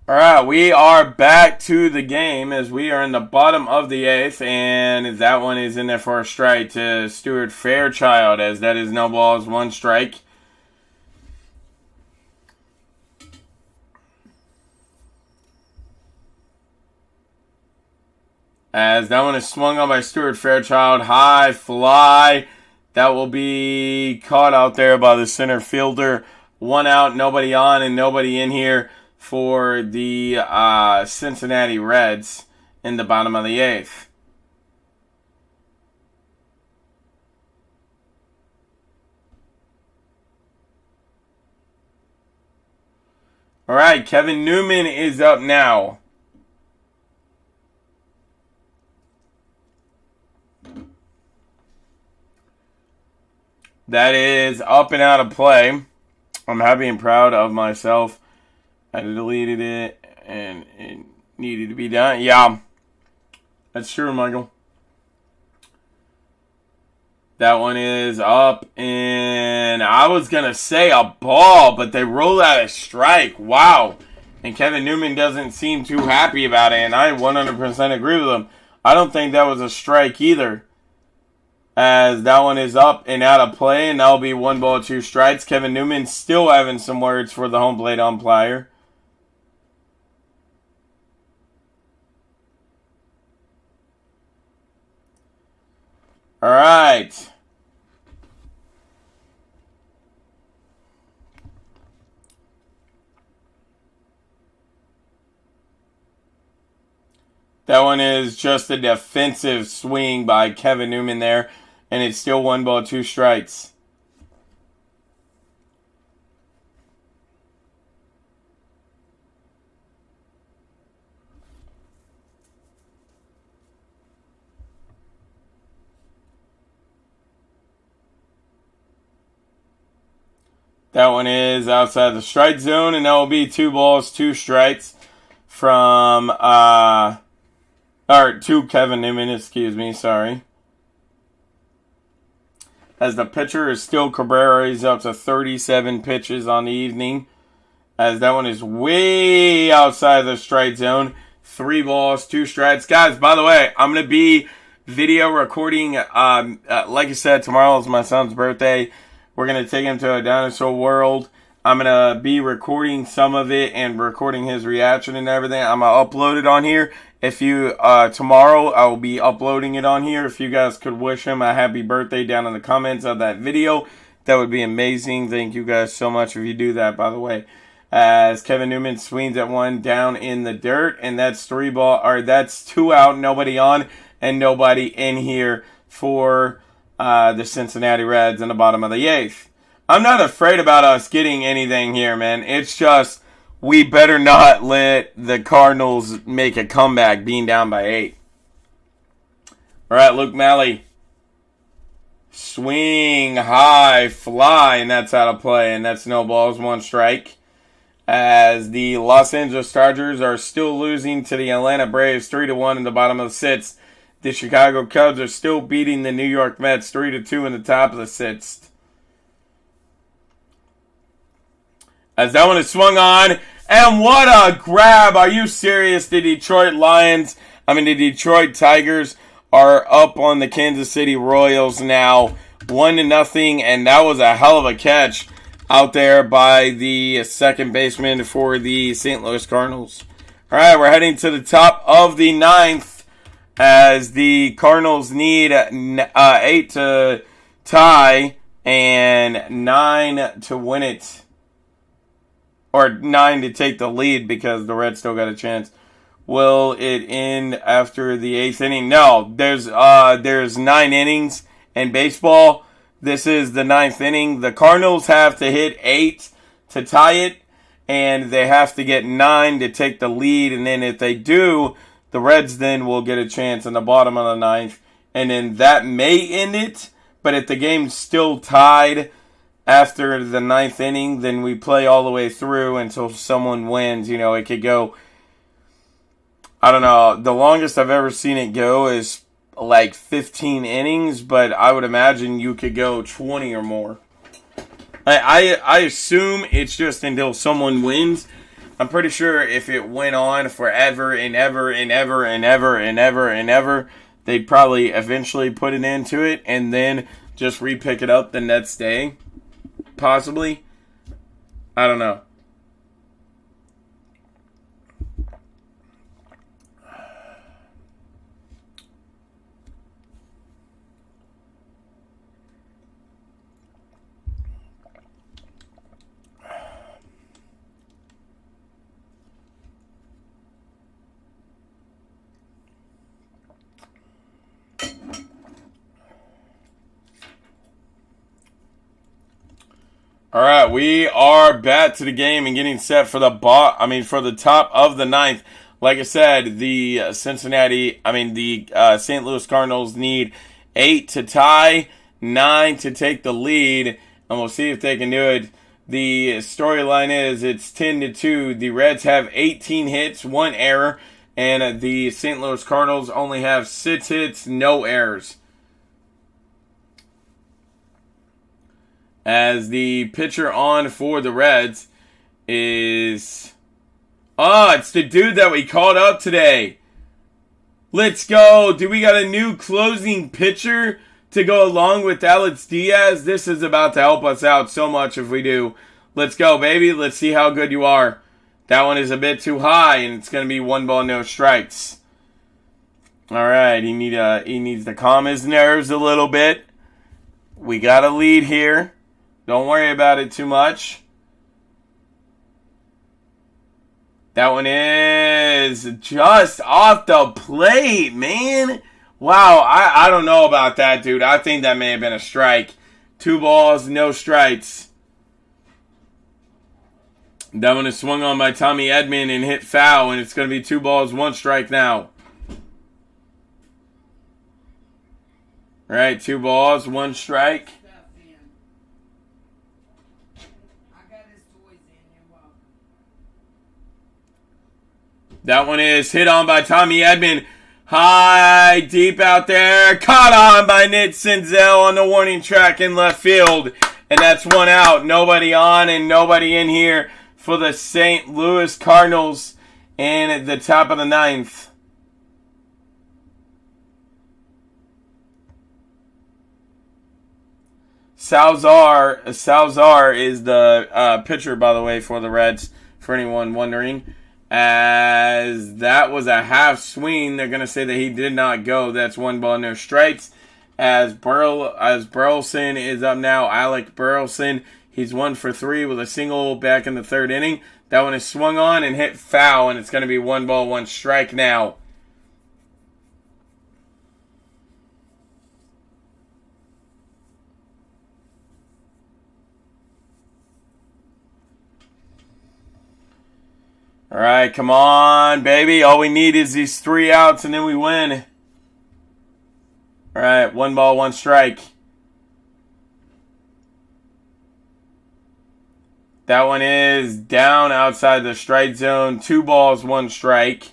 All right, we are back to the game as we are in the bottom of the 8th, and that one is in there for a strike to Stuart Fairchild, as that is no balls, 1 strike. As that one is swung on by Stuart Fairchild, high fly. That will be caught out there by the center fielder. 1 out, nobody on, and nobody in here for the Cincinnati Reds in the bottom of the 8th. All right, Kevin Newman is up now. That is up and out of play. I'm happy and proud of myself. I deleted it and it needed to be done. Yeah, that's true, Michael. That one is up, and I was going to say a ball, but they ruled out a strike. Wow. And Kevin Newman doesn't seem too happy about it, and I 100% agree with him. I don't think that was a strike either, as that one is up and out of play, and that'll be 1 ball, 2 strikes. Kevin Newman still having some words for the home plate umpire. All right. That one is just a defensive swing by Kevin Newman there, and it's still 1 ball, 2 strikes. That one is outside the strike zone, and that will be 2 balls, 2 strikes from, to Kevin Newman, excuse me, sorry. As the pitcher is still Cabrera, he's up to 37 pitches on the evening. As that one is way outside the strike zone. 3 balls, 2 strikes. Guys, by the way, I'm going to be video recording, like I said, tomorrow is my son's birthday. We're going to take him to a dinosaur world. I'm going to be recording some of it and recording his reaction and everything. I'm going to upload it on here. If you, tomorrow, I will be uploading it on here. If you guys could wish him a happy birthday down in the comments of that video, that would be amazing. Thank you guys so much if you do that, by the way. As Kevin Newman swings at one down in the dirt, and that's 2 out, nobody on, and nobody in here for the Cincinnati Reds in the bottom of the 8th. I'm not afraid about us getting anything here, man. It's just we better not let the Cardinals make a comeback being down by 8. All right, Luke Malley. Swing, high, fly, and that's out of play, and that's no balls, 1 strike. As the Los Angeles Chargers are still losing to the Atlanta Braves 3-1 in the bottom of the 6th. The Chicago Cubs are still beating the New York Mets 3-2 in the top of the 6th. As that one is swung on, and what a grab! Are you serious? The Detroit Tigers are up on the Kansas City Royals now, 1-0, and that was a hell of a catch out there by the second baseman for the St. Louis Cardinals. All right, we're heading to the top of the 9th. As the Cardinals need 8 to tie and 9 to win it. Or 9 to take the lead because the Reds still got a chance. Will it end after the 8th inning? No, there's 9 innings in baseball. This is the 9th inning. The Cardinals have to hit 8 to tie it, and they have to get 9 to take the lead. And then if they do, the Reds then will get a chance in the bottom of the 9th, and then that may end it. But if the game's still tied after the 9th inning, then we play all the way through until someone wins. You know, it could go, I don't know, the longest I've ever seen it go is like 15 innings, but I would imagine you could go 20 or more. I assume it's just until someone wins. I'm pretty sure if it went on forever and ever and ever and ever and ever and ever, they'd probably eventually put an end to it and then just re-pick it up the next day. Possibly. I don't know. All right, we are back to the game and getting set for the for the top of the ninth. Like I said, the St. Louis Cardinals need 8 to tie, 9 to take the lead, and we'll see if they can do it. The storyline is it's 10-2. The Reds have 18 hits, 1 error, and the St. Louis Cardinals only have 6 hits, no errors. As the pitcher on for the Reds is... it's the dude that we called up today. Let's go. Do we got a new closing pitcher to go along with Alex Diaz? This is about to help us out so much if we do. Let's go, baby. Let's see how good you are. That one is a bit too high, and it's going to be 1 ball, no strikes. All right. He needs to calm his nerves a little bit. We got a lead here. Don't worry about it too much. That one is just off the plate, man. Wow, I don't know about that, dude. I think that may have been a strike. 2 balls, no strikes. That one is swung on by Tommy Edman and hit foul, and it's going to be 2 balls, 1 strike now. All right, 2 balls, 1 strike. That one is hit on by Tommy Edman. High, deep out there. Caught on by Nick Senzel on the warning track in left field. And that's 1 out. Nobody on and nobody in here for the St. Louis Cardinals in the top of the 9th. Salazar is the pitcher, by the way, for the Reds, for anyone wondering. As that was a half swing, they're going to say that he did not go. That's 1 ball, no strikes. As Burleson is up now, Alec Burleson. He's 1 for 3 with a single back in the 3rd inning. That one is swung on and hit foul, and it's going to be 1 ball, 1 strike now. All right, come on, baby. All we need is these 3 outs, and then we win. All right, 1 ball, 1 strike. That one is down outside the strike zone. 2 balls, 1 strike.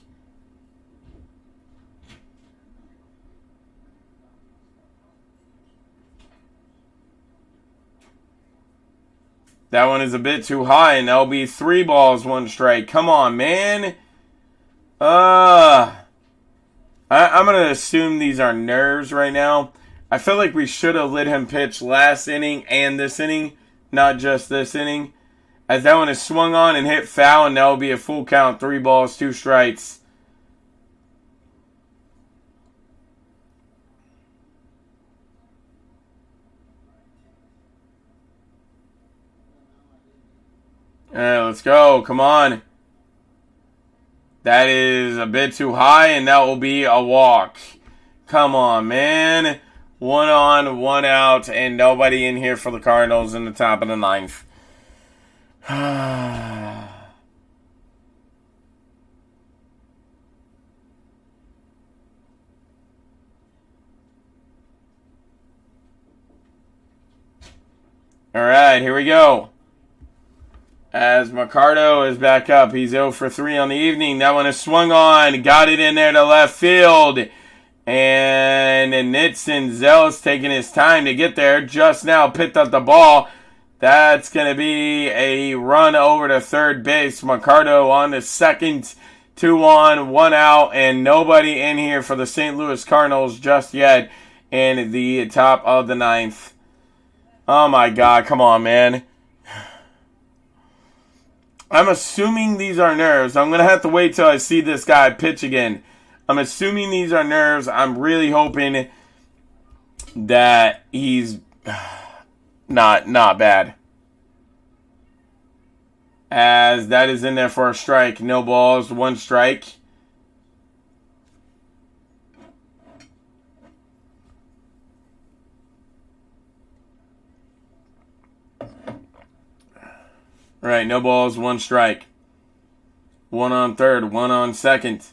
That one is a bit too high, and that'll be 3 balls, 1 strike. Come on, man. I'm going to assume these are nerves right now. I feel like we should have let him pitch last inning and this inning, not just this inning. As that one is swung on and hit foul, and that'll be a full count. 3 balls, 2 strikes. All right, let's go. Come on. That is a bit too high, and that will be a walk. Come on, man. 1 on, 1 out, and nobody in here for the Cardinals in the top of the 9th. All right, here we go. As Mercado is back up. He's 0 for 3 on the evening. That one is swung on. Got it in there to left field. And Nitson Zell's taking his time to get there. Just now picked up the ball. That's going to be a run over to third base. Mercado on the second. 2 on, 1 out. And nobody in here for the St. Louis Cardinals just yet in the top of the 9th. Oh my God. Come on, man. I'm assuming these are nerves. I'm going to have to wait till I see this guy pitch again. I'm assuming these are nerves. I'm really hoping that he's not bad. As that is in there for a strike. No balls, 1 strike. All right, no balls, 1 strike. 1 on third, 1 on second.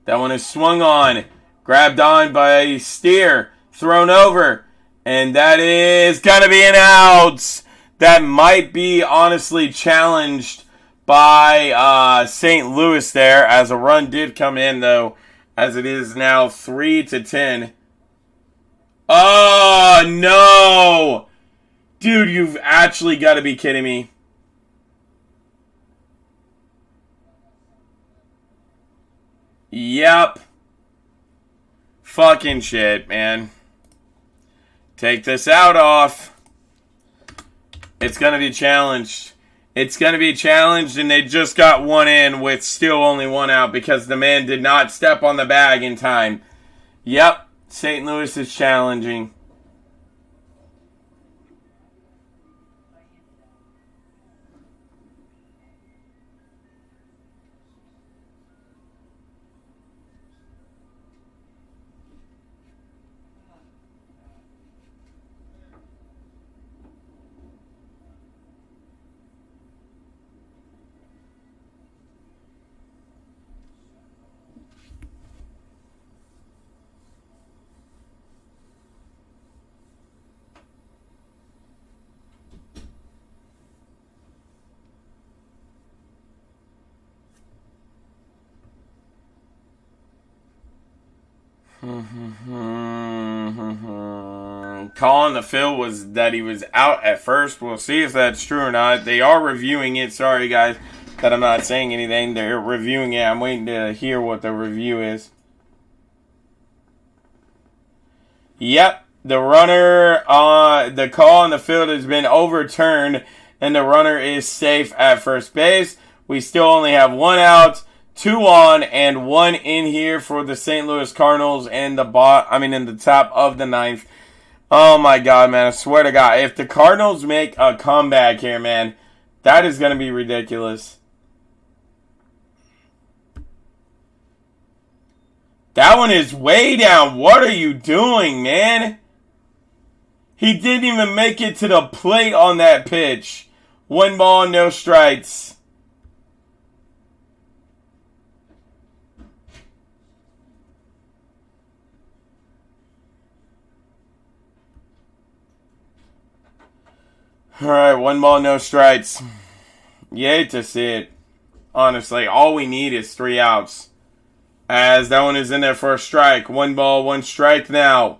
That one is swung on. Grabbed on by Steer. Thrown over. And that is going to be an out. That might be honestly challenged by St. Louis there, as a run did come in, though, as it is now 3-10. Oh, no. Dude, you've actually got to be kidding me. Yep. Fucking shit, man. Take this out off. It's going to be challenged. It's going to be challenged, and they just got one in with still only 1 out because the man did not step on the bag in time. Yep. St. Louis is challenging. Call on the field was that he was out at first. We'll see if that's true or not. They are reviewing it. Sorry, guys, that I'm not saying anything. They're reviewing it. I'm waiting to hear what the review is. Yep, the the call on the field has been overturned, and the runner is safe at first base. We still only have 1 out. 2 on and 1 in here for the St. Louis Cardinals in the in the top of the 9th. Oh my God, man! I swear to God, if the Cardinals make a comeback here, man, that is going to be ridiculous. That one is way down. What are you doing, man? He didn't even make it to the plate on that pitch. 1 ball, no strikes. Alright, 1 ball, no strikes. You hate to see it. Honestly, all we need is 3 outs. As that one is in there for a strike. 1 ball, 1 strike now.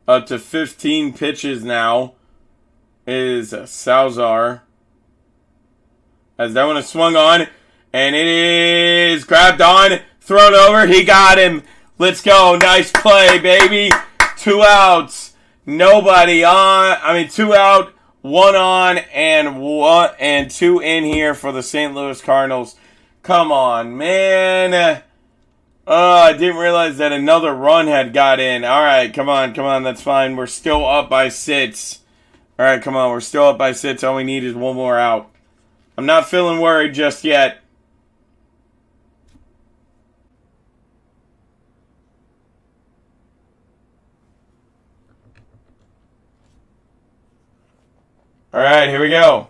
Up to 15 pitches now is Salazar. As that one is swung on. And it is grabbed on. Thrown over. He got him. Let's go. Nice play, baby. 2 outs. Nobody on. 2 out, 1 on, and 2 in here for the St. Louis Cardinals. Come on, man. I didn't realize that another run had got in. All right, come on. That's fine. We're still up by 6. All right, come on. We're still up by 6. All we need is 1 more out. I'm not feeling worried just yet. All right, here we go.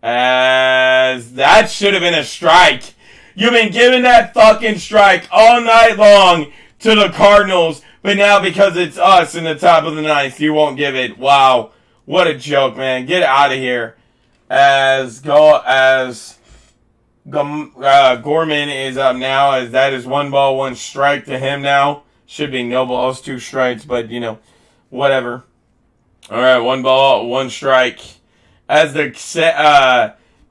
As that should have been a strike. You've been giving that fucking strike all night long to the Cardinals, but now because it's us in the top of the 9th, you won't give it. Wow, what a joke, man. Get out of here. As Gorman is up now, as that is 1 ball, 1 strike to him now. Should be no balls, 2 strikes, but whatever. All right, 1 ball, 1 strike. As the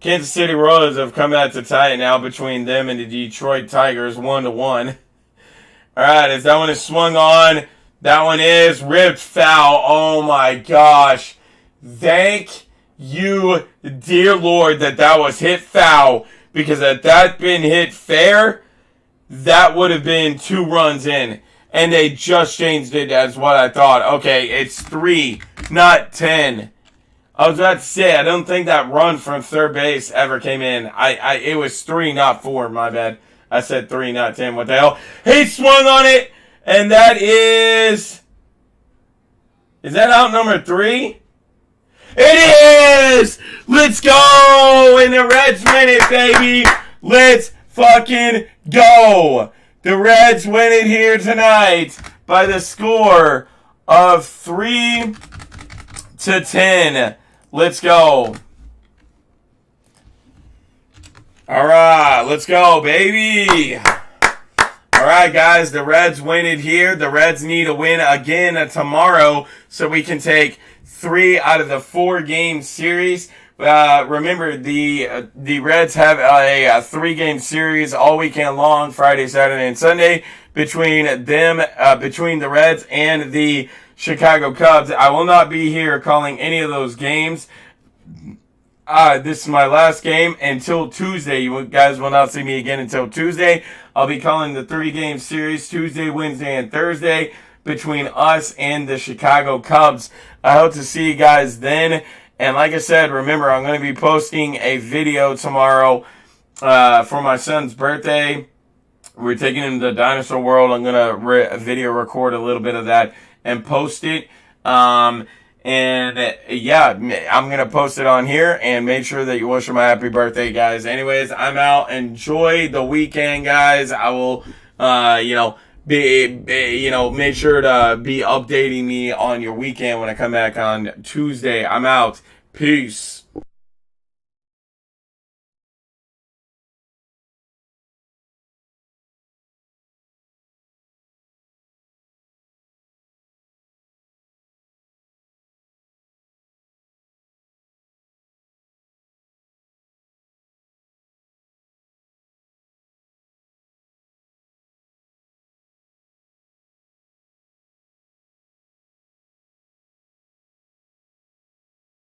Kansas City Royals have come out to tie it now between them and the Detroit Tigers, 1-1. All right, as that one is swung on, that one is ripped foul. Oh my gosh! Thank you, dear Lord, that was hit foul, because had that been hit fair, that would have been 2 runs in. And they just changed it as what I thought. Okay, it's 3, not 10. I was about to say, I don't think that run from third base ever came in. It was 3, not 4, my bad. I said 3, not 10. What the hell? He swung on it, and that is that out number 3? It is! Let's go! And the Reds win it, baby! Let's fucking go! The Reds win it here tonight by the score of 3-10. Let's go. Alright, let's go, baby! Alright, guys, the Reds win it here. The Reds need a win again tomorrow so we can take 3 out of the 4-game series. Remember, the Reds have a 3-game series all weekend long, Friday, Saturday, and Sunday, between the Reds and the Chicago Cubs. I will not be here calling any of those games. This is my last game until Tuesday. You guys will not see me again until Tuesday. I'll be calling the 3-game series Tuesday, Wednesday, and Thursday between us and the Chicago Cubs. I hope to see you guys then. And like I said, remember, I'm going to be posting a video tomorrow for my son's birthday. We're taking him to the dinosaur world. I'm going to video record a little bit of that and post it. And yeah, I'm going to post it on here and make sure that you wish him a happy birthday, guys. Anyways, I'm out. Enjoy the weekend, guys. I will, make sure to be updating me on your weekend when I come back on Tuesday. I'm out. Peace.